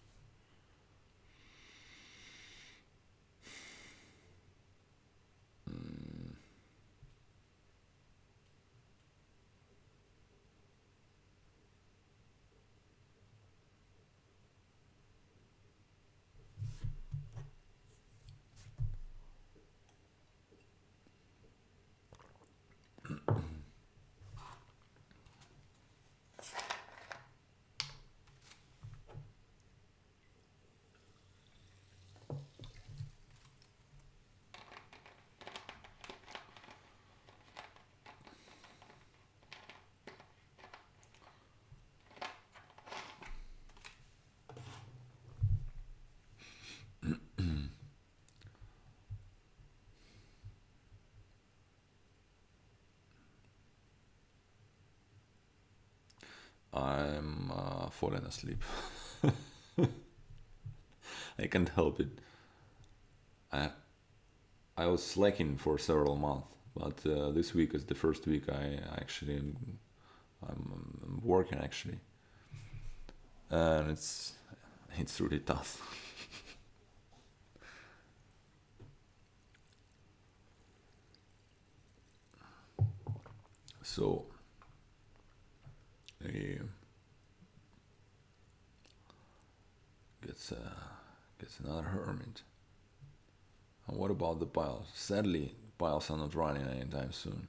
I'm falling asleep. I can't help it. I I was slacking for several months, but this week is the first week I actually I'm working actually, and it's really tough. So he gets gets another hermit. And what about the piles? Sadly, piles are not running anytime soon.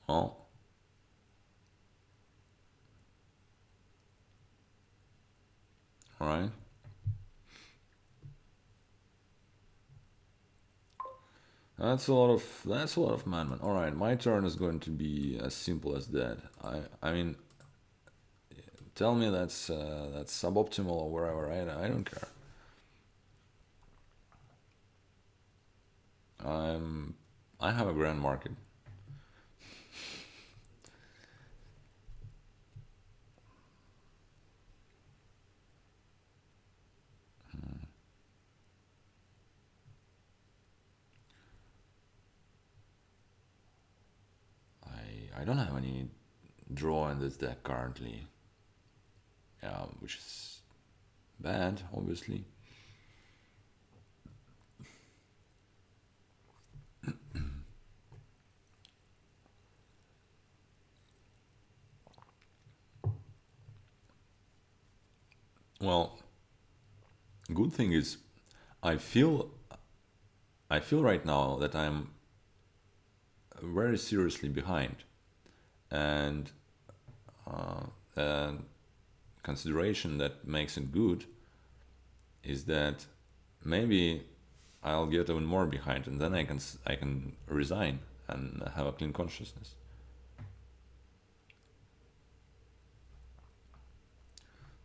Oh, all right. That's a lot of management. All right, my turn is going to be as simple as that. I mean, tell me that's suboptimal or wherever. I don't care. I have a grand market. I don't have any draw in this deck currently. Yeah, which is bad, obviously. Well, good thing is I feel I feel right now that I'm very seriously behind, and a consideration that makes it good is that maybe I'll get even more behind, and then I can resign and have a clean consciousness.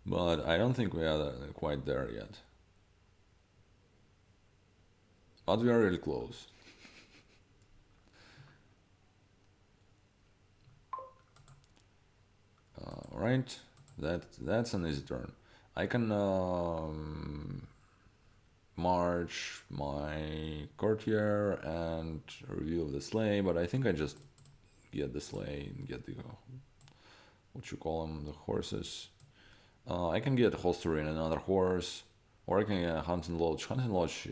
But I don't think we are quite there yet. But we are really close. Right? That's an easy turn. I can march my courtier and review the sleigh, but I think I just get the sleigh and get the what you call them, the horses. I can get holster in another horse, or I can get a hunting lodge. Hunting lodge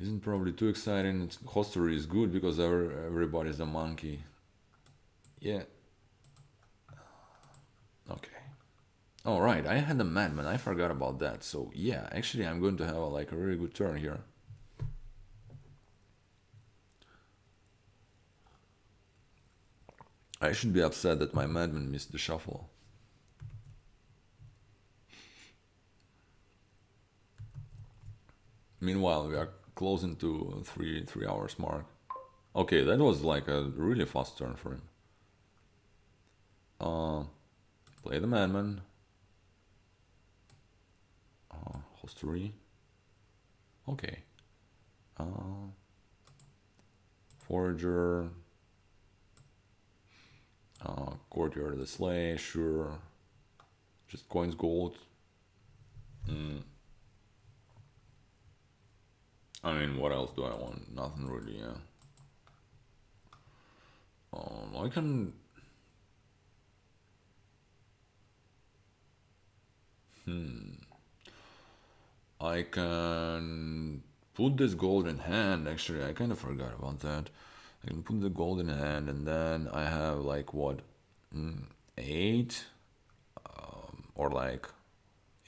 isn't probably too exciting. Holster is good because everybody's a monkey. Yeah. Okay. All right. I had a madman. I forgot about that. So yeah, actually, I'm going to have a really good turn here. I should be upset that my madman missed the shuffle. Meanwhile, we are closing to three hours mark. Okay, that was like a really fast turn for him. Play the madman. Host 3. Okay. Forager. Courtyard of the sleigh, sure. Just coins gold. I mean, what else do I want? Nothing really, yeah. I can. I can put this gold in hand. Actually, I kind of forgot about that. I can put the gold in hand, and then I have like what, 8, or like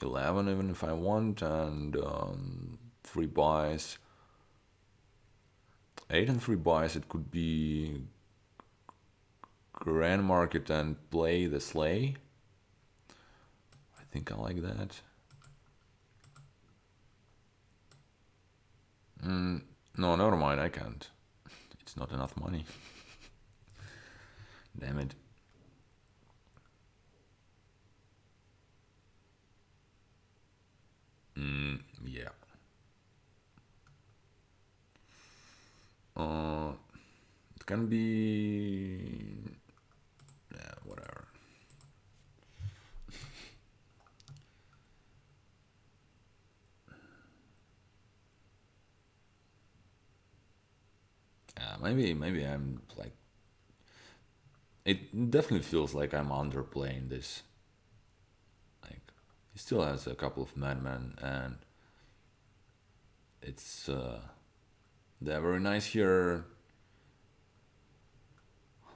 11 even if I want, and 3 buys. 8 and 3 buys. It could be Grand Market and play the sleigh. I think I like that. No, never mind. I can't. It's not enough money. Damn it. Yeah. It can be. Yeah, whatever. Maybe I'm like. It definitely feels like I'm underplaying this. Like, he still has a couple of madmen, and it's they're very nice here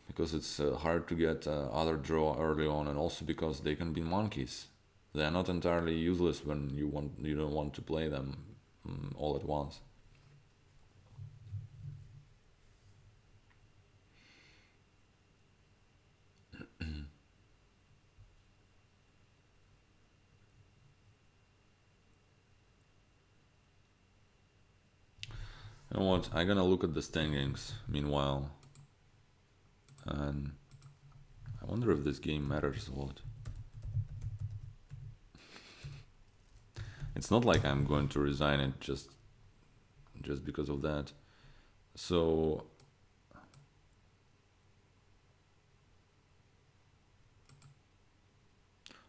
because it's hard to get other draw early on, and also because they can be monkeys. They are not entirely useless when you don't want to play them all at once. You know what? I'm gonna look at the standings meanwhile, and I wonder if this game matters a lot. It's not like I'm going to resign it just because of that. So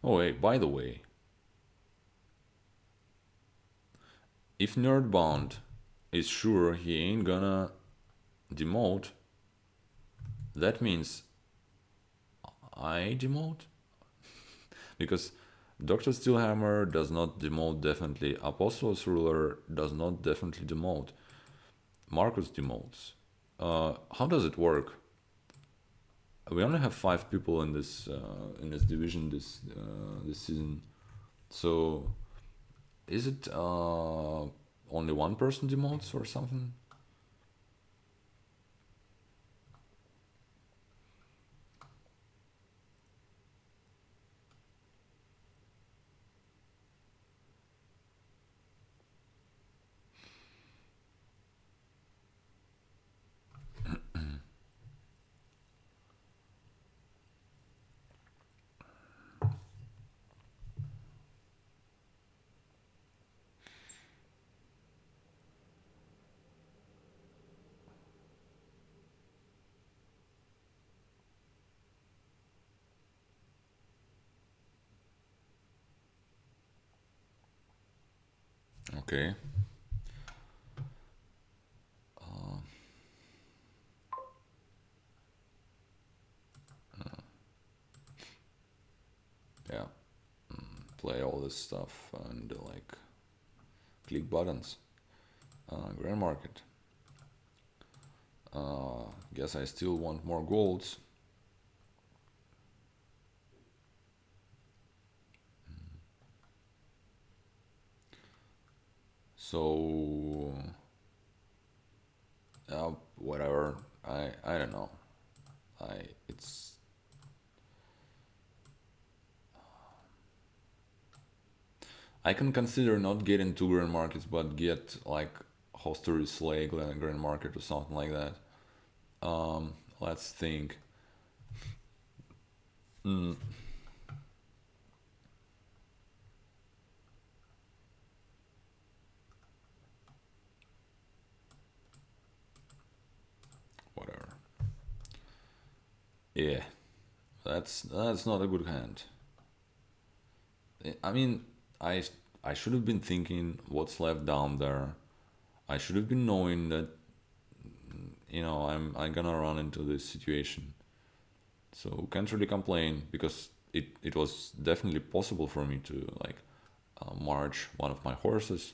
oh wait, by the way, if Nerdbound is sure he ain't gonna demote, that means I demote? Because Dr. Steelhammer does not demote definitely, Apostles Ruler does not definitely demote, Marcus demotes. How does it work? we only have 5 people in this division this season. So is it only one person demotes or something? Okay. Yeah. Play all this stuff and like click buttons. Grand market. Guess I still want more golds. So whatever. I don't know. It's I can consider not getting 2 grand markets, but get like Hostery Slay grand market or something like that. Let's think. Mm, whatever. Yeah, that's not a good hand. I mean, I I should have been thinking what's left down there. I should have been knowing that I'm gonna run into this situation. So can't really complain because it was definitely possible for me to like march one of my horses,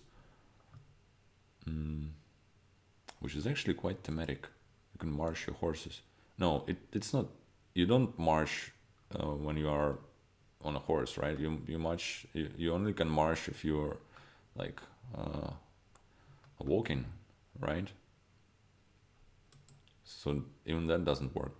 which is actually quite thematic. You can march your horses. No, it's not. You don't march when you are on a horse, right? You march. You only can march if you're like walking, right? So even that doesn't work.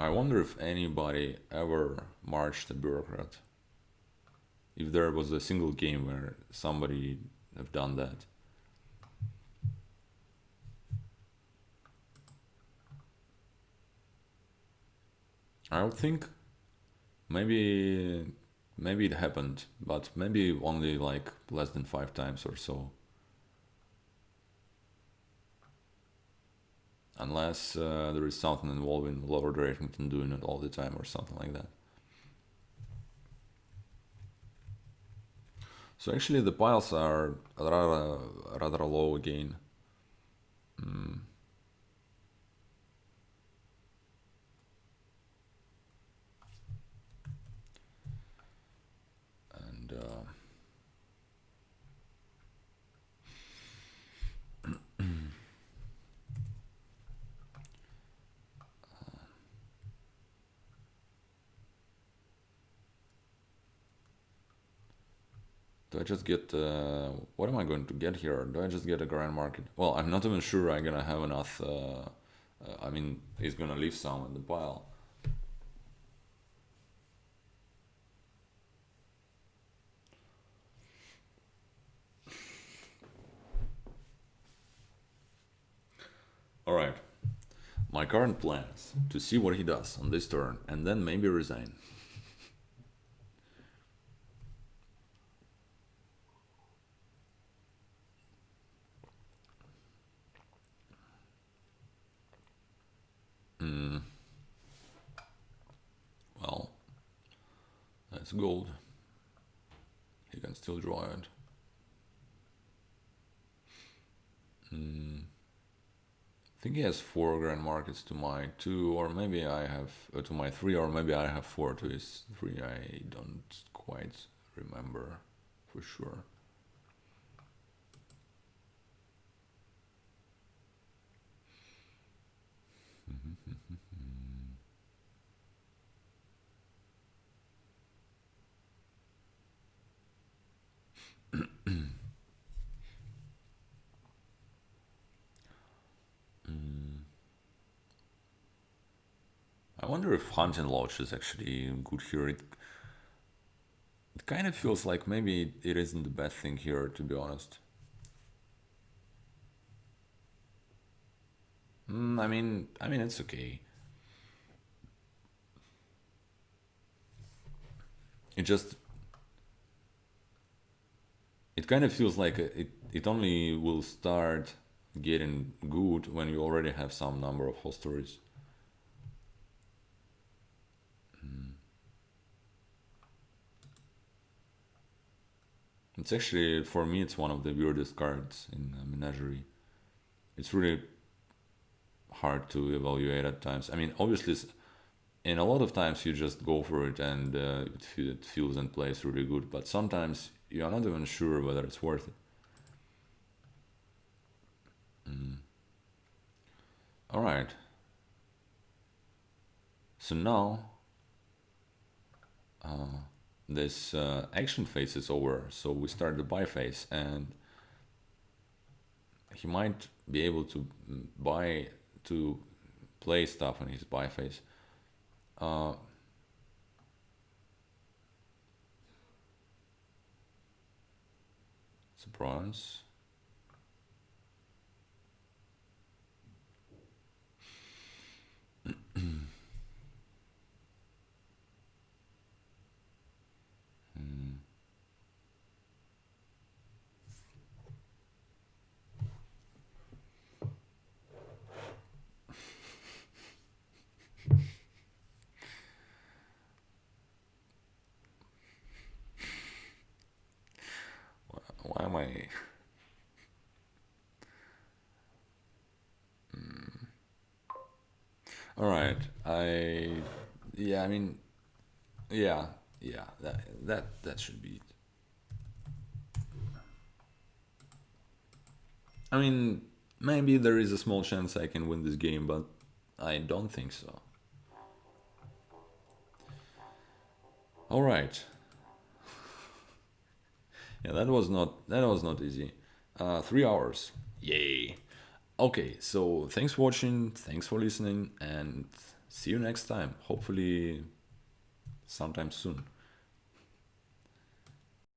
I wonder if anybody ever marched a bureaucrat. If there was a single game where somebody have done that. I would think maybe it happened, but maybe only like less than 5 times or so. Unless there is something involving Lord Rakington doing it all the time or something like that. So actually the piles are rather low again. Mm. And do I just get what am I going to get here? Do I just get a grand market? Well, I'm not even sure I'm gonna have enough. I mean, he's gonna leave some in the pile. All right. My current plan is to see what he does on this turn and then maybe resign. Well, that's gold. He can still draw it. I think he has 4 grand markets to my 2, or maybe I have to my 3, or maybe I have 4 to his 3. I don't quite remember for sure. I wonder if Hunting Lodge is actually good here. It kind of feels like maybe it isn't the best thing here, to be honest. I mean, it's okay. It just it kind of feels like it only will start getting good when you already have some number of hostelries. It's actually, for me, it's one of the weirdest cards in Menagerie. It's really hard to evaluate at times. I mean, obviously, in a lot of times you just go for it and it feels and plays really good, but sometimes you're not even sure whether it's worth it. All right. So now this action phase is over, so we start the buy phase, and he might be able to buy to play stuff in his buy phase. Surprise. Why am I? All right. Yeah. I mean, yeah, yeah. That should be it. I mean, maybe there is a small chance I can win this game, but I don't think so. All right. Yeah, that was not easy. 3 hours. Yay. Okay, so thanks for watching, thanks for listening, and see you next time. Hopefully, sometime soon.